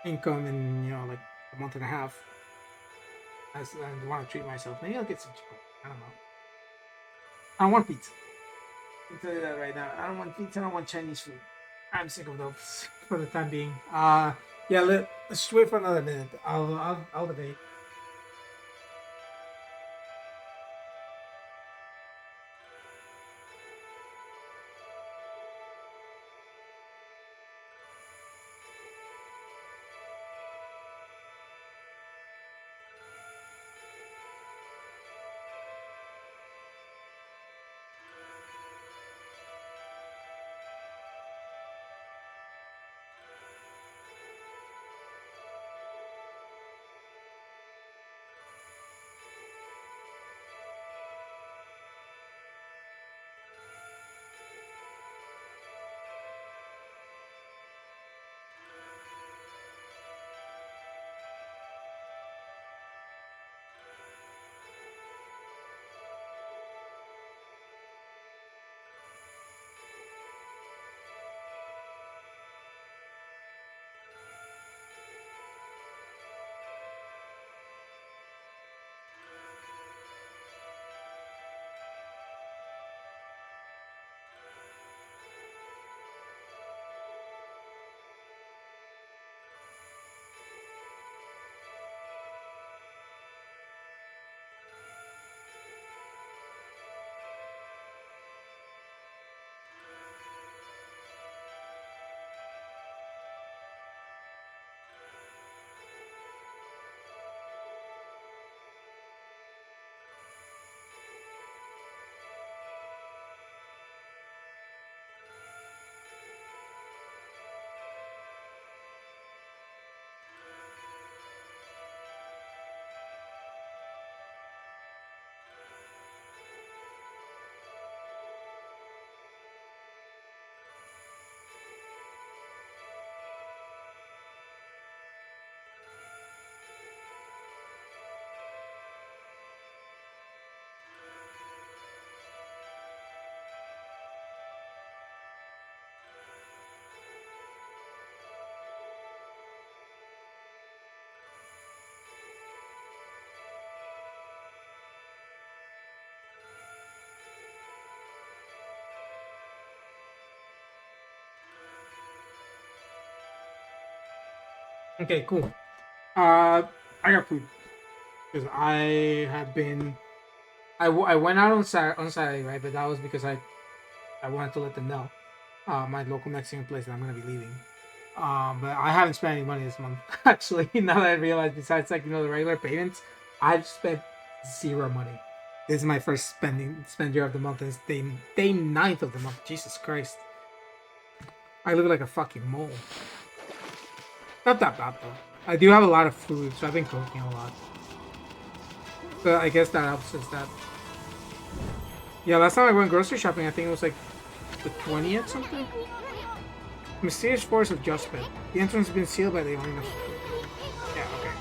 income in like a month and a half. I want to treat myself. Maybe I'll get some Chipotle. I don't know. I don't want pizza. I'll tell you that right now. I don't want pizza. I don't want Chinese food. I'm sick of those for the time being. Yeah, let's wait for another minute. I'll debate. Okay, cool. I got food because I have been. I went out on Saturday, right? But that was because I wanted to let them know, my local Mexican place that I'm gonna be leaving. But I haven't spent any money this month. Actually, now that I realize, besides like the regular payments, I've spent zero money. This is my first spender of the month. It's day ninth of the month. Jesus Christ, I look like a fucking mole. Not that bad though. I do have a lot of food, so I've been cooking a lot. So I guess that helps. Is that yeah? Last time I went grocery shopping, I think it was like the 20th something. Mysterious force of Juspet. The entrance has been sealed by the owner. Yeah, okay.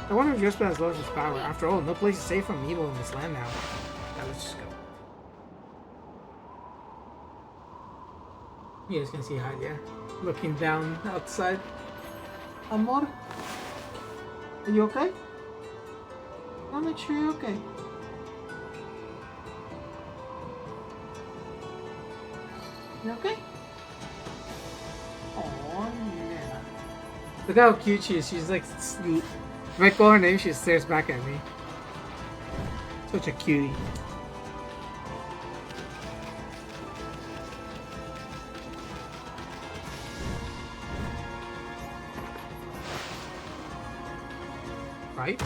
I wonder if Juspet has lost his power. After all, no place is safe from evil in this land now. Yeah, let's just go. You guys can see how, yeah. Looking down outside. Amor? Are you okay? I'll make sure you're okay. You okay? Oh, yeah. Look how cute she is. She's like, if I call her name, she stares back at me. Such a cutie. Right?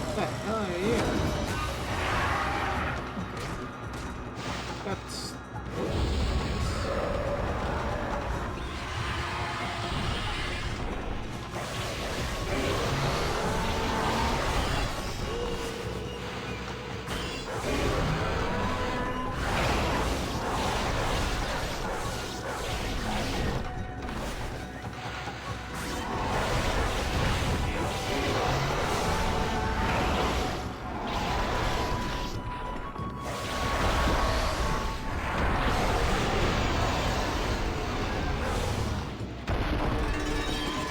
What the hell are you? That's...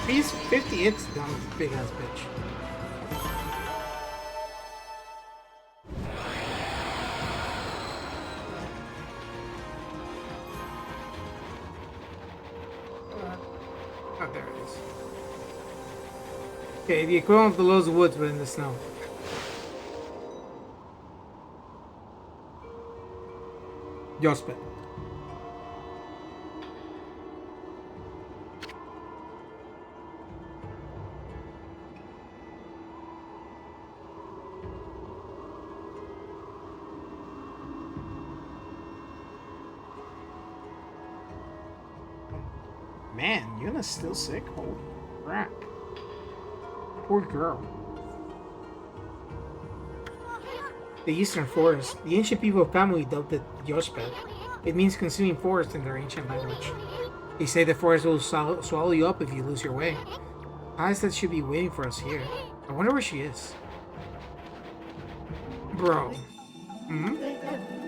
He's 50 hits down, big ass bitch. Okay, the equivalent of the Lowe's Woods, but in the snow. Yospet. Man, Yuna's still sick? Holy crap. Poor girl. The Eastern Forest. The ancient people of Okami dubbed it Yospet. It means consuming forest in their ancient language. They say the forest will swallow you up if you lose your way. Alicent should be waiting for us here. I wonder where she is. Bro. Hmm?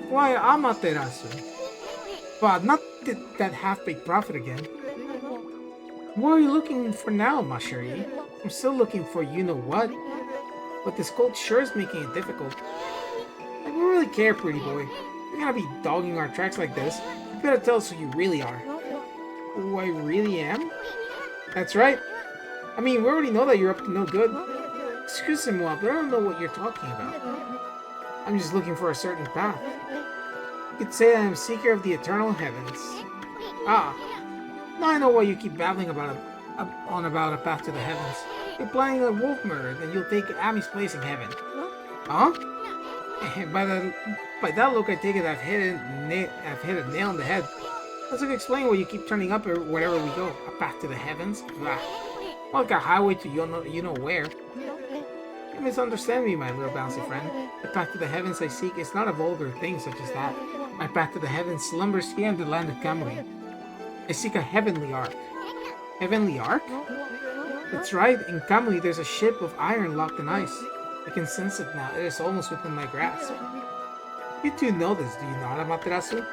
Why, Amaterasu? But not that half-baked prophet again. What are you looking for now, Mashiri? I'm still looking for you-know-what. But this cold sure is making it difficult. I don't really care, pretty boy. You're gonna be dogging our tracks like this. You better tell us who you really are. Who I really am? That's right. I mean, we already know that you're up to no good. Excuse-moi, but I don't know what you're talking about. I'm just looking for a certain path. You could say I am seeker of the eternal heavens. Ah, now I know why you keep babbling about a path to the heavens. You're planning a wolf murder, then you'll take Ammy's place in heaven. Huh? By that look, I take it I've hit a nail on the head. Let's explain why you keep turning up wherever we go. A path to the heavens? Blah. More like a highway to you know where. You misunderstand me, my little bouncy friend. The path to the heavens I seek is not a vulgar thing such as that. My path to the heavens slumbers here in the land of Kamui. I seek a heavenly ark. Heavenly ark? That's right, in Kamui there's a ship of iron locked in ice. I can sense it now, it is almost within my grasp. You two know this, do you not, Amaterasu?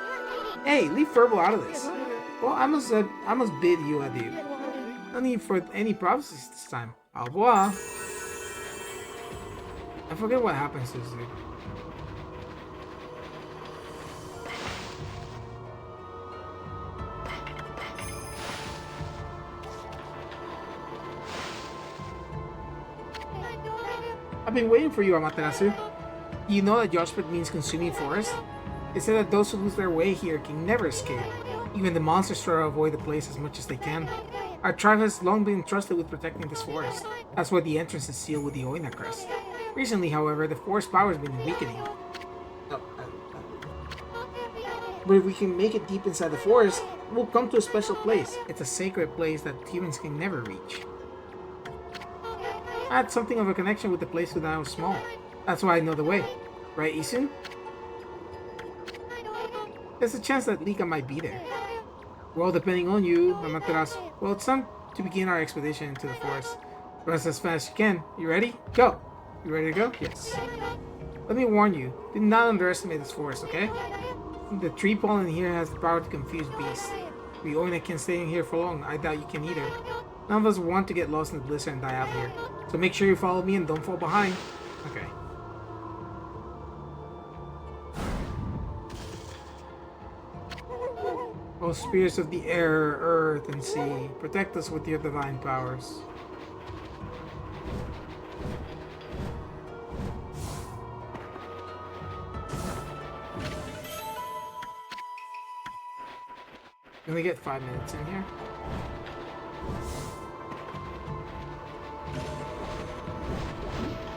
Hey, leave Furbo out of this. Well, I must bid you adieu. No need for any prophecies this time. Au revoir. I forget what happens to this dude. I've been waiting for you, Amaterasu. You know that Yospet means consuming forest? They say that those who lose their way here can never escape. Even the monsters try to avoid the place as much as they can. Our tribe has long been entrusted with protecting this forest. That's why the entrance is sealed with the Oina crest. Recently, however, the forest power has been weakening. But if we can make it deep inside the forest, we'll come to a special place. It's a sacred place that humans can never reach. I had something of a connection with the place when I was small. That's why I know the way. Right, Issun? There's a chance that Lika might be there. Well, depending on you, Amaterasu. Well, it's time to begin our expedition into the forest. Run as fast as you can. You ready? Go! You ready to go? Yes. Let me warn you, do not underestimate this forest, okay? The tree pollen here has the power to confuse beasts. We Oina can't stay in here for long. I doubt you can either. None of us want to get lost in the blizzard and die out here. So make sure you follow me and don't fall behind. Okay. O spirits of the air, earth, and sea, protect us with your divine powers. Can we get 5 minutes in here?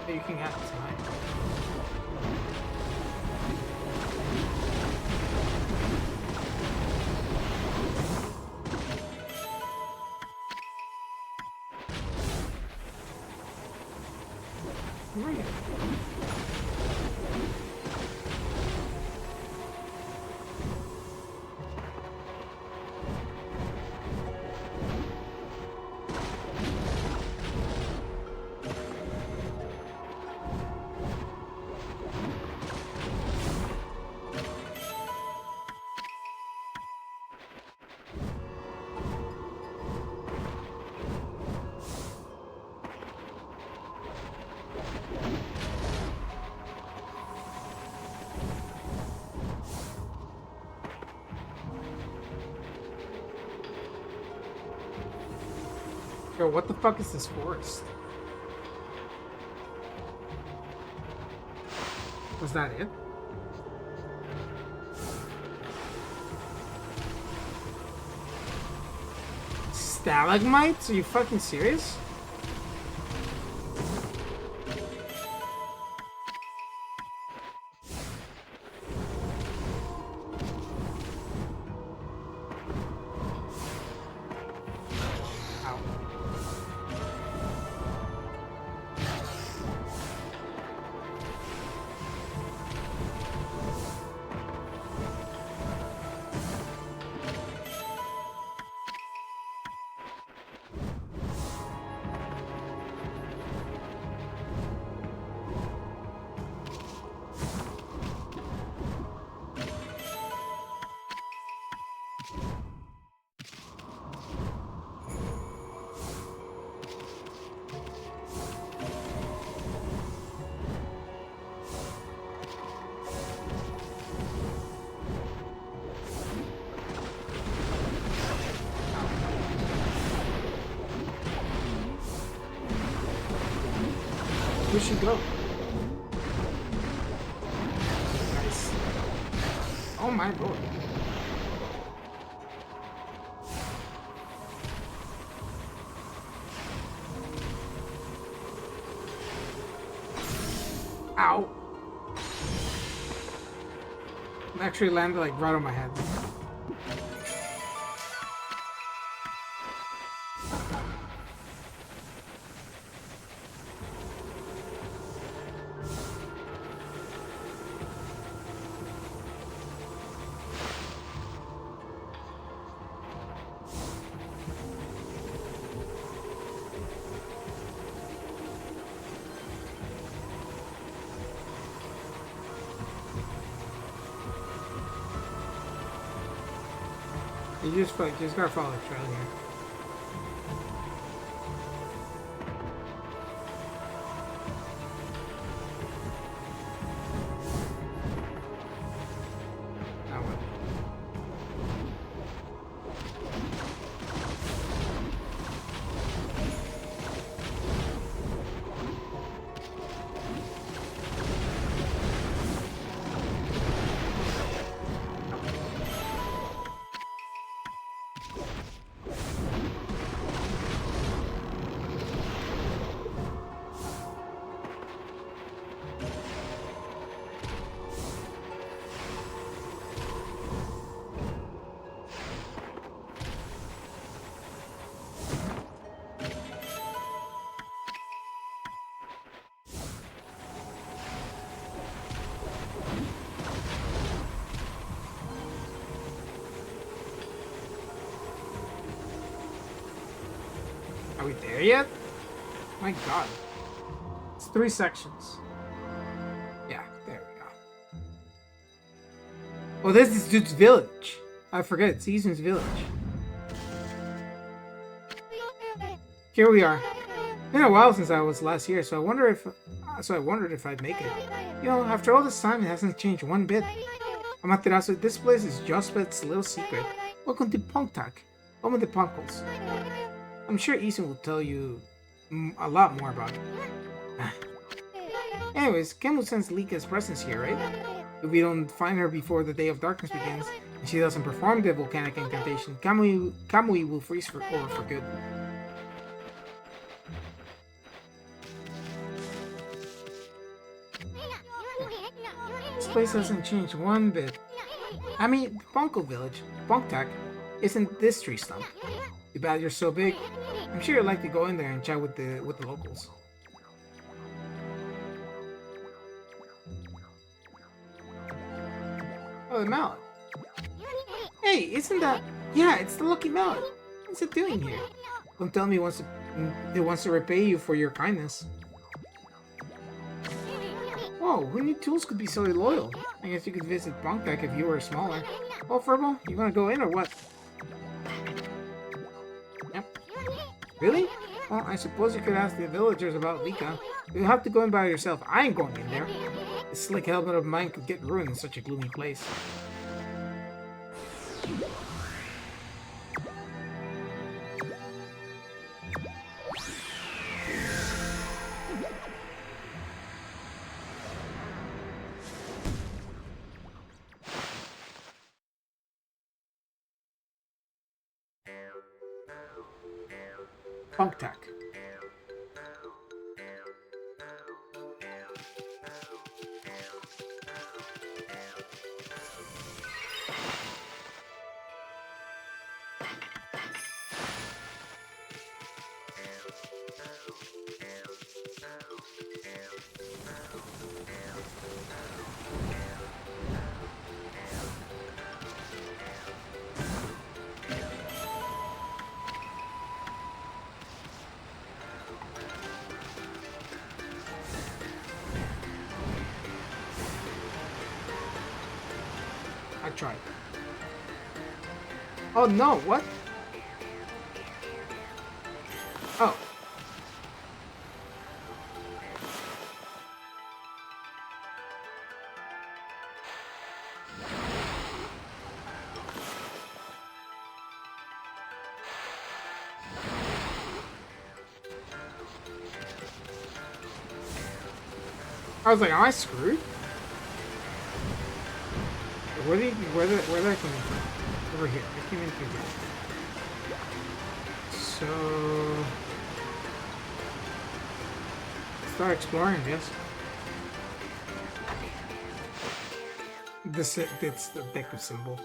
You can get tonight. Where are you? Yo, what the fuck is this forest? Was that it? Stalagmites? Are you fucking serious? Where'd she go? Nice. Oh my lord. Ow. It actually landed like right on my head. You just gotta follow the trail here. That one. Are we there yet? My god. It's 3 sections. Yeah, there we go. Oh, this is dude's village. I forget, it's Issun's village. Here we are. It's been a while since I was last here, so I wondered if I'd make it. You know, after all this time, it hasn't changed one bit. Amaterasu, this place is just its little secret. Welcome to Pongtak, home of the Punkles. I'm sure Issun will tell you a lot more about it. Anyways, Ken will sense Lika's presence here, right? If we don't find her before the Day of Darkness begins, and she doesn't perform the volcanic incantation, Kamui will freeze over for good. This place hasn't changed one bit. I mean, Punkle Village, Punktak, isn't this tree stump. Too bad you're so big. I'm sure you'd like to go in there and chat with the locals. Oh, the mallet. Hey, isn't that... Yeah, it's the lucky mallet. What's it doing here? Don't tell me it wants to repay you for your kindness. Whoa, who knew tools could be so loyal? I guess you could visit Punktak if you were smaller. Well, Furball, you wanna go in or what? Yep. Really? Well, I suppose you could ask the villagers about Lika. You'll have to go in by yourself. I ain't going in there. This slick helmet of mine could get ruined in such a gloomy place. Punk Tack. I tried. Oh no, what? Oh. I was like, am I screwed? Where did I come in from? Over here. I came in through here. So start exploring, yes. It's the Deku symbol.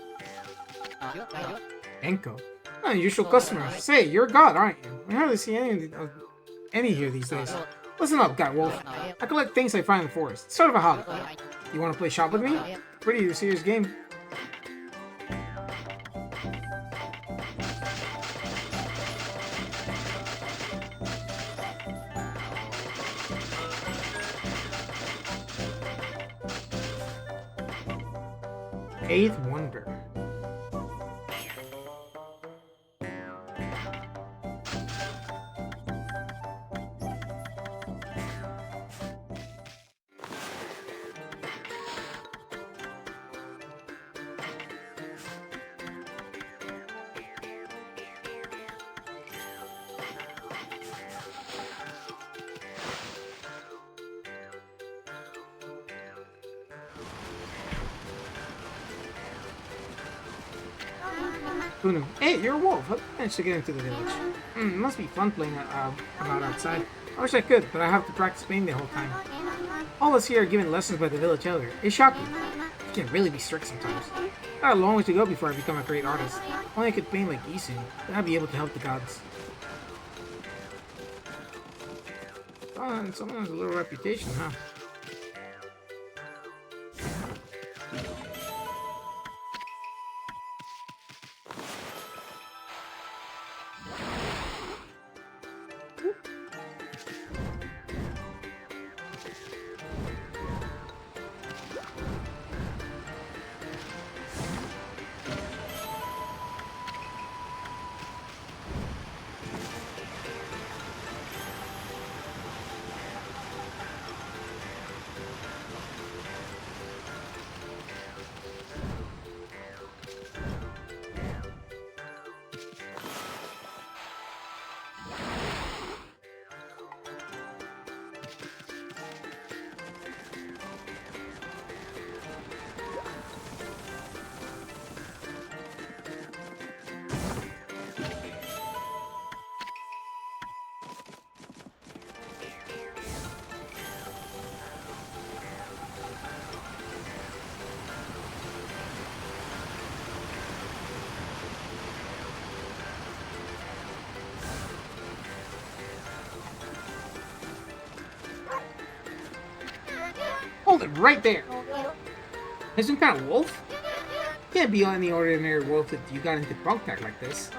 Enko. Unusual customer. Say, you're a god, aren't you? I hardly see any here these days. Listen up, God Wolf. I collect things I find in the forest. It's sort of a hobby. You want to play shop with me? Pretty serious game. Eighth Wonder. Hey, you're a wolf. How did you manage to get into the village? It must be fun playing about outside. I wish I could, but I have to practice painting the whole time. All of us here are given lessons by the village elder. It's shocking. He can really be strict sometimes. I got a long way to go before I become a great artist. Only I could paint like Issun, then I'd be able to help the gods. Oh, someone has a little reputation, huh? Hold it right there. Is some kind of wolf? Can't be any ordinary wolf if you got into punk tack like this.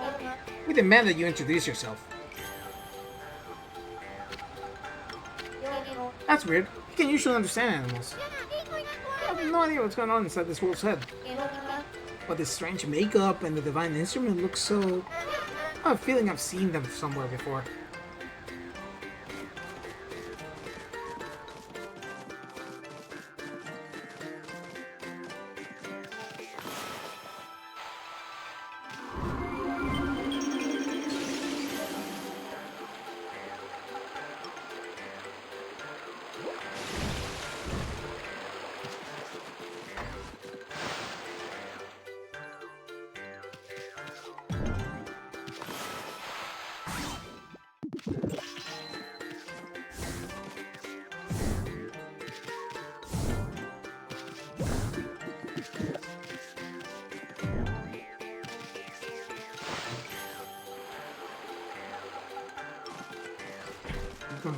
We demand that you introduce yourself. That's weird. You can usually understand animals. I have no idea what's going on inside this wolf's head. But this strange makeup and the divine instrument look so... I have a feeling I've seen them somewhere before. Going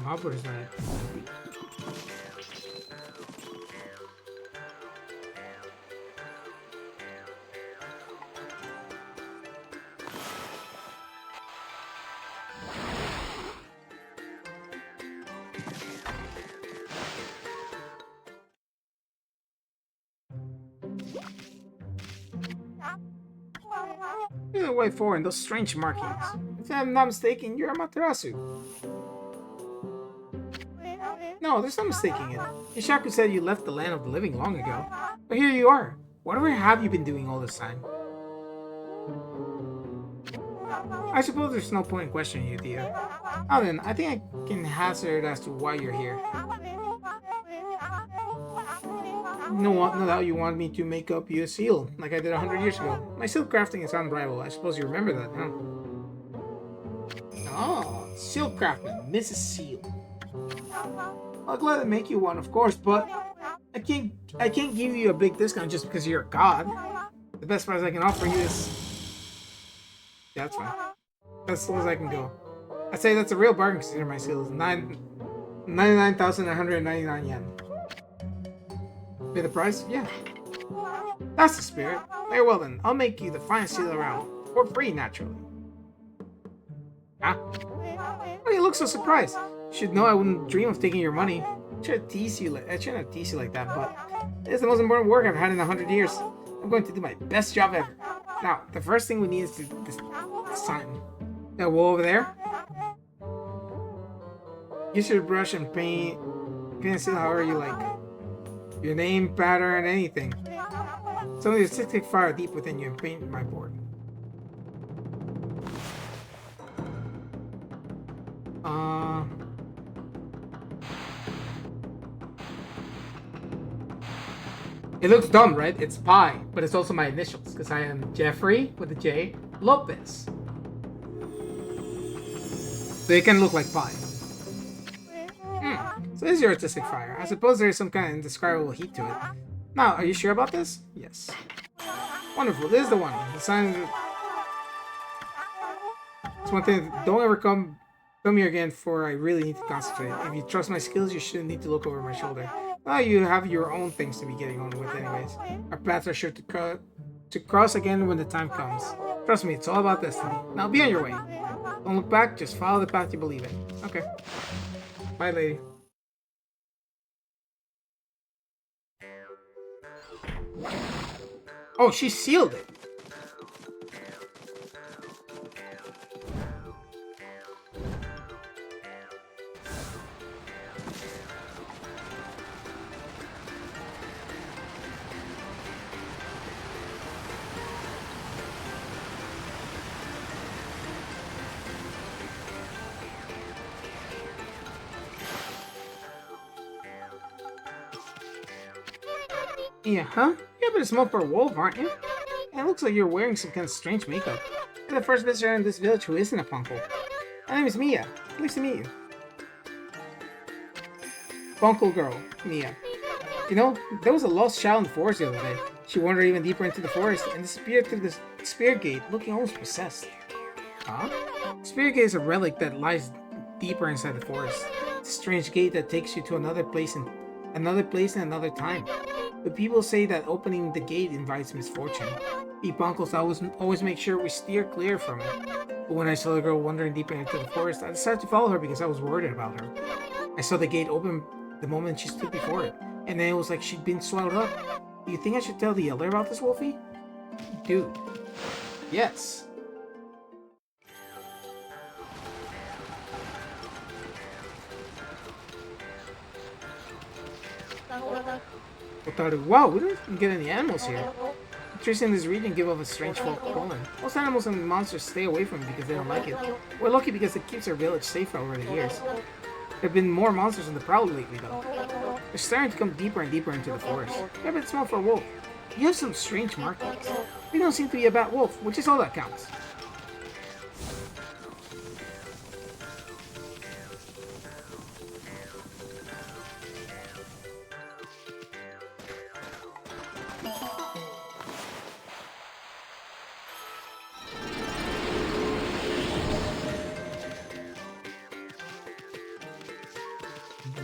up, or is that? Look at the way forward, those strange markings. If I'm not mistaken, you're Amaterasu. No, there's no mistaking it. Ishaku said you left the land of the living long ago. But here you are. Whatever have you been doing all this time? I suppose there's no point in questioning you, Tia. Now then, I think I can hazard as to why you're here. No doubt you want me to make up you a seal, like I did 100 years ago. My seal crafting is unrivaled. I suppose you remember that, huh? Oh, seal craftsman, Mrs. Seal. I'll gladly make you one, of course, but I can't give you a big discount just because you're a god. The best price I can offer you is... Yeah, that's fine. That's as low as I can go. I'd say that's a real bargain considering my seal is 99,999 yen. Pay the price? Yeah. That's the spirit. Very well then, I'll make you the finest seal around. For free, naturally. Huh? Why do you look so surprised? You should know I wouldn't dream of taking your money. I shouldn't tease you like that, but it's the most important work I've had in 100 years. I'm going to do my best job ever. Now, the first thing we need is to sign. That wall over there? Use your brush and paint the seal however you like. Your name, pattern, anything. Some of your stick fire deep within you and paint my board. It looks dumb, right? It's Pi, but it's also my initials, because I am Jeffrey, with a J, Lopez. So it can look like Pi. So this is your artistic fire. I suppose there is some kind of indescribable heat to it. Now, are you sure about this? Yes. Wonderful, this is the one. The sign... It's one thing, don't ever come here again, for I really need to concentrate. If you trust my skills, you shouldn't need to look over my shoulder. Well, you have your own things to be getting on with anyways. Our paths are sure to cross again when the time comes. Trust me, it's all about destiny. Now be on your way. Don't look back, just follow the path you believe in. Okay. Bye, lady. Oh, she sealed it. Yeah, huh? You're a bit small for a wolf, aren't you? And it looks like you're wearing some kind of strange makeup. You're the first visitor in this village who isn't a punkle. My name is Mia. Pleased to meet you. Punkle girl, Mia. You know, there was a lost child in the forest the other day. She wandered even deeper into the forest and disappeared through the spirit gate, looking almost possessed. Huh? The spirit gate is a relic that lies deeper inside the forest. It's a strange gate that takes you to another place and another time. But people say that opening the gate invites misfortune. We punkles always make sure we steer clear from it. But when I saw the girl wandering deeper into the forest, I decided to follow her because I was worried about her. I saw the gate open the moment she stood before it, and then it was like she'd been swallowed up. Do you think I should tell the elder about this, Wolfie? Dude. Yes. Wow, we don't get any animals here. The trees in this region give off a strange pollen. Most animals and monsters stay away from it because they don't like it. We're lucky because it keeps our village safe over the years. There have been more monsters on the prowl lately though. They're starting to come deeper and deeper into the forest. You're a bit small for a wolf. You have some strange markings. You don't seem to be a bad wolf, which is all that counts.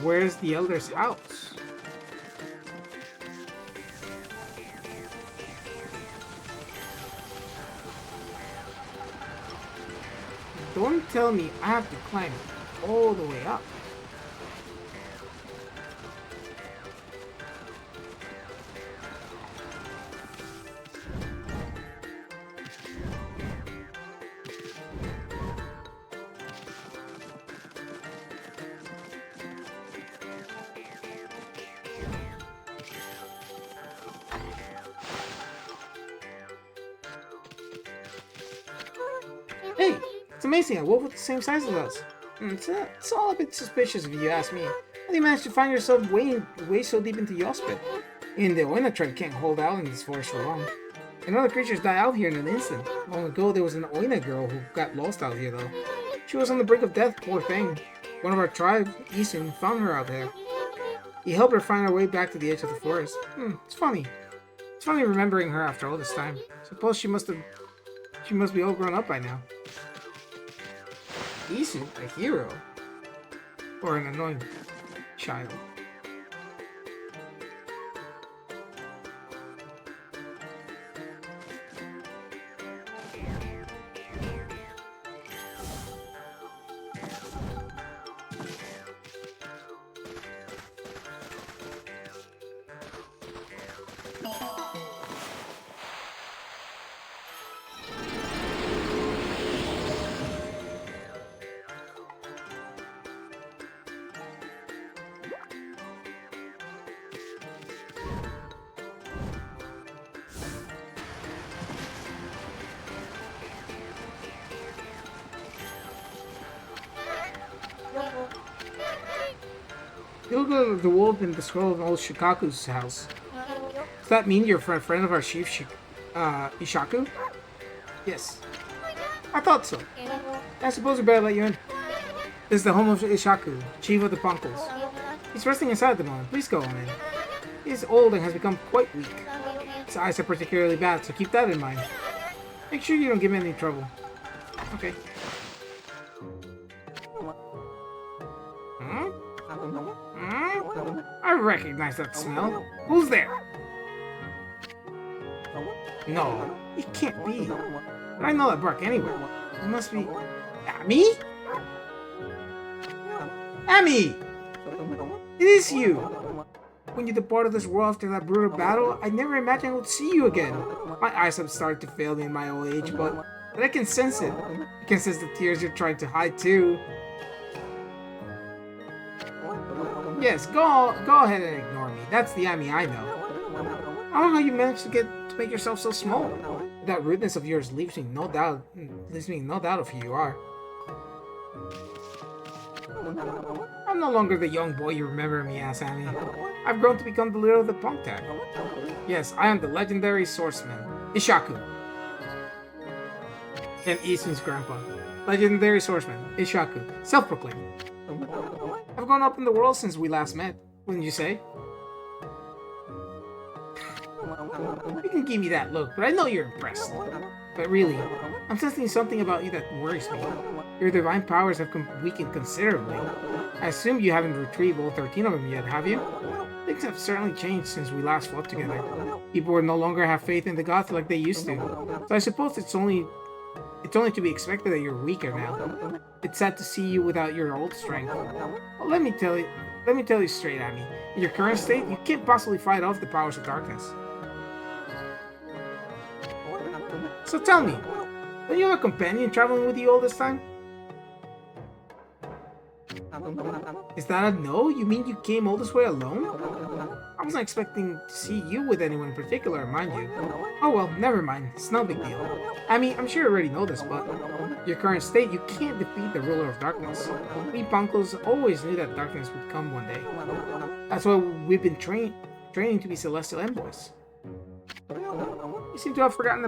Where's the elder's house? Don't tell me I have to climb all the way up. Hey, it's amazing. A wolf with the same size as us. It's all a bit suspicious if you ask me. How do you manage to find yourself way so deep into Yospit? And the Oina tribe can't hold out in this forest for long. And other creatures die out here in an instant. Long ago, there was an Oina girl who got lost out here, though. She was on the brink of death, poor thing. One of our tribe, Issun, found her out there. He helped her find her way back to the edge of the forest. It's funny. It's funny remembering her after all this time. Suppose she must be all grown up by now. Issun, a hero? Or an annoying child? You look like the wolf in the scroll of old Shikaku's house. Does that mean you're a friend of our chief, Ishaku? Yes. I thought so. I suppose we better let you in. This is the home of Ishaku, chief of the Punkles. He's resting inside at the moment. Please go on in. He is old and has become quite weak. His eyes are particularly bad, so keep that in mind. Make sure you don't give him any trouble. Okay. I recognize that smell. Who's there? No, it can't be. But I know that bark anywhere. It must be... Ammy? Ammy! It is you! When you departed this world after that brutal battle, I never imagined I would see you again. My eyes have started to fail me in my old age, but I can sense it. I can sense the tears you're trying to hide too. Yes, go ahead and ignore me. That's the Yami I know. I don't know how you managed to make yourself so small. That rudeness of yours leaves me no doubt of who you are. I'm no longer the young boy you remember me as, Ammy. I've grown to become the leader of the punk tag. Yes, I am the legendary swordsman, Ishaku. And Issun's grandpa. Legendary swordsman, Ishaku. Self-proclaimed. I've grown up in the world since we last met, wouldn't you say? You can give me that look, but I know you're impressed. But really, I'm sensing something about you that worries me. Your divine powers have weakened considerably. I assume you haven't retrieved all 13 of them yet, have you? Things have certainly changed since we last fought together. People no longer have faith in the gods like they used to. So I suppose it's only to be expected that you're weaker now. It's sad to see you without your old strength. Well, let me tell you straight, Ammy. In your current state, you can't possibly fight off the powers of darkness. So tell me, don't you have a companion traveling with you all this time? Is that a no? You mean you came all this way alone? I wasn't expecting to see you with anyone in particular, mind you. Oh well, never mind. It's no big deal. I mean, I'm sure you already know this, but your current state, you can't defeat the ruler of darkness. We Punkles always knew that darkness would come one day. That's why we've been training to be celestial envoys. You seem to have forgotten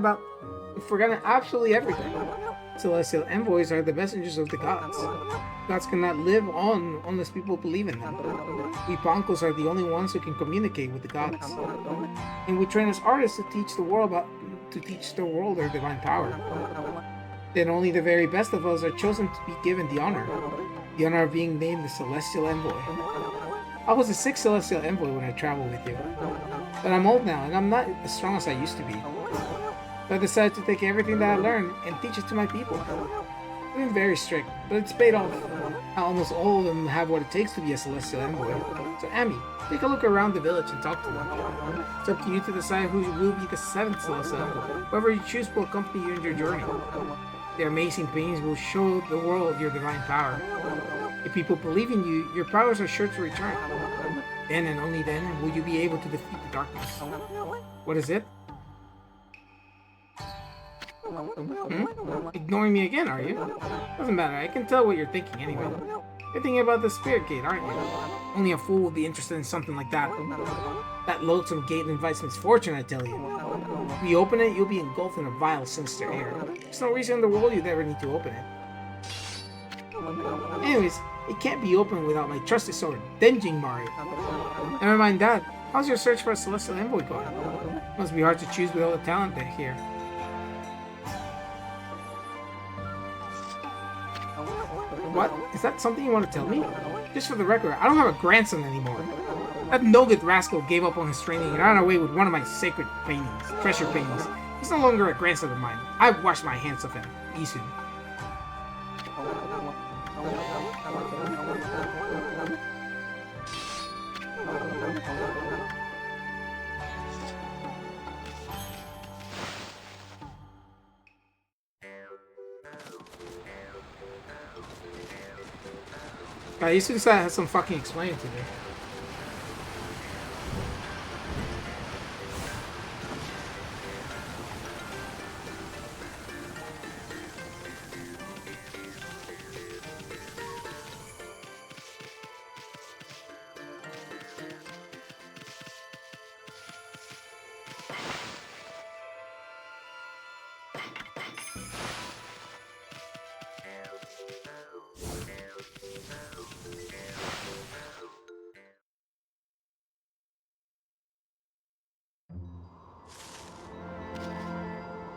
absolutely everything. Celestial envoys are the messengers of the gods. Gods cannot live on unless people believe in them. We Pancos are the only ones who can communicate with the gods. And we train as artists to teach the world their divine power. Then only the very best of us are chosen to be given the honor of being named the Celestial Envoy. I was the 6th Celestial Envoy when I traveled with you. But I'm old now, and I'm not as strong as I used to be. So I decided to take everything that I learned and teach it to my people. I've been very strict, but it's paid off. I'm almost old and have what it takes to be a Celestial Envoy. So Ammy, take a look around the village and talk to them. It's up to you to decide who will be the 7th Celestial Envoy. Whoever you choose will accompany you in your journey. Their amazing beings will show the world your divine power. If people believe in you, your powers are sure to return. Then and only then will you be able to defeat the darkness. What is it? Ignoring me again, are you? Doesn't matter, I can tell what you're thinking anyway. You're thinking about the spirit gate, aren't you? Only a fool would be interested in something like that. That loathsome gate invites misfortune, I tell you. If you open it, you'll be engulfed in a vile, sinister air. There's no reason in the world you'd ever need to open it. Anyways, it can't be opened without my trusty sword, Denjing Mario. Never mind that. How's your search for a Celestial Envoy going? Must be hard to choose with all the talent they here. What? Is that something you want to tell me? Just for the record, I don't have a grandson anymore. That no-good rascal gave up on his training and ran away with one of my sacred paintings, treasure paintings. He's no longer a grandson of mine. I've washed my hands of him. Issun. Issun has some fucking explaining to do.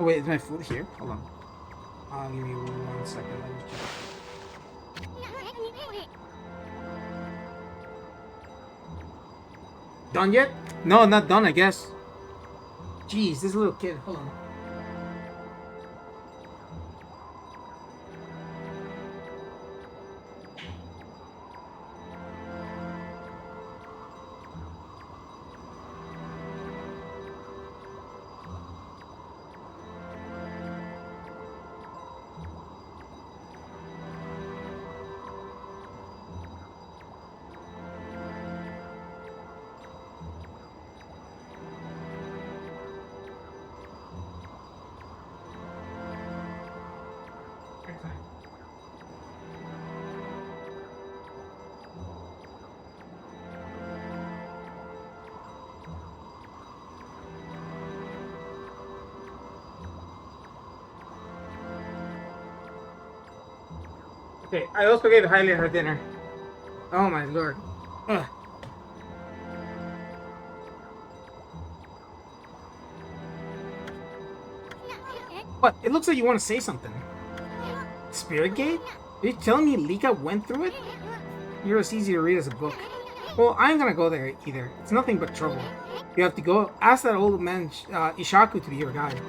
Oh wait, is my food here? Hold on. I'll give you 1 second. Let me check. Done yet? No, not done, I guess. Jeez, this little kid. Hold on. Okay, I also gave Hailey her dinner. Oh my lord. Ugh. What? It looks like you want to say something. Spirit Gate? Are you telling me Lika went through it? You're as easy to read as a book. Well, I ain't gonna go there either. It's nothing but trouble. You have to go ask that old man Ishaku to be your guide.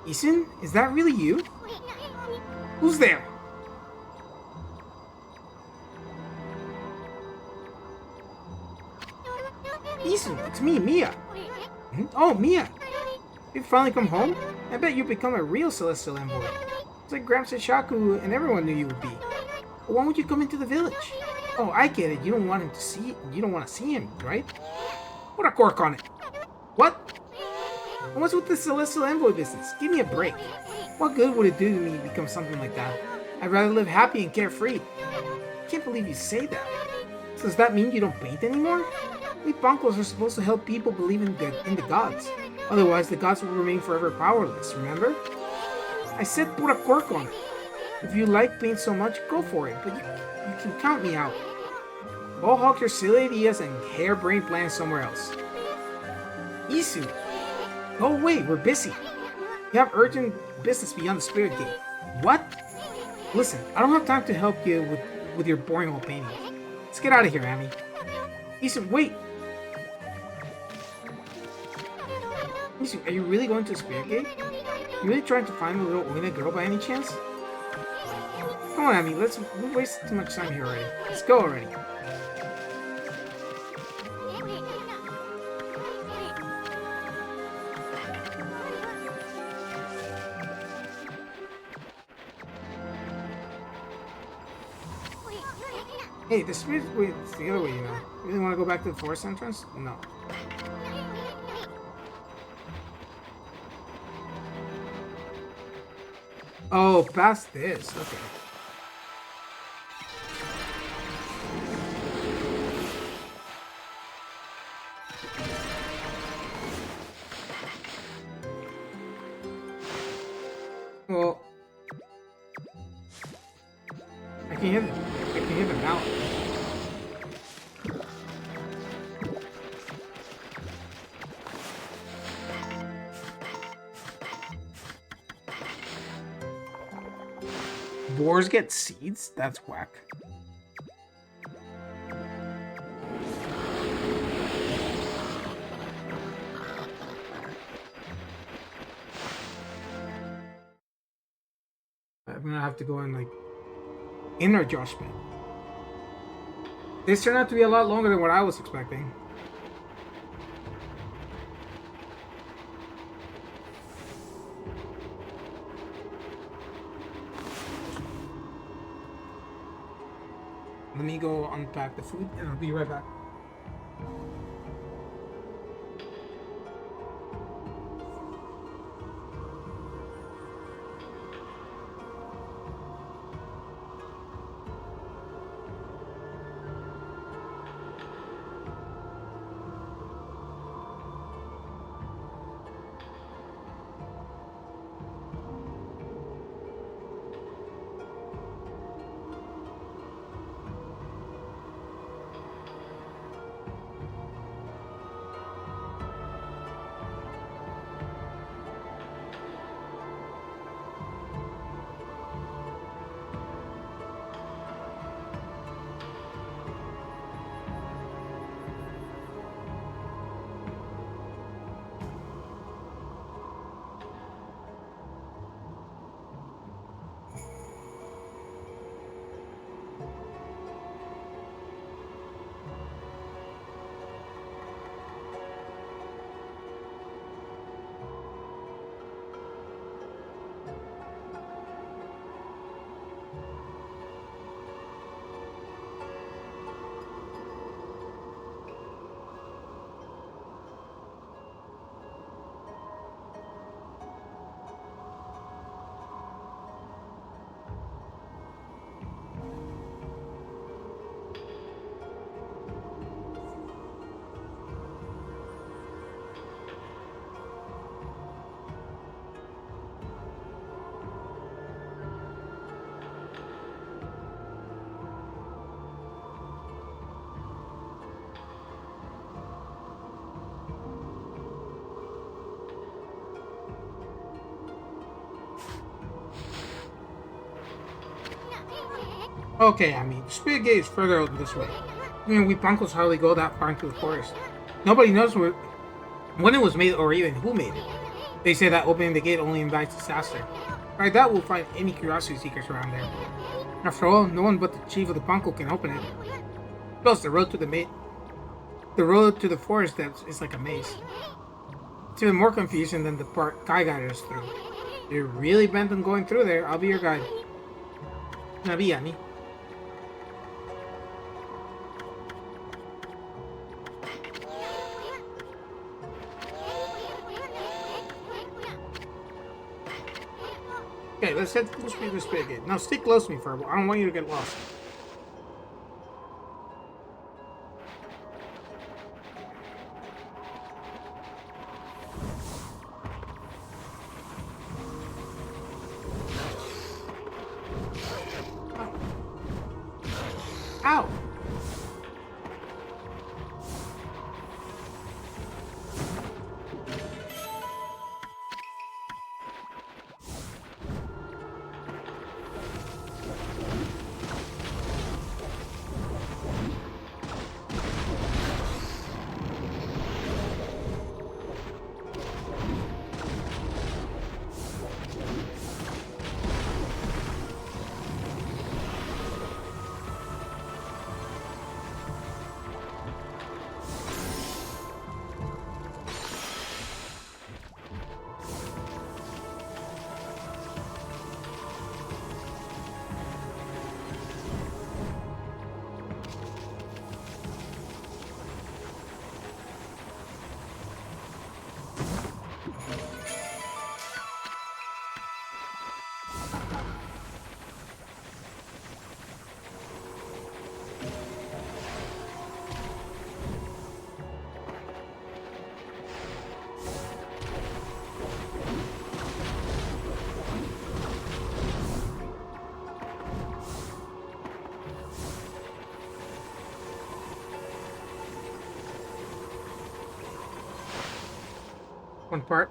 Issun? Is that really you? Who's there? Issun, it's me, Mia. Oh, Mia. You've finally come home? I bet you've become a real Celestial Envoy. It's like Gramps Ishaku and everyone knew you would be. But why won't you come into the village? Oh, I get it. You don't want him to see. You don't want to see him, right? Put a cork on it. What? And what's with the Celestial Envoy business? Give me a break. What good would it do to me to become something like that? I'd rather live happy and carefree. I can't believe you say that. So does that mean you don't paint anymore? We Pancos are supposed to help people believe in the gods. Otherwise, the gods will remain forever powerless, remember? I said put a cork on it. If you like paint so much, go for it, but you can count me out. Go hawk your silly ideas and harebrained plans somewhere else. Issun, go away, we're busy. We have urgent business beyond the spirit gate. What? Listen, I don't have time to help you with your boring old painting. Let's get out of here, Ammy. Issun, wait! Issun, are you really going to the spirit gate? You really trying to find the little Oina girl by any chance? Come on, Ammy, we've wasted too much time here already. Let's go already. Hey, the spirit way, it's the other way, you know. You really want to go back to the forest entrance? No. Oh, past this. Okay. Well, I can hear them now. Boars get seeds? That's whack. I'm gonna have to go in like inner adjustment. This turned out to be a lot longer than what I was expecting. Let me go unpack the food and I'll be right back. Okay, I mean, the spirit gate is further out this way. I mean, we Pancos hardly go that far into the forest. Nobody knows when it was made or even who made it. They say that opening the gate only invites disaster. I doubt we'll find any curiosity seekers around there. After all, no one but the chief of the Panko can open it. Plus, the road to the forest depths is like a maze. It's even more confusing than the part Kai guided us through. If you're really bent on going through there, I'll be your guide. Nabi, Yami. Okay, let's head full speed to the spirit gate. Now stick close to me, Furball. I don't want you to get lost. One part.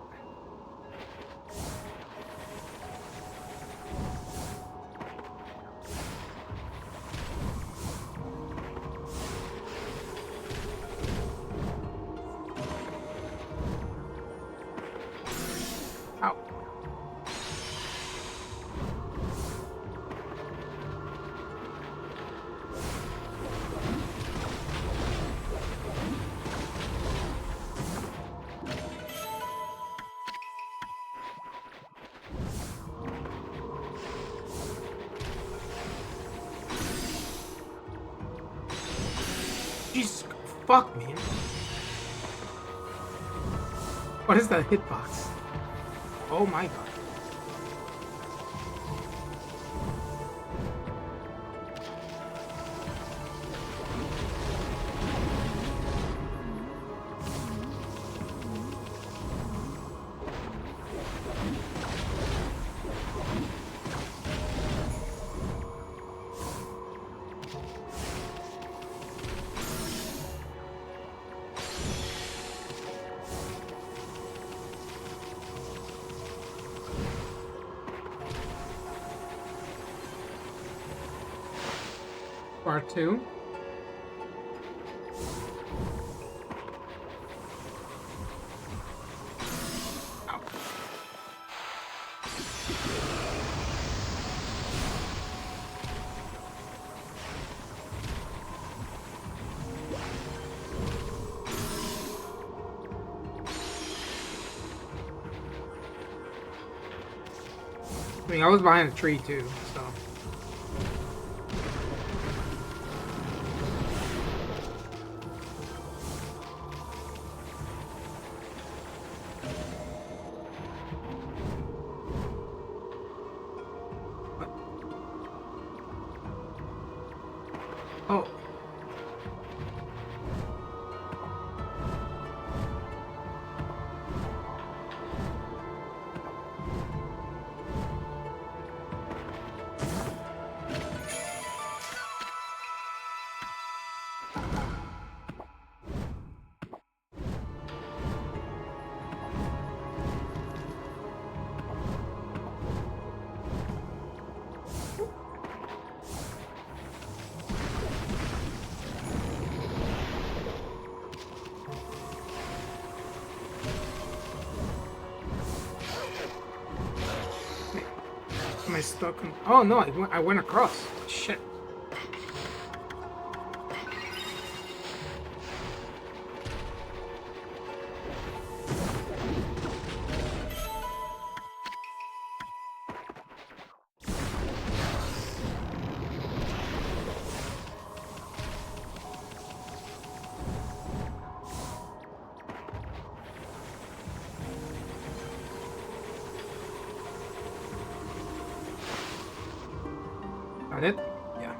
Ow. Jesus, fuck, man. What is that hitbox? Oh my god. Part 2. Ow. I mean, I was behind a tree too, so. Oh. Am I stuck on... Oh no, I went across. Shit. Got it? Yeah.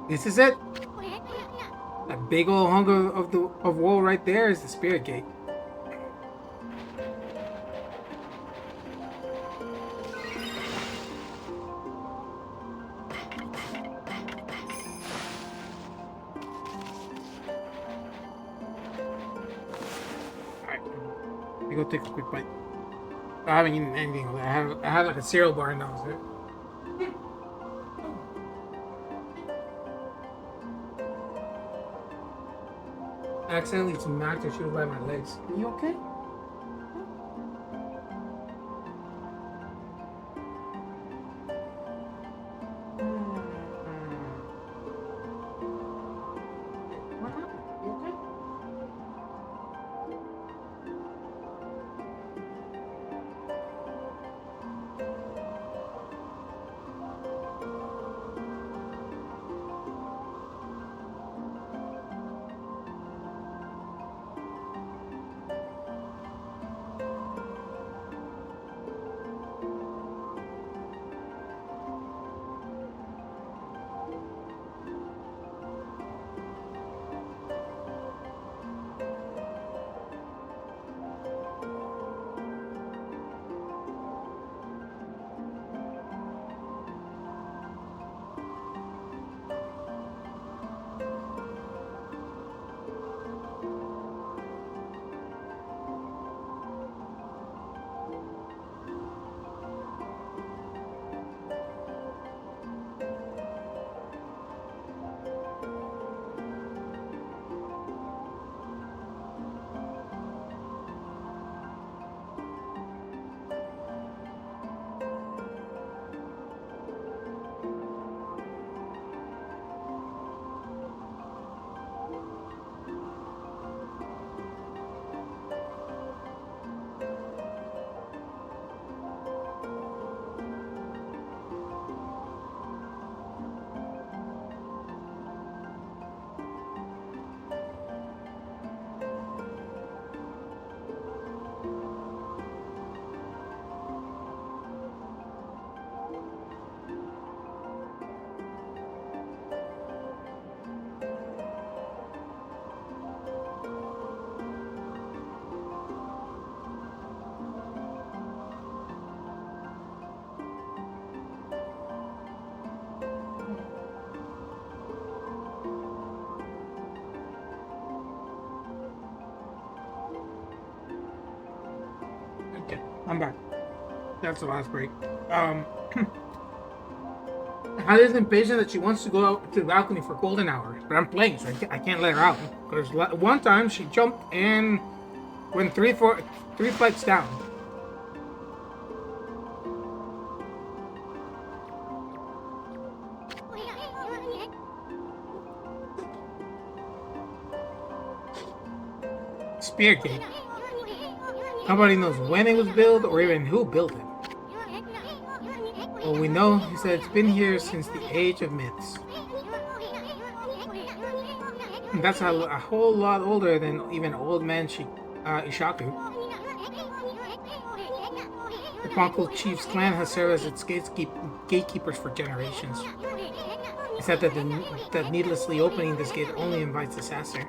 This is it. That big old hunk of wall right there is the spirit gate. Alright. Let me go take a quick bite. I haven't eaten anything of that. I had like a cereal bar and that was it. I accidentally smacked her. She was by my legs. Are you okay? What happened? You okay? I'm back. That's the last break. Holly is impatient that she wants to go out to the balcony for golden hour, but I'm playing, so I can't let her out. Because one time she jumped and went three flights down. Spear Gate. Nobody knows when it was built or even who built it. Well, we know is that it's been here since the age of myths. And that's a whole lot older than even old man Ishaku. The Ponkel Chief's clan has served as its gatekeepers for generations. It's said that needlessly opening this gate only invites disaster.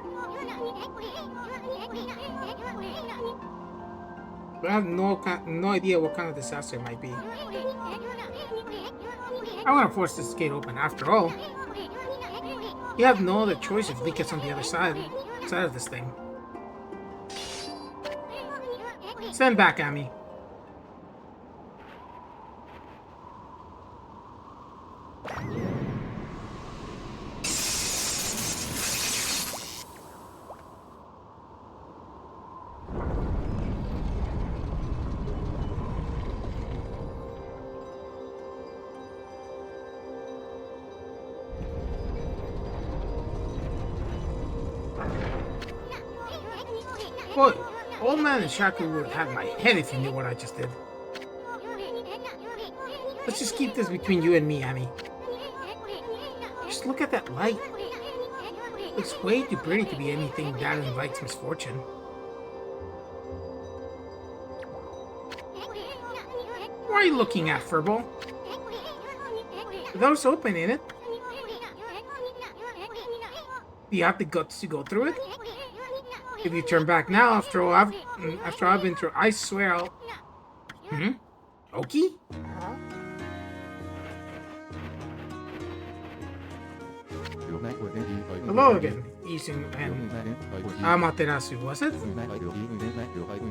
But I have no idea what kind of disaster it might be. I want to force this gate open. After all, you have no other choice if Lee gets on the other side of this thing. Stand back, Ammy. Boy, old man Ishaku would have my head if he knew what I just did. Let's just keep this between you and me, Ammy. Just look at that light. Looks way too pretty to be anything that invites misfortune. What are you looking at, Furball? The door's open, ain't it? Do you have the guts to go through it? If you turn back now, after all I've been through, I swear I'll... Oki? Hello again, Issun and Amaterasu, was it?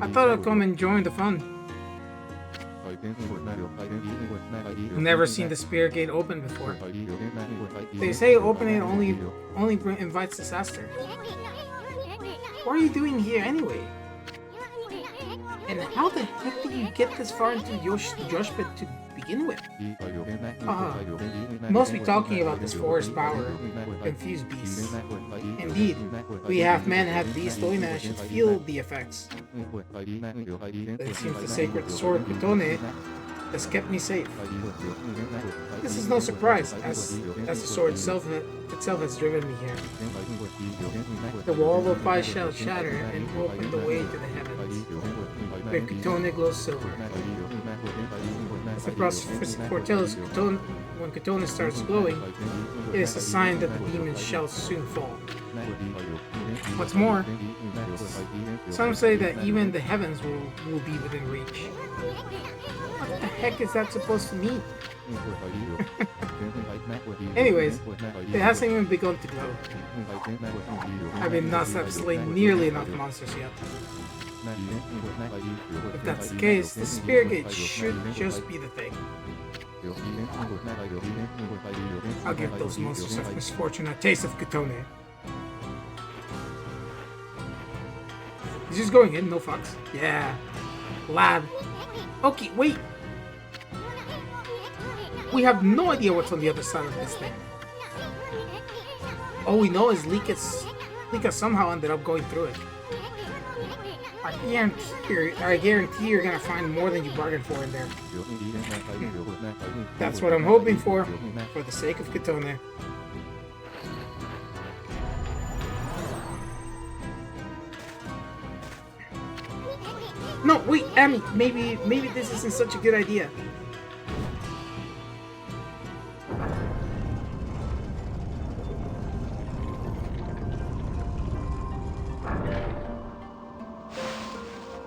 I thought I'd come and join the fun. Never seen the Spear Gate open before. They say opening it only invites disaster. What are you doing here anyway? And how the heck did you get this far into Yoshpet to begin with? Must be talking about this forest power, confused beasts. Indeed, we half men have beasts only managed to feel the effects. It seems the sacred sword Kutone has kept me safe. This is no surprise, as the sword itself has driven me here. The wall of ice shall shatter and open the way to the heavens, where Kutone glows silver. As the process foretells, when Kutone starts glowing, it is a sign that the demons shall soon fall. What's more, some say that even the heavens will be within reach. What the heck is that supposed to mean? Anyways, it hasn't even begun to glow. I've been not slaying nearly enough monsters yet. If that's the case, the Spear Gate should just be the thing. I'll give those monsters of misfortune a taste of Kutone. He's just going in, no fucks. Yeah. Lad. Okay, wait. We have no idea what's on the other side of this thing. All we know is Lika somehow ended up going through it. I guarantee you're gonna find more than you bargained for in there. That's what I'm hoping for the sake of Kutone. No, wait, Ammy, maybe this isn't such a good idea.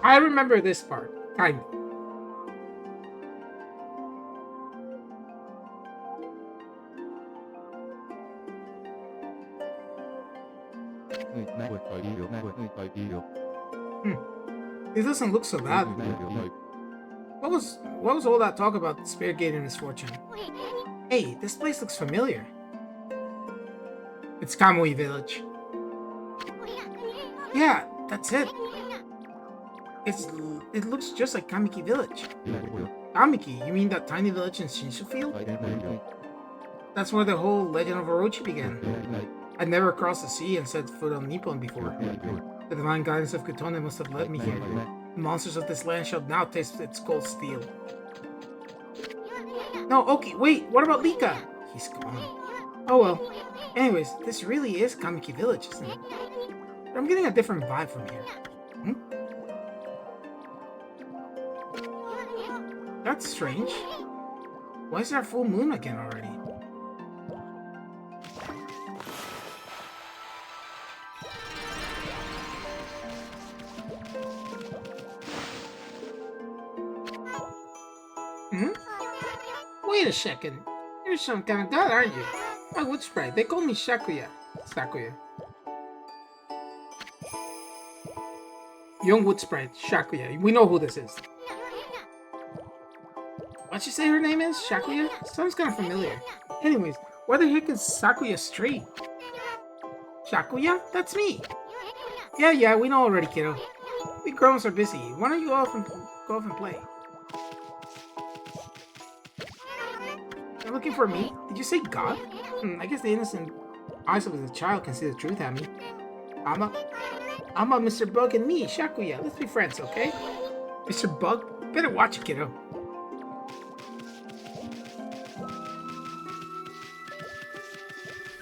I remember this part, kind of. It doesn't look so bad. What was all that talk about Spirit Gate and misfortune? Hey, this place looks familiar. It's Kamui Village. Yeah, that's it. It looks just like Kamiki Village. Kamiki? You mean that tiny village in Shinshu Field? That's where the whole legend of Orochi began. I'd never crossed the sea and set foot on Nippon before. The divine guidance of Kutone must have led me here. The monsters of this land shall now taste its cold steel. No, okay, wait, what about Lika? He's gone. Oh well. Anyways, this really is Kamiki Village, isn't it? But I'm getting a different vibe from here. Hmm? That's strange. Why is there a full moon again already? Hmm? Wait a second. You're some kind of god, aren't you? My wood sprite. They call me Sakuya. Sakuya. Young wood sprite, Sakuya. We know who this is. What'd you say her name is? Sakuya? Sounds kind of familiar. Anyways, where the heck is Sakuya Street? Sakuya? That's me. Yeah, we know already, kiddo. We grown-ups are busy. Why don't you go off and play? You're looking for me? Did you say God? I guess the innocent eyes of a child can see the truth, Ammy. I'm a Mr. Bug and me, Sakuya. Let's be friends, okay? Mr. Bug? Better watch it, kiddo.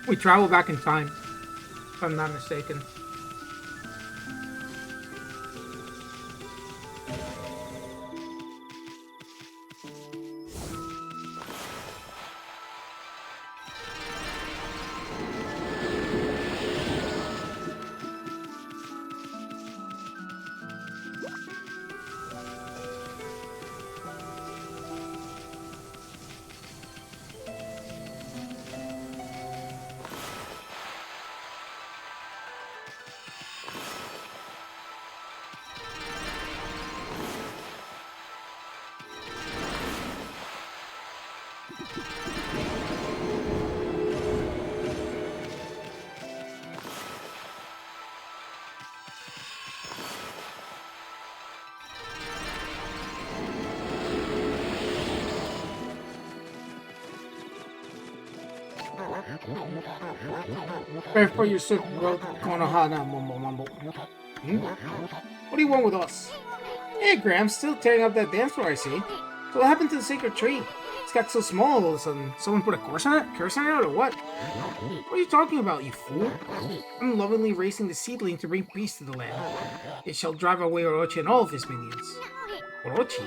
We travel back in time, if I'm not mistaken. Pray for your sick world, Konohana Mumbo Mumbo. What do you want with us? Hey, Graham, still tearing up that dance floor, I see. So what happened to the sacred tree? It's got so small all of a sudden. Someone put a curse on it, or what? What are you talking about, you fool? I'm lovingly raising the seedling to bring peace to the land. It shall drive away Orochi and all of his minions. Orochi?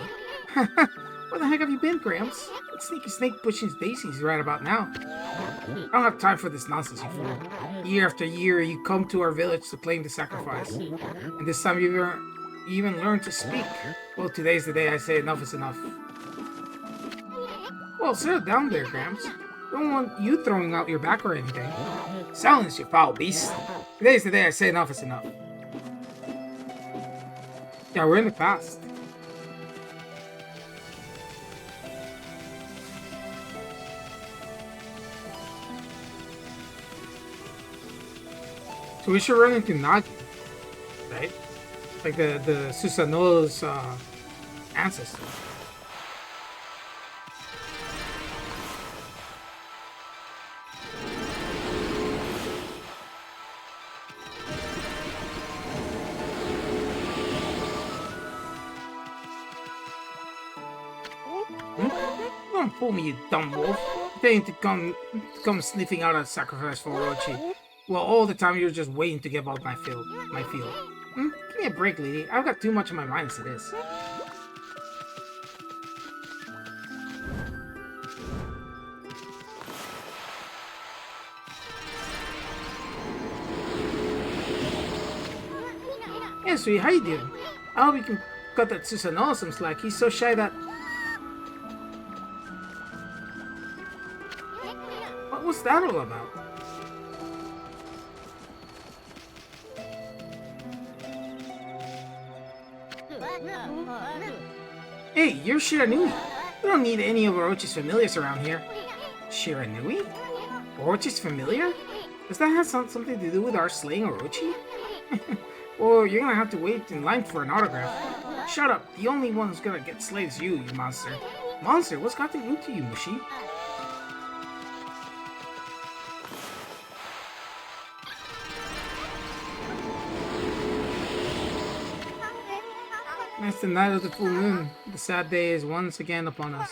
Where the heck have you been, Gramps? That sneaky snake pushing his daisies right about now. I don't have time for this nonsense, you fool. Year after year, you come to our village to claim the sacrifice. And this time you even learned to speak. Well, today's the day I say enough is enough. Well, settle down there, Gramps. Don't want you throwing out your back or anything. Silence, you foul beast. Today's the day I say enough is enough. Yeah, we're in the past. So we should run into Nagi, right? Like the Susanoo's ancestor. Don't fool me, you dumb wolf. Paying to come sniffing out a sacrifice for Orochi. Well, all the time you're just waiting to give out my field. Give me a break, lady. I've got too much on my mind as it is. Hey, sweetie, how you doing? I hope you can cut that Susanoo some slack. He's so shy that... What was that all about? Hey, you're Shiranui. We don't need any of Orochi's familiars around here. Shiranui? Orochi's familiar? Does that have something to do with our slaying Orochi? Or you're gonna have to wait in line for an autograph. Shut up. The only one who's gonna get slayed is you, you monster. Monster? What's gotten into you, Mushi? It's the night of the full moon. The sad day is once again upon us.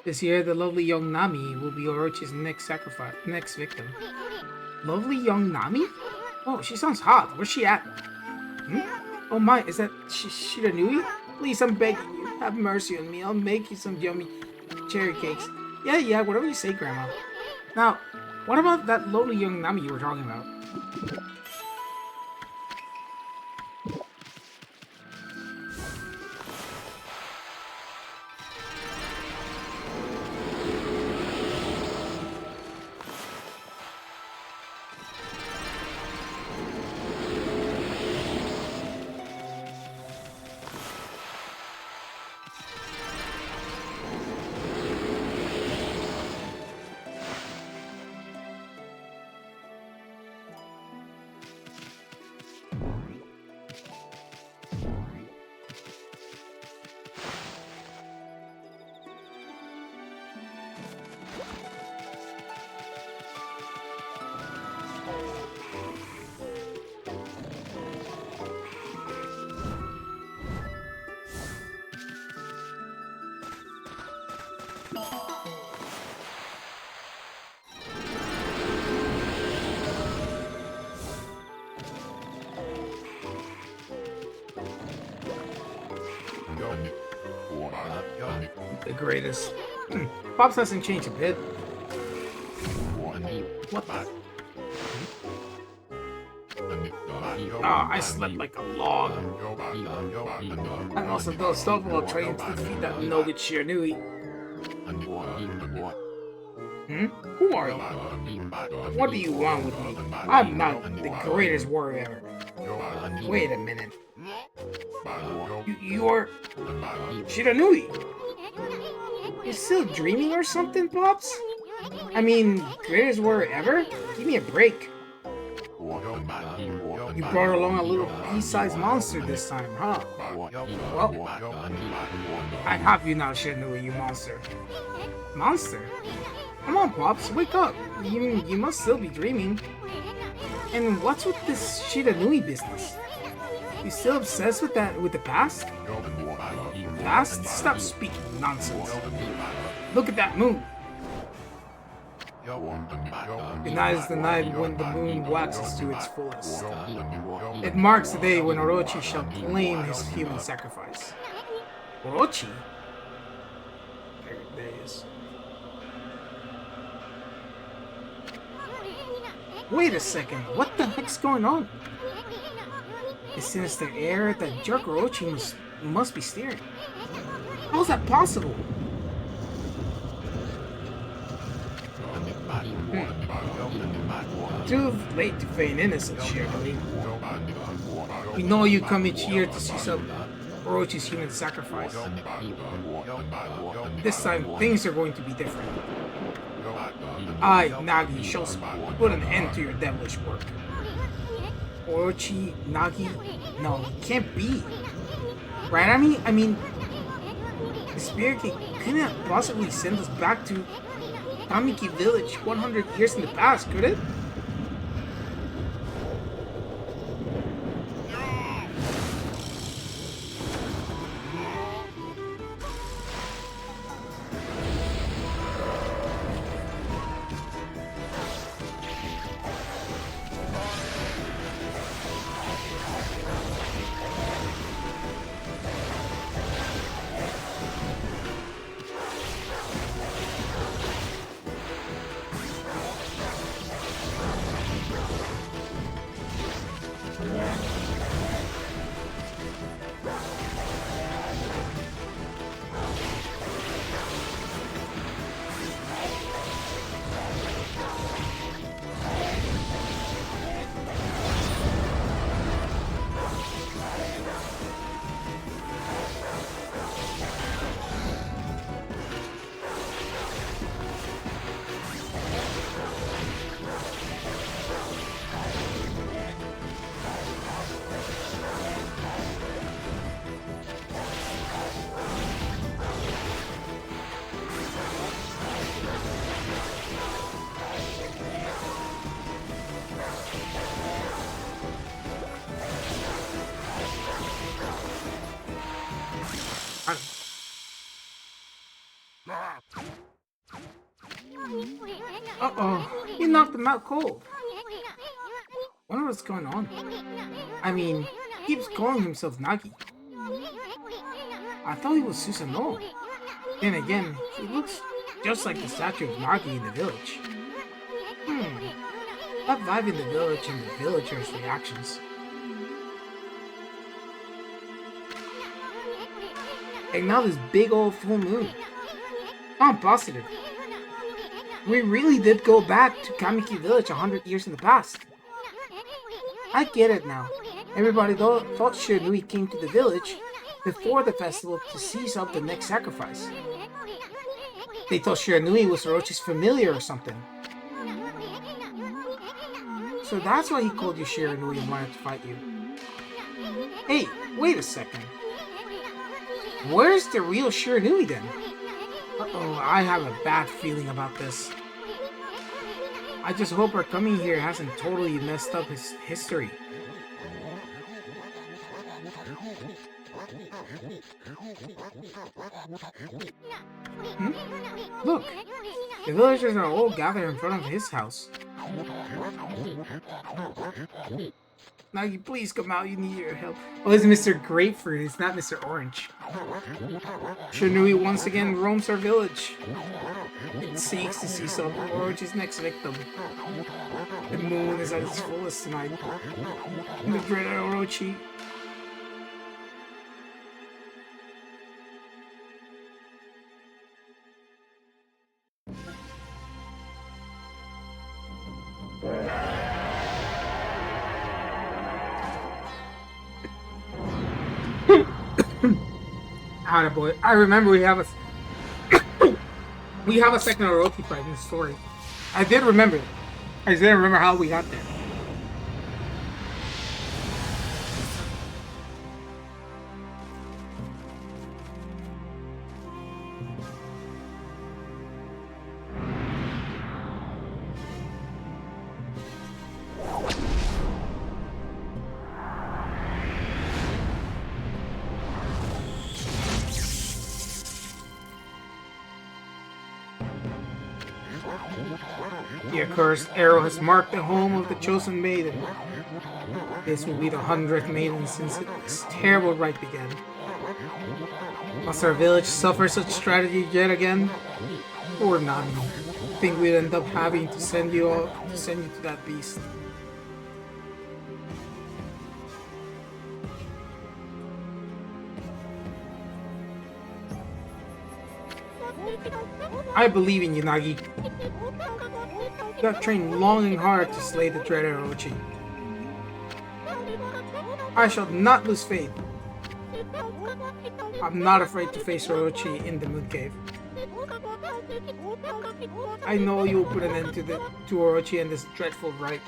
This year, the lovely young Nami will be Orochi's next victim. Lovely young Nami? Oh, she sounds hot. Where's she at? Hmm? Oh my, is that Shiranui? Please, I'm begging you. Have mercy on me. I'll make you some yummy cherry cakes. Yeah, whatever you say, Grandma. Now, what about that lovely young Nami you were talking about? The greatest. Pops hasn't changed a bit. What the? I slept like a log. I'm also those Stonewall trained to defeat that no-good Shiranui. Who are you? What do you want with me? I'm not the greatest warrior ever. Wait a minute. You're Shiranui. You're still dreaming or something, Pops? I mean, greatest warrior ever? Give me a break. You brought along a little pea-sized monster this time, huh? Well, I have you now, Shiranui, you monster. Monster? Come on, Pops, wake up. You must still be dreaming. And what's with this Shiranui business? You still obsessed with the past? Past? Stop speaking nonsense. Look at that moon. Tonight is the night when the moon waxes to its fullest. It marks the day when Orochi shall claim his human sacrifice. Orochi? There he is. Wait a second, what the heck's going on? The sinister air that jerk Orochi must be steering. How is that possible? Too late to feign innocence, Shiranui. We know you come each year to see some Orochi's human sacrifice. This time, things are going to be different. I, Nagi, shall put an end to your devilish work. Orochi, Nagi? No, it can't be. Right, Ammy? I mean, the spirit couldn't possibly send us back to Kamiki village 100 years in the past, could it? out cold. Wonder what's going on. I mean, he keeps calling himself Nagi. I thought he was Susanoo. Then again, he looks just like the statue of Nagi in the village. That vibe in the village and the villagers' reactions. And now this big old full moon. I'm positive. We really did go back to Kamiki Village 100 years in the past. I get it now. Everybody thought Shiranui came to the village before the festival to seize up the next sacrifice. They thought Shiranui was Orochi's familiar or something. So that's why he called you Shiranui and wanted to fight you. Hey, wait a second. Where's the real Shiranui then? Uh-oh, I have a bad feeling about this. I just hope our coming here hasn't totally messed up his history. Look, the villagers are all gathered in front of his house. Nagi, please come out, you need your help. Oh, it's Mr. Grapefruit, it's not Mr. Orange. Shiranui once again roams our village. It seeks to see some of Orochi's next victim. The moon is at its fullest tonight. And the dreaded Orochi. Boy, I remember we have a second Orochi fight in the story. I did remember it. I just didn't remember how we got there. The accursed arrow has marked the home of the chosen maiden. This will be the 100th maiden since this terrible rite began. Must our village suffer such strategy yet again? Poor Nami. Think we'd end up having to send you to that beast. I believe in you, Nagi. You have trained long and hard to slay the dreaded Orochi. I shall not lose faith. I'm not afraid to face Orochi in the Moon Cave. I know you will put an end to Orochi and this dreadful rite.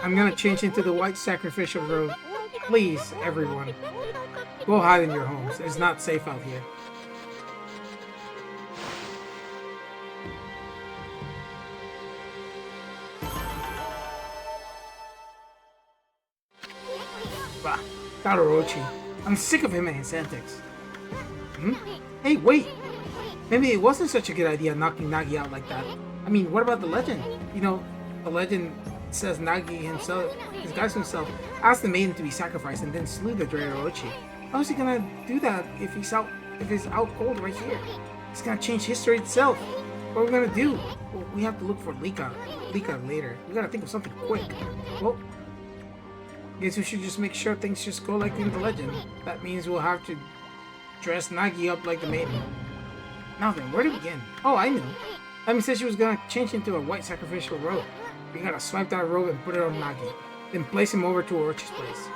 I'm gonna change into the white sacrificial robe. Please, everyone. Go hide in your homes. It's not safe out here. Bah, got Orochi. I'm sick of him and his antics. Hey, wait! Maybe it wasn't such a good idea knocking Nagi out like that. I mean, what about the legend? You know, the legend says Nagi himself, disguised himself, asked the maiden to be sacrificed and then slew the dreaded Orochi. How is he gonna do that if he's out cold right here? It's gonna change history itself. What are we gonna do? Well, we have to look for Lika later. We gotta think of something quick. Well, guess we should just make sure things just go like in the legend. That means we'll have to dress Nagi up like the maiden. Now then, where to begin? Oh, I knew. Yami said she was gonna change into a white sacrificial robe. We gotta swipe that robe and put it on Nagi. Then place him over to Orochi's place.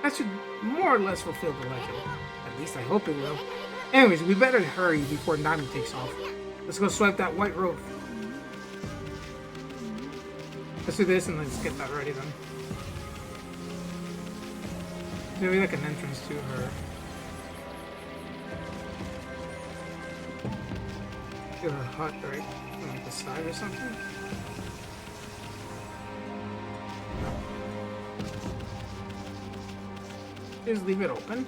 That should more or less fulfill the legend. At least I hope it will. Anyways, we better hurry before Nami takes off. Let's go swipe that white robe. Let's do this and let's get that ready then. There'll be like an entrance to her. To her hut, right? On like the side or something? Just leave it open.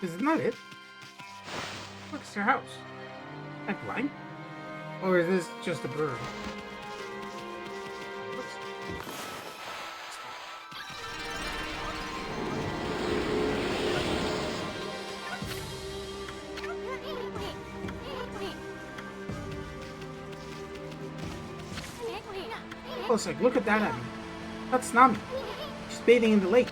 Is not it? Look, it's their house. Am I blind? Or is this just a bird? Oh, it's like, look at that, Abby. That's Nami. She's bathing in the lake.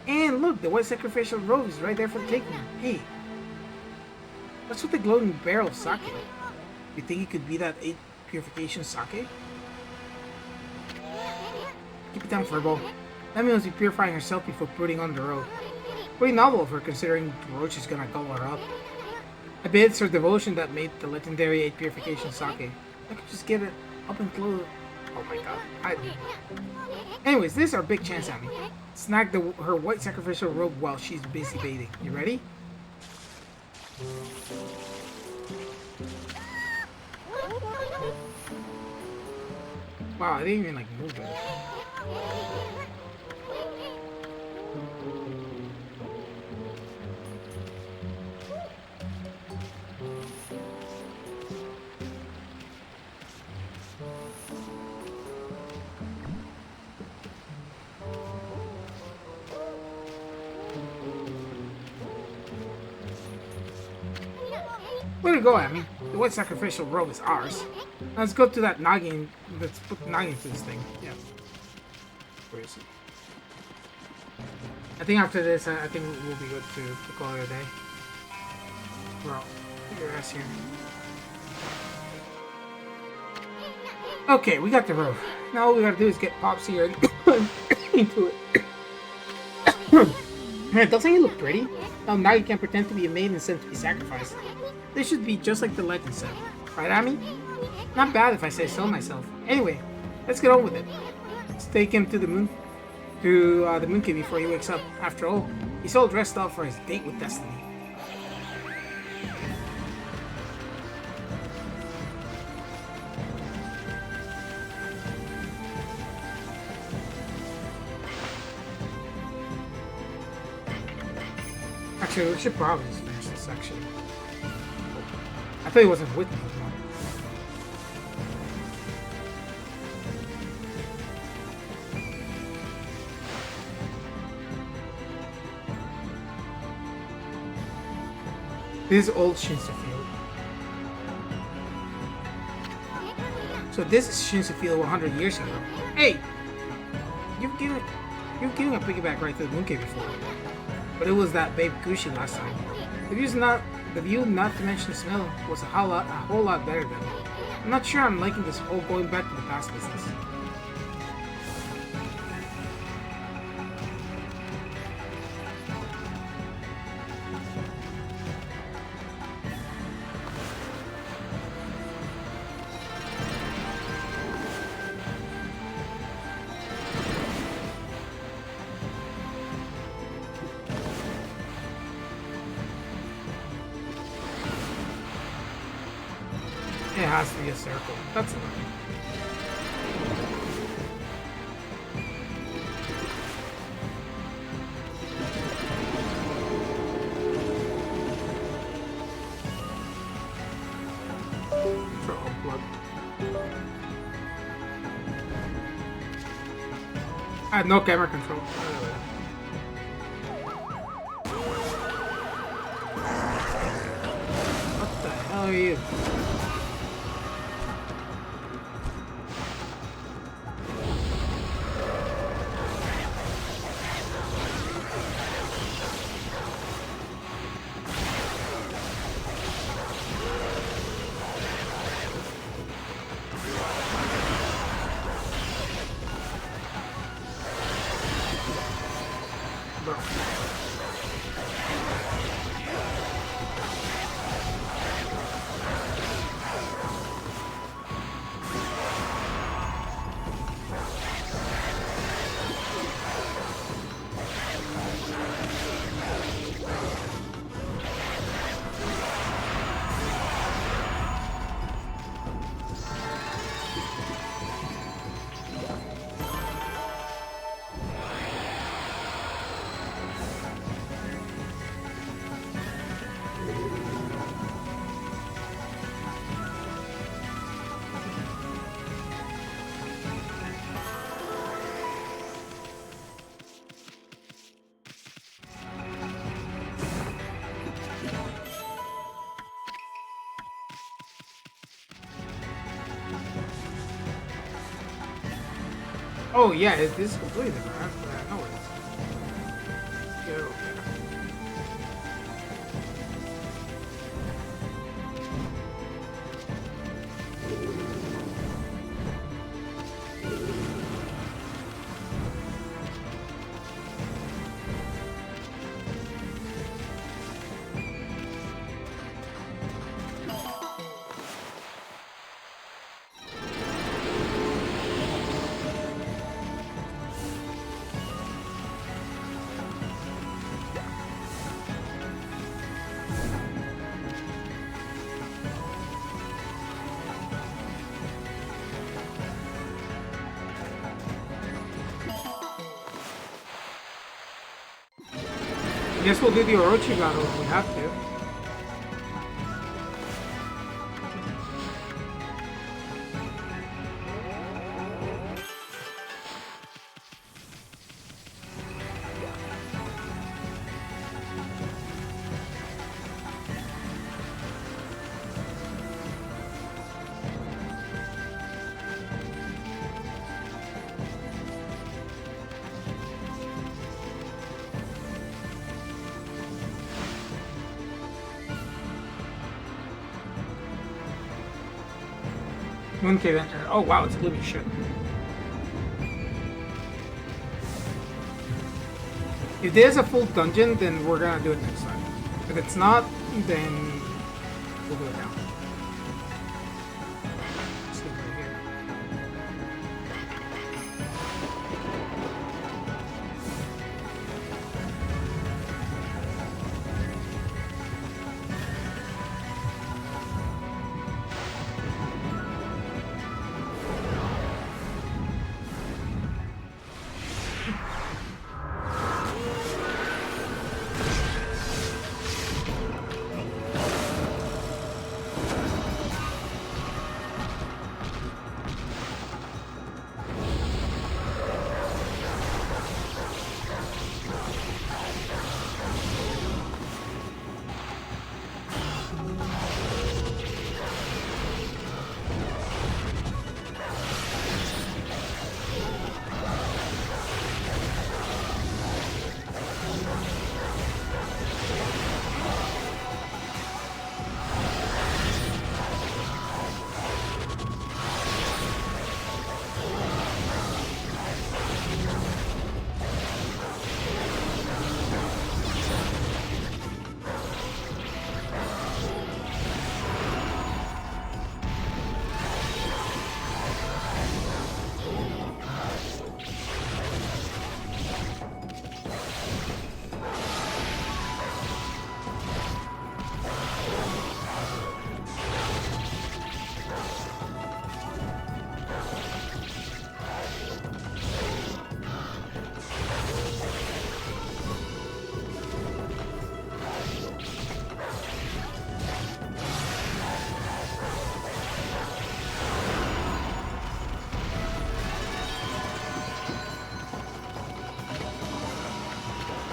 And look, the white sacrificial robe is right there for the taking. Hey, what's with the glowing barrel of sake? You think it could be that 8 purification sake? Keep it down, Furball. Nami must be purifying herself before putting on the robe. Pretty novel of her, considering Orochi's gonna gobble her up. I bet it's her devotion that made the legendary 8 purification sake. I could just get it up and close. Oh my god. Anyways, this is our big chance, Ammy. Snag her white sacrificial robe while she's busy bathing. You ready? Wow, I didn't even like move it. Way to go, Ammy. The white sacrificial robe is ours. Now let's go to that Nagi and let's put Nagi into this thing. Yeah. Where is it? I think after this, I think we'll be good to call it a day. Bro, put your ass here. Okay, we got the robe. Now all we gotta do is get Pops here and into it. Man, doesn't he look pretty? Now Nagi can pretend to be a maiden sent to be sacrificed. This should be just like the legend said. Right, Ammy? Not bad if I say so myself. Anyway, let's get on with it. Let's take him to the moon. To the moon cave before he wakes up. After all, he's all dressed up for his date with Destiny. Actually, we should probably just finish this section. I thought he wasn't with me. This is old Shinsu Field. So this is Shinsu Field 100 years ago. Hey! You've given a piggyback right to the moon cave before. But it was that babe Gushi last time. The view, not to mention the smell, was a whole lot better than. I'm not sure I'm liking this whole going back to the past business. It has to be a circle. That's annoying. I had no camera control. What the hell are you? Oh yeah, this is completely different. I know it is. Get over here. I guess we'll do the Orochi battle if we have to. Moon Cave Enter. Oh wow, it's gloomy shit. If there's a full dungeon, then we're gonna do it next time. If it's not, then we'll go down. Let's go right here.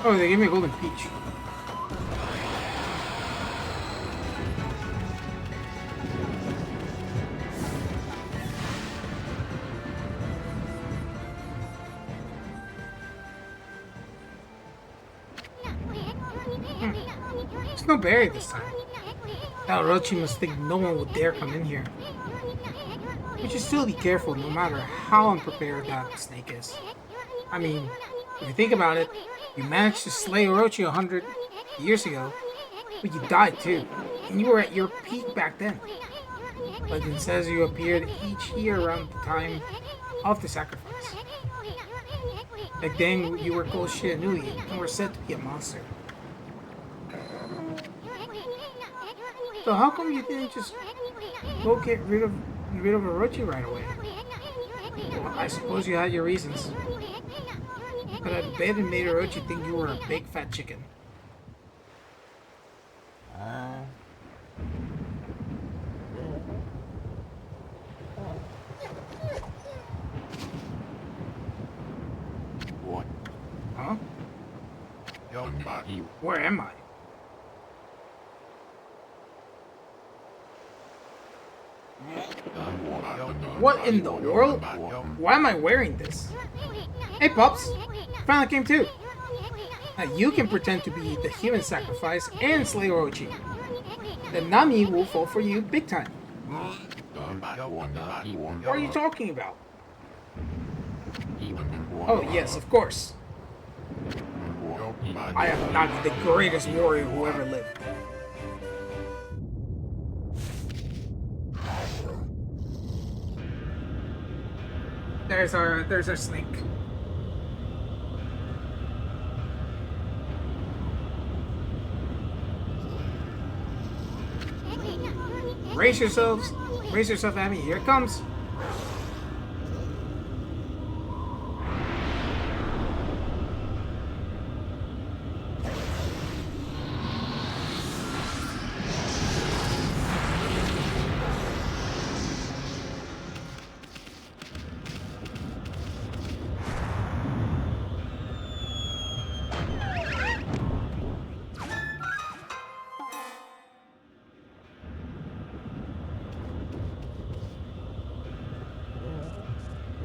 Oh, they gave me a golden peach. There's no berry this time. That Orochi must think no one will dare come in here. We should still be careful no matter how unprepared that snake is. I mean, if you think about it, you managed to slay Orochi 100 years ago, but you died too, and you were at your peak back then. Legend says you appeared each year around the time of the sacrifice. Back then, you were called Shiranui and were said to be a monster. So how come you didn't just go get rid of Orochi right away? Well, I suppose you had your reasons. But I bet it made Orochi think you were a big fat chicken. What? Huh? Where am I? I want What in the world? Why am I wearing this? Hey, pups! Finally came too. Now you can pretend to be the human sacrifice and slay Orochi. Then Nami will fall for you big time. What are you talking about? Oh yes, of course. I am Nagi, the greatest warrior who ever lived. There's our snake. Brace yourselves. Brace yourself, Ammy. Here it comes.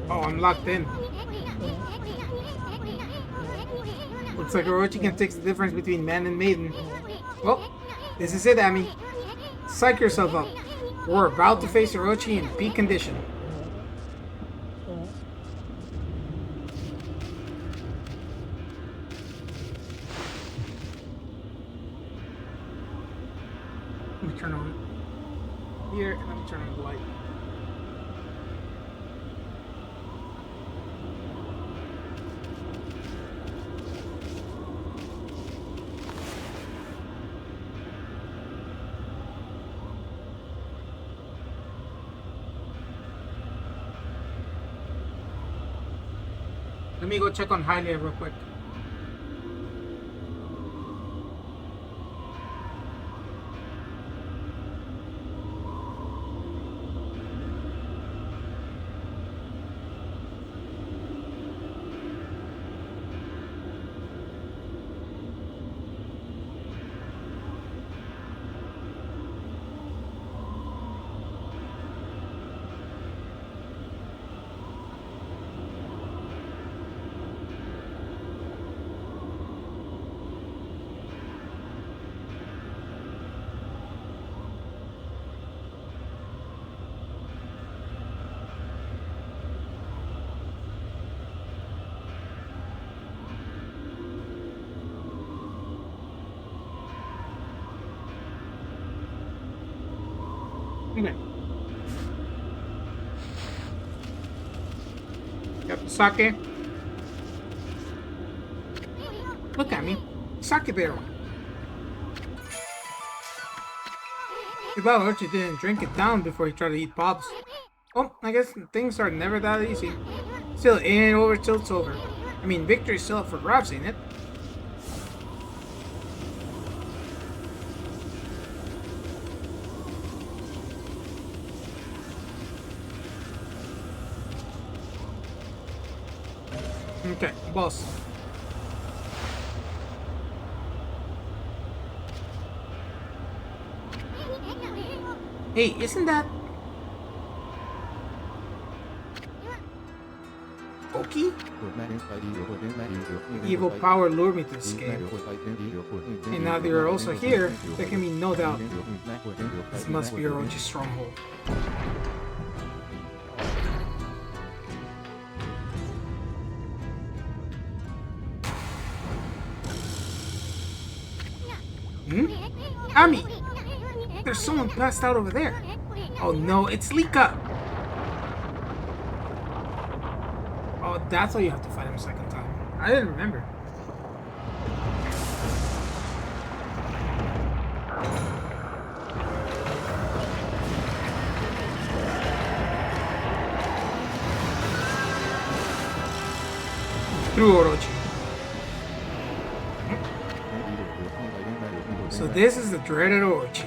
Oh, I'm locked in. Looks like Orochi can take the difference between man and maiden. Well, this is it, Ammy. Psych yourself up. We're about to face Orochi in peak condition. Let me turn on here, and let me turn on the light. Let me go check on Hylia real quick. Okay. Yep, sake. Look at me. Sake barrel. Too bad Orochi didn't drink it down before he tried to eat pops. Oh, I guess things are never that easy. Still, it ain't over till it's over. I mean, victory's still up for grabs, ain't it? Okay, boss. Hey, isn't that Oki? Evil power lured me to this game. And now that you're also here, there can be no doubt. This must be Orochi's stronghold. Hmm? Ammy! There's someone passed out over there. Oh no, it's Lika! Oh, that's why you have to fight him a second time. I didn't remember. Through Orochi. So this is the dreaded Orochi.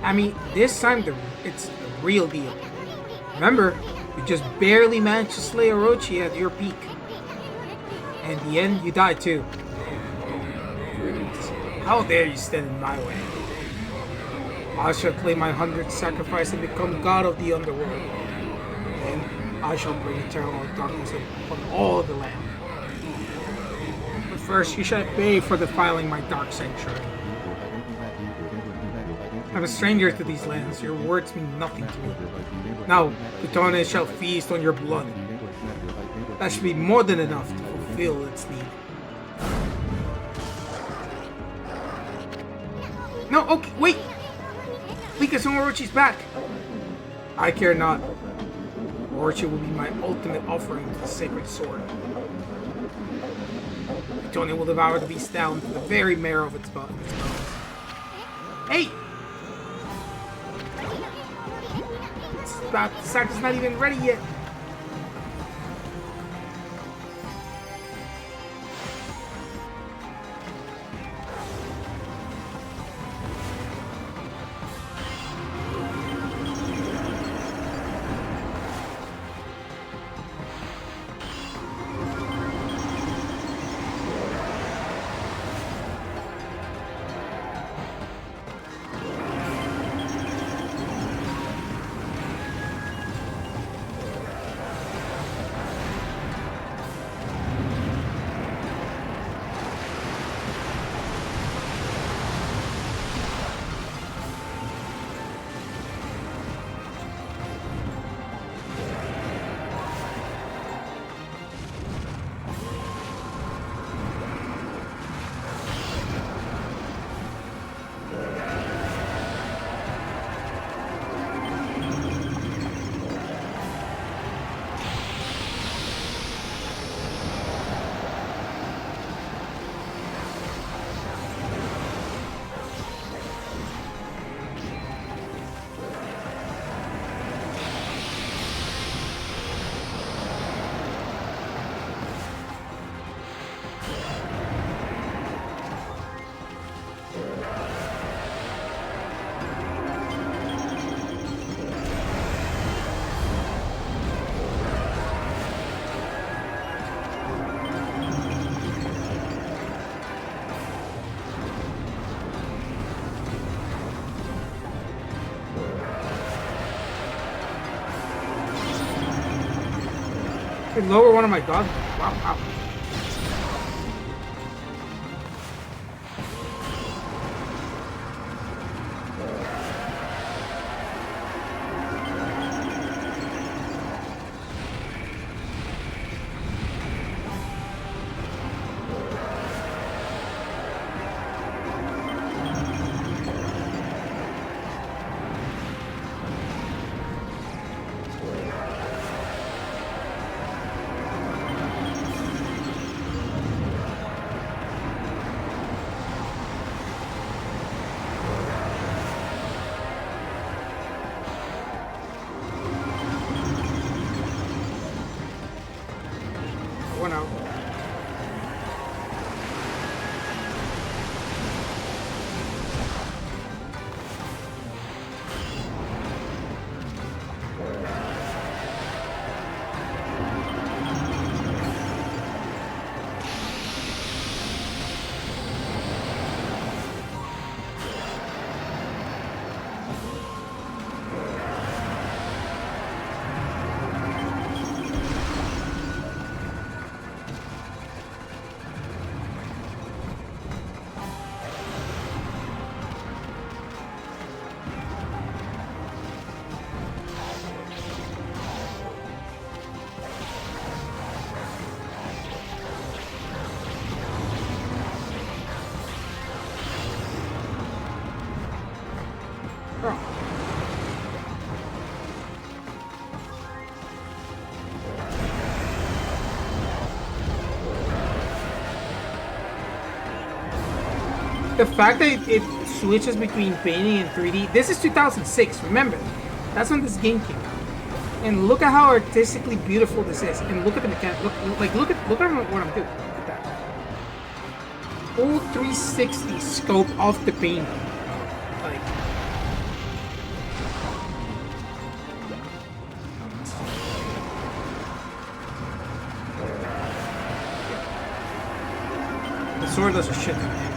I mean, this time it's the real deal. Remember, you just barely managed to slay Orochi at your peak. And in the end, you died too. How dare you stand in my way? I shall claim my 100th sacrifice and become god of the underworld. And I shall bring eternal darkness upon all the land. But first, you shall pay for defiling my dark sanctuary. I'm a stranger to these lands. Your words mean nothing to me. Now, Plutone shall feast on your blood. That should be more than enough to fulfill its need. No, okay, wait! Because Orochi's back! I care not. Orochi will be my ultimate offering to the sacred sword. Plutone will devour the beast down to the very marrow of its bones. Hey! The sack is not even ready yet. Lower one of my dogs. Wow, wow. One out. The fact that it switches between painting and 3D. This is 2006. Remember, that's when this game came out. And look at how artistically beautiful this is. And look at the mechanics. Look at what I'm doing. Look at that. Full 360 scope of the painting. Like. The sword does a shit ton of damage.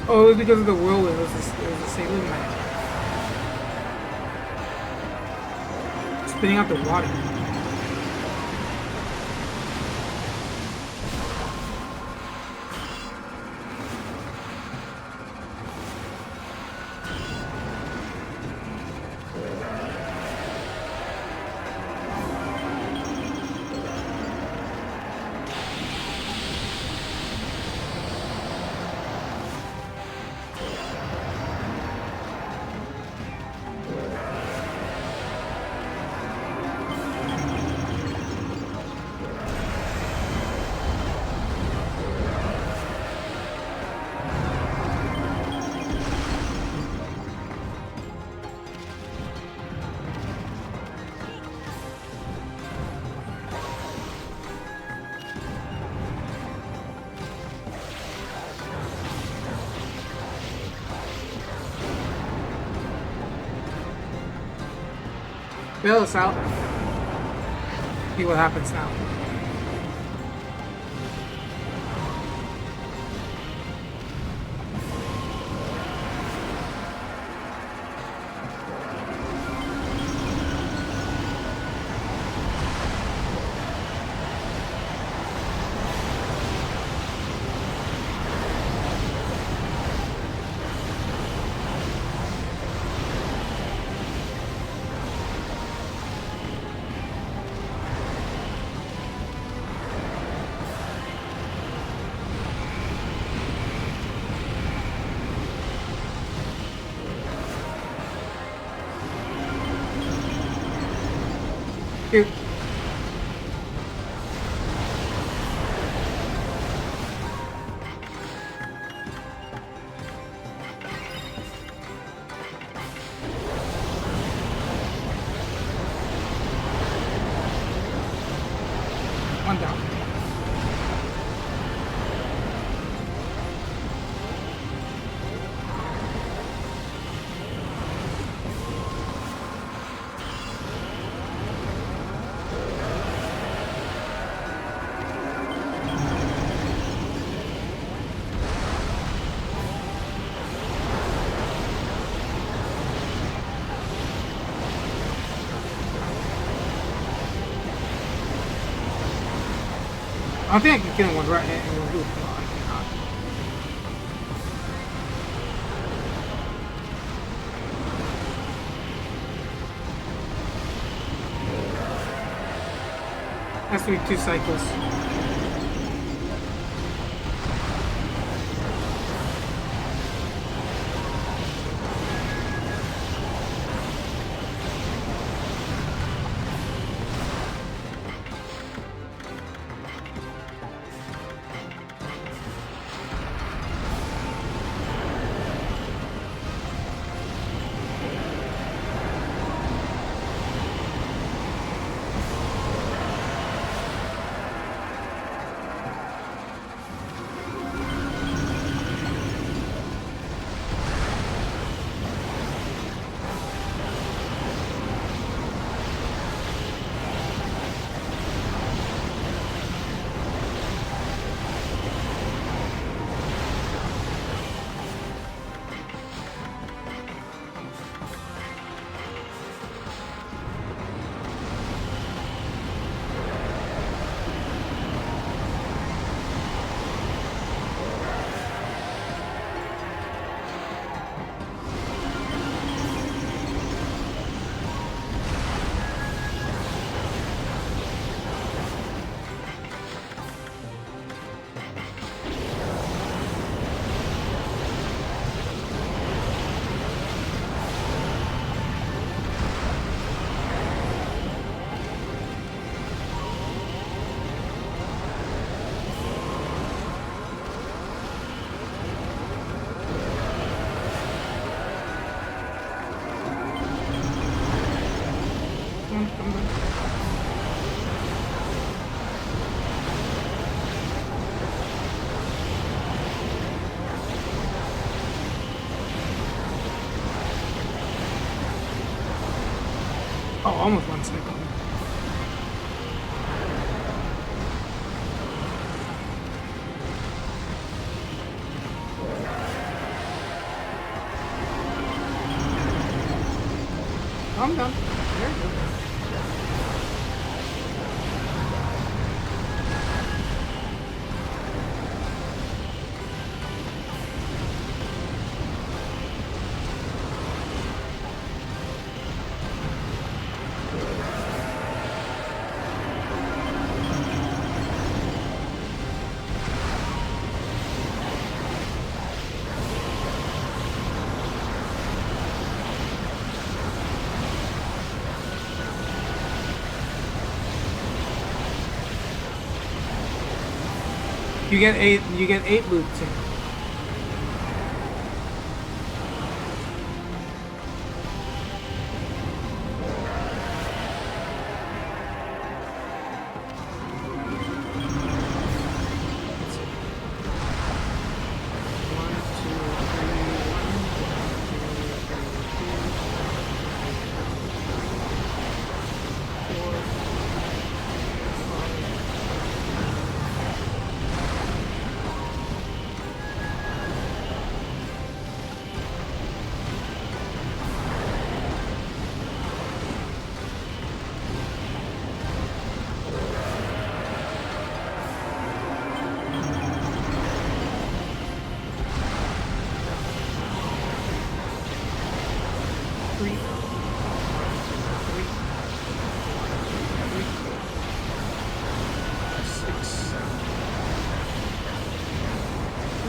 Oh, it was because of the whirlwind. It was a sailing man spitting out the water. Bail us out. See what happens now. Here. One down. I don't think I can kill him one right hand and one loop. No, I cannot. Has to be 2 cycles. Oh, almost 1 cycle. I'm done. There you go. You get eight loops here.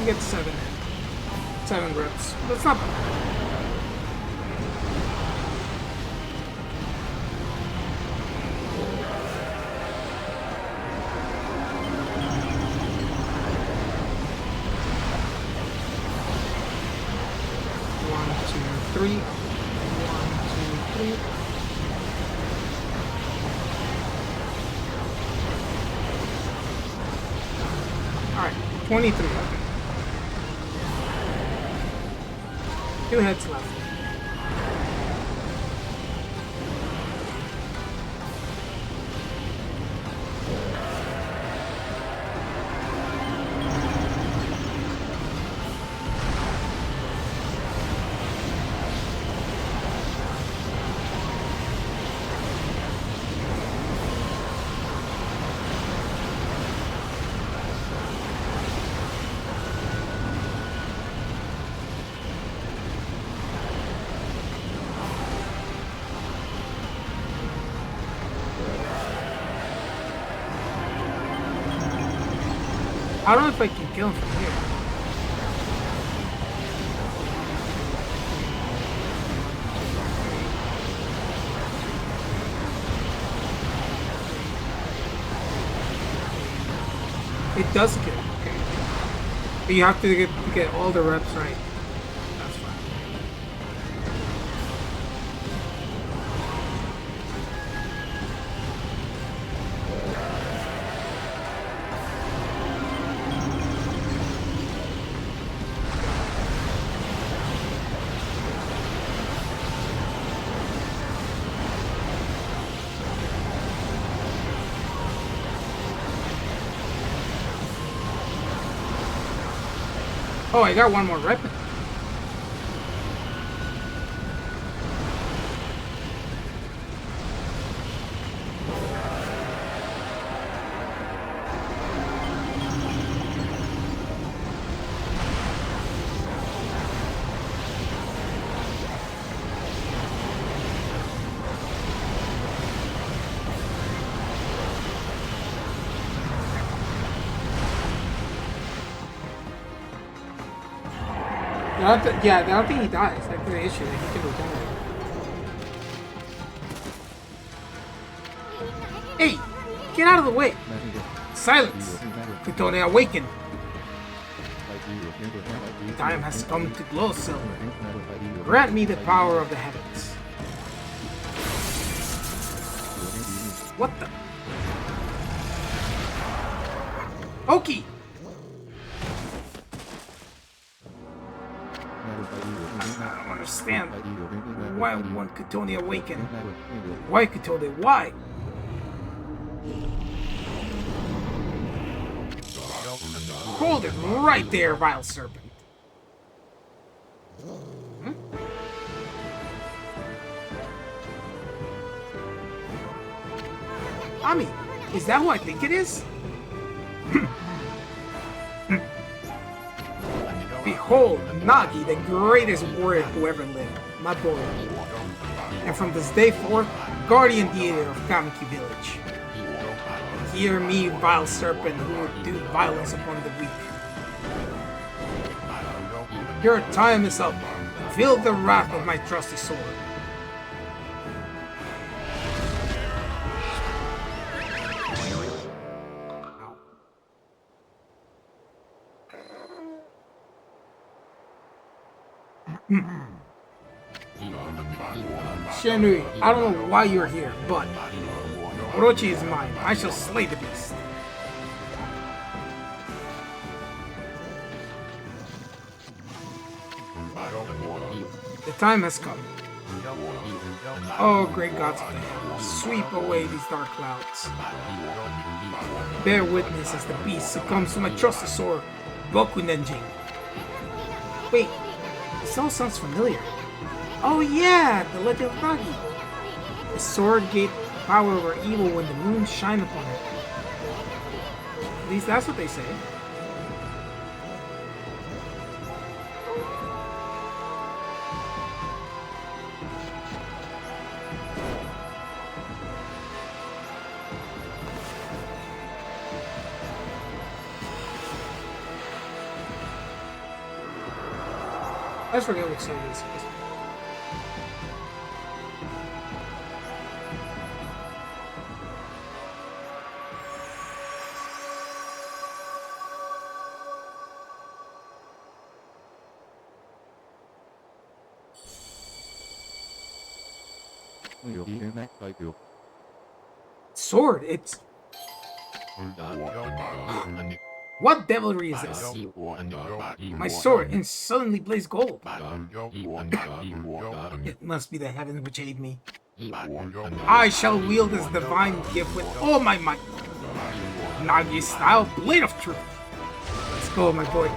Get seven reps. That's not bad. One, two, three. One, two, three. All right, 23. Okay. 2 hits left. I don't know if I can kill him from here. It does kill. Okay. But you have to get all the reps right. That's fine. Oh, I got one more rep. Yeah, I don't think he dies. That's the issue. He can regenerate. Hey! Get out of the way! Silence! Kutone awaken! Time has come to glow, Silver. Grant me the power of the heavens. What the? Oki! I don't understand. Why would one Kutone awaken? Why Kutone? Why? Hold it right there, vile serpent. Okami. Is that who I think it is? Behold, Nagi, the greatest warrior who ever lived, my boy. And from this day forth, guardian deity of Kamiki village. Hear me, vile serpent, who would do violence upon the weak. Your time is up. Feel the wrath of my trusty sword. Shiranui, I don't know why you're here, but Orochi is mine. I shall slay the beast. The time has come. Oh, great gods of the hell, sweep away these dark clouds. Bear witness as the beast succumbs to my trusted sword, Boku Nenjin. Wait, this all sounds familiar. Oh yeah, the legend of Nagi. The sword gave power over evil when the moon shine upon it. At least that's what they say. I just forget what song this is. Sword, it's... What devilry is this? My sword and suddenly blazed gold. It must be the heavens which aid me. I shall wield this divine gift with all my might. Nagi style blade of truth. Let's go, my boy.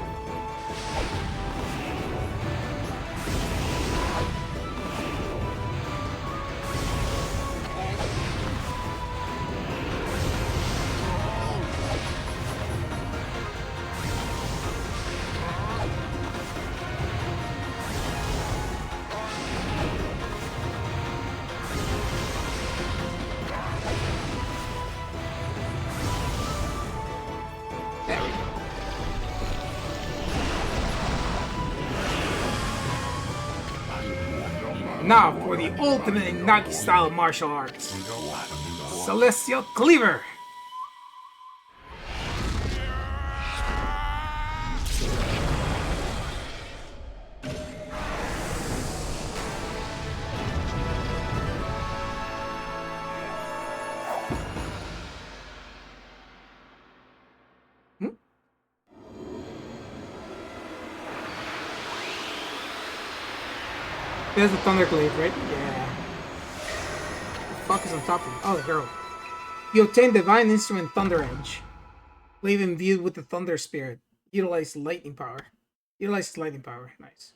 Now for the ultimate Nagi-style martial arts. Celestial Cleaver! There's a Thunderglaive, right? Yeah. The fuck is on top of him? Oh, the hero. You obtain Divine Instrument Thunder Edge. Glaive imbued with the Thunder Spirit. Utilize lightning power. Utilize lightning power. Nice.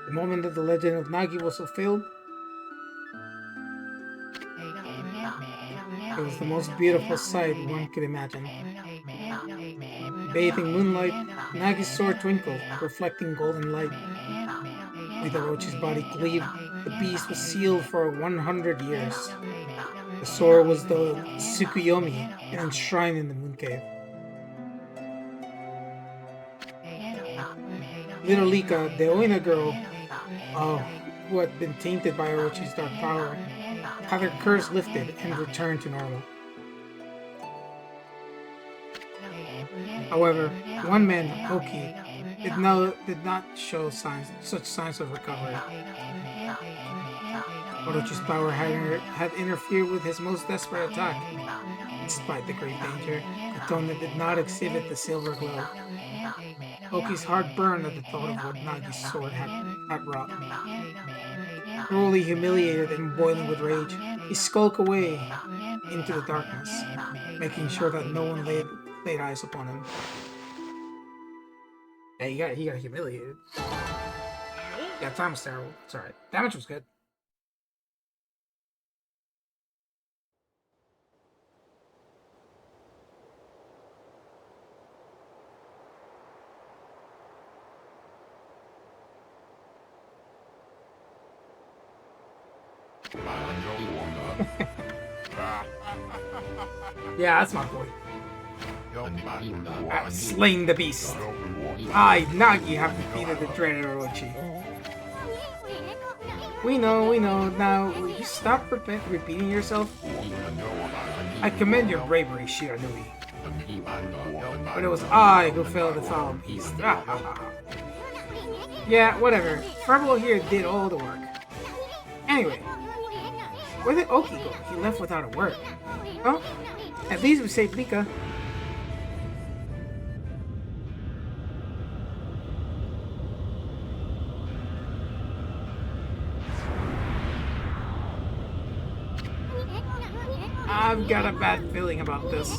The moment that the legend of Nagi was fulfilled, it was the most beautiful sight one could imagine. Bathing moonlight, Nagi's sword twinkled, reflecting golden light. With Orochi's body cleaved, the beast was sealed for 100 years. The sword was the Tsukuyomi and enshrined in the moon cave. Little Lika, the Oina girl, who had been tainted by Orochi's dark power, had her curse lifted and returned to normal. However, one man, Oki, did not show such signs of recovery. Orochi's power had interfered with his most desperate attack. Despite the great danger, Katona did not exhibit the silver glow. Oki's heart burned at the thought of what Nagi's sword had wrought. Cruelly humiliated and boiling with rage, he skulked away into the darkness, making sure that no one laid eyes upon him. Yeah, he got humiliated. Yeah, time was terrible. It's alright. Damage was good. Yeah, that's my boy. I've slain the beast. I, Nagi, have defeated the dreaded Orochi. We know. Now, will you stop repeating yourself? I commend your bravery, Shiranui. But it was I who fell the foul beast. Yeah, whatever. Freville here did all the work. Anyway, where did Oki go? He left without a word. Well, at least we saved Lika. I've got a bad feeling about this.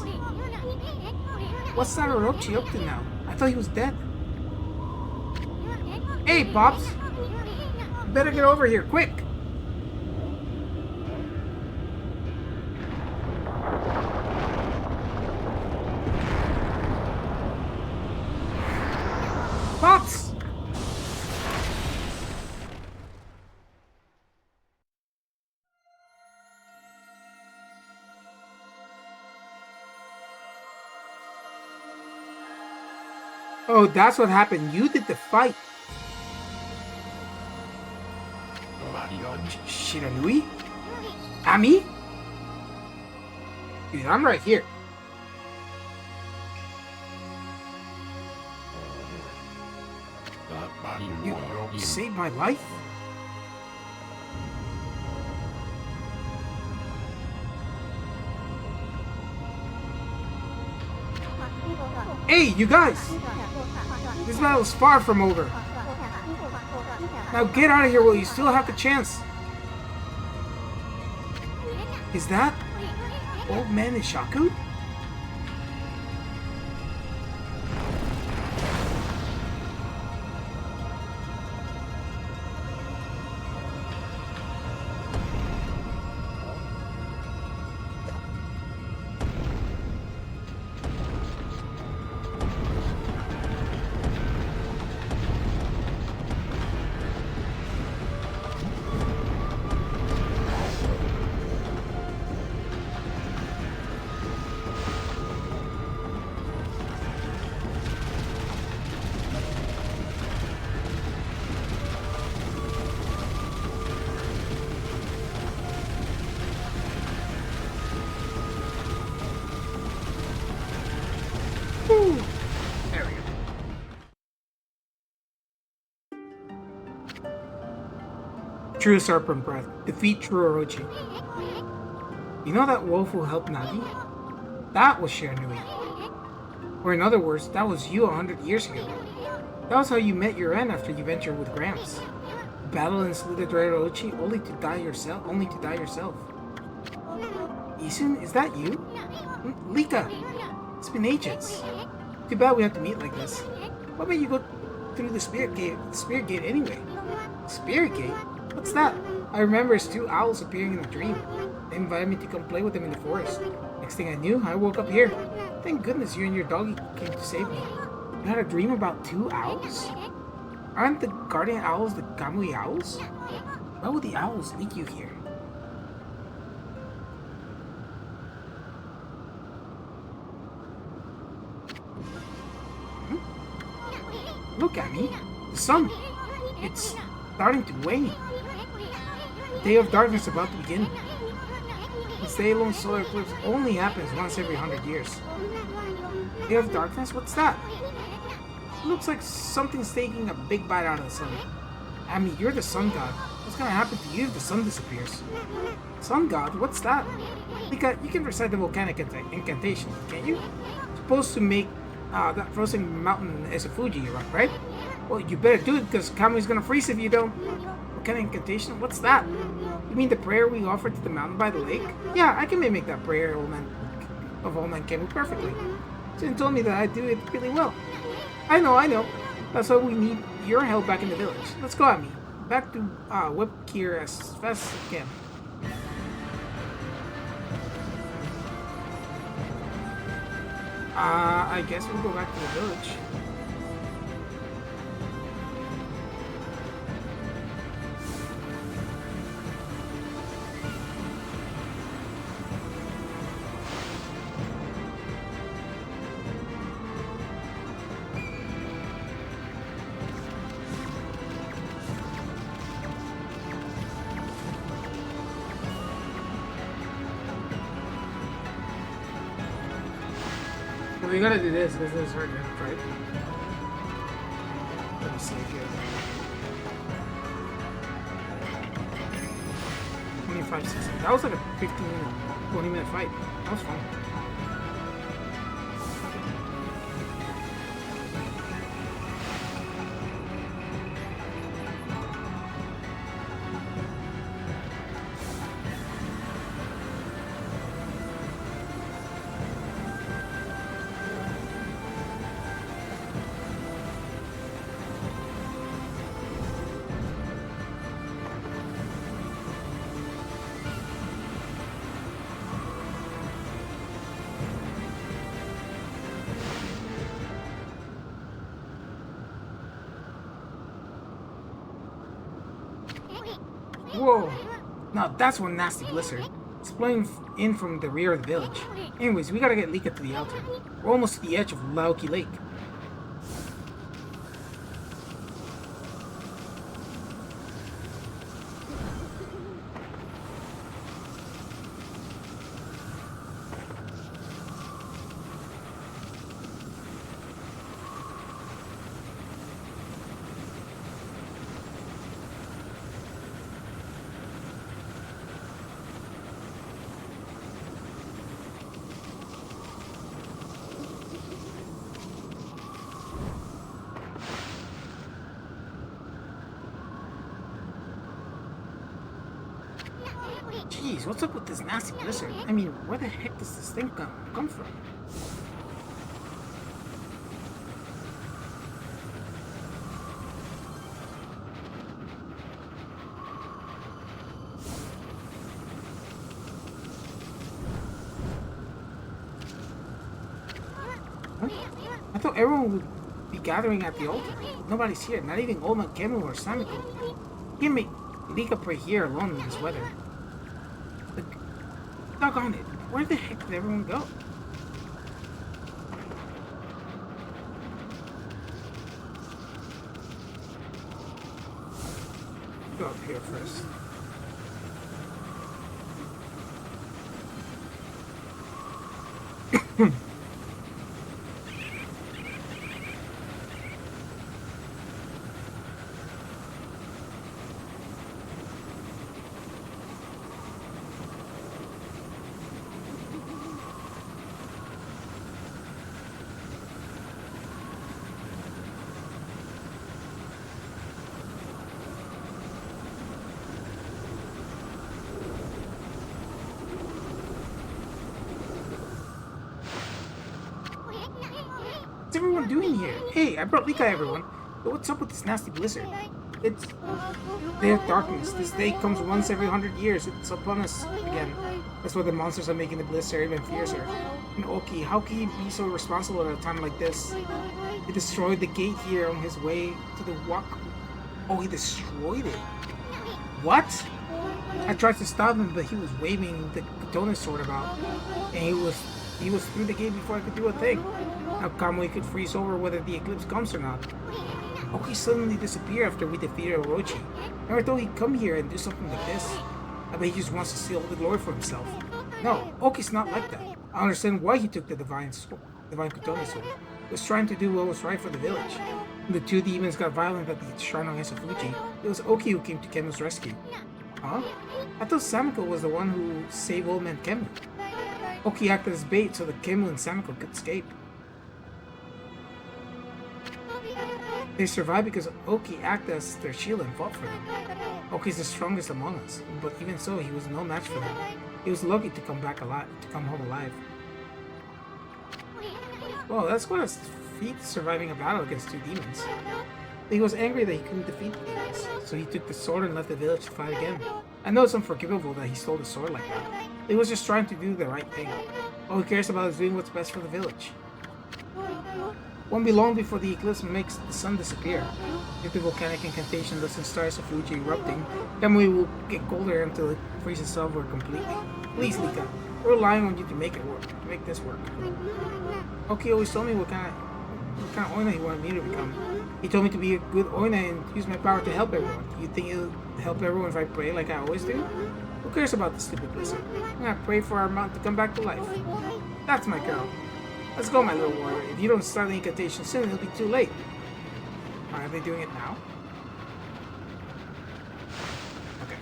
What's that Orochi up to now? I thought he was dead. Hey, Pops! You better get over here, quick! Pops! Oh, that's what happened. You did the fight. Shiranui? Ammy? Dude, I'm right here. You saved my life? Hey, you guys! This battle's far from over. Now get out of here while you still have the chance. Is that Old Man Ishaku? There we go. True Serpent Breath. Defeat True Orochi. You know that wolf who helped Nagi? That was Shiranui. Or in other words, that was you 100 years ago. That was how you met your end after you ventured with Gramps. Battled and slew the dreaded Orochi only to die yourself. Issun, is that you? Lika! It's been ages. Too bad we have to meet like this. What made you go through the spirit gate anyway? Spirit gate? What's that? I remember it's two owls appearing in a dream. They invited me to come play with them in the forest. Next thing I knew, I woke up here. Thank goodness you and your doggy came to save me. You had a dream about two owls? Aren't the guardian owls the Kamui owls? Why would the owls lead you here? Look at me. The sun. It's starting to wane. The day of darkness about to begin. The day-long solar eclipse only happens once every 100 years. Day of darkness? What's that? It looks like something's taking a big bite out of the sun. Ammy, you're the sun god. What's gonna happen to you if the sun disappears? Sun god? What's that? Lika, you can recite the volcanic incantation, can't you? Supposed to make that frozen mountain as a Fuji, right? Well, you better do it because Kami's gonna freeze if you don't. Volcanic incantation? What's that? You mean the prayer we offered to the mountain by the lake? Yeah, I can mimic that prayer of Old Man Kemu perfectly. Jin told me that I do it really well. I know. That's why we need your help back in the village. Let's go, Ammy. Back to Wep'keer as fast as we can. I guess we'll go back to the village. We gotta do this because this is hard enough, right? Let me see here. 25 seconds. That was like a 15-minute, 20-minute fight. That was fun. Whoa! Now that's one nasty blizzard. It's blowing in from the rear of the village. Anyways, we gotta get Lika to the altar. We're almost to the edge of Laoki Lake. Jeez, what's up with this nasty blizzard? I mean, where the heck does this thing come from? Huh? I thought everyone would be gathering at the altar. Nobody's here, not even Oma, Kemu, or Samiko. Can't make Lika pray here alone in this weather. Doggone it, where the heck did everyone go? Go up here first. What's everyone doing here? Hey, I brought Lika, everyone. But what's up with this nasty blizzard? It's Day of Darkness. This day comes once every 100 years. It's upon us again. That's why the monsters are making the blizzard even fiercer. And Oki, how can he be so irresponsible at a time like this? He destroyed the gate here on his way to the walk. Oh, he destroyed it. What? I tried to stop him, but he was waving the katana sword about, and he was through the gate before I could do a thing. Now Kamui could freeze over whether the eclipse comes or not. Oki suddenly disappeared after we defeated Orochi. Never thought he'd come here and do something like this. I bet he just wants to steal all the glory for himself. No, Oki's not like that. I understand why he took the divine katana sword. He was trying to do what was right for the village. When the two demons got violent at the Shiranui Fuji, it was Oki who came to Kemu's rescue. Huh? I thought Samiko was the one who saved old man Kemu. Oki acted as bait so that Kemu and Samiko could escape. They survived because Oki acted as their shield and fought for them. Oki's the strongest among us, but even so, he was no match for them. He was lucky to come home alive. Well, that's quite a feat, surviving a battle against 2 demons. He was angry that he couldn't defeat the demons, so he took the sword and left the village to fight again. I know it's unforgivable that he stole the sword like that. He was just trying to do the right thing. All he cares about is doing what's best for the village. Won't be long before the eclipse makes the sun disappear. If the volcanic incantation doesn't start Fuji erupting, then we will get colder until it freezes over completely. Please, Lika, we're relying on you to make it work. To make this work. Oki always told me what kind of Oina he wanted me to become. He told me to be a good Oina and use my power to help everyone. You think it'll help everyone if I pray like I always do? Who cares about the stupid blizzard? I'm gonna pray for our mountain to come back to life. That's my girl. Let's go, my little warrior. If you don't start the incantation soon, it'll be too late. Are they doing it now? Okay.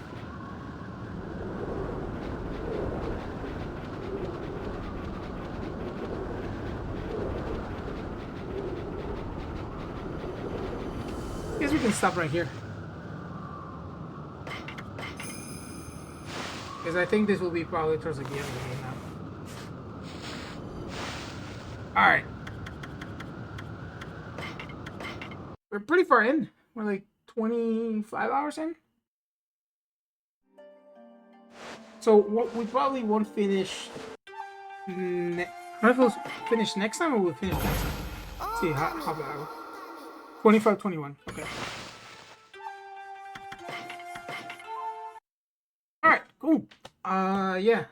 Guess we can stop right here. Because I think this will be probably towards the end of the game now. Alright. We're pretty far in. We're like 25 hours in. So what we probably won't finish. I don't know if we'll finish next time or we'll finish next time. Let's see how bad. 25, 21. Okay. Alright, cool. Yeah.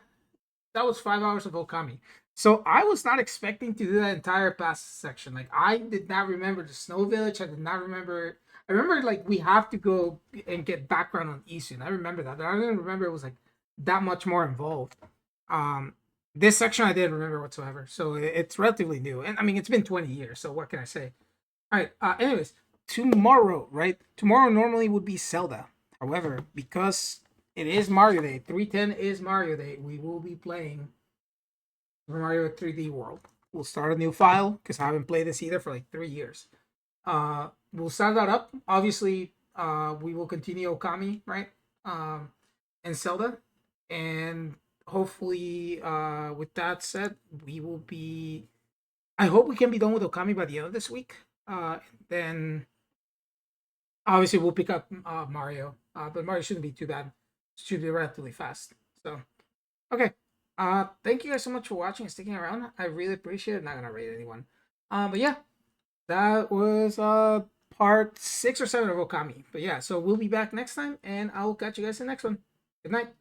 That was 5 hours of Okami. So I was not expecting to do that entire past section. Like, I did not remember the Snow Village. I did not remember. I remember, like, we have to go and get background on Issun. I remember that. But I didn't remember it was, like, that much more involved. This section I didn't remember whatsoever. So it's relatively new. And, I mean, it's been 20 years. So what can I say? All right. Anyways, tomorrow, right? Tomorrow normally would be Zelda. However, because it is Mario Day, 310 is Mario Day, we will be playing Mario 3D World. We'll start a new file because I haven't played this either for like 3 years. We'll start that up. Obviously, we will continue Okami, right? And Zelda. And hopefully, with that said, we will be. I hope we can be done with Okami by the end of this week. Then, obviously, we'll pick up Mario. But Mario shouldn't be too bad. It should be relatively fast. So, okay. Thank you guys so much for watching and sticking around. I really appreciate it. I'm not gonna rate anyone. But yeah, that was part 6 or 7 of Okami. But yeah, so we'll be back next time, and I'll catch you guys in the next one. Good night.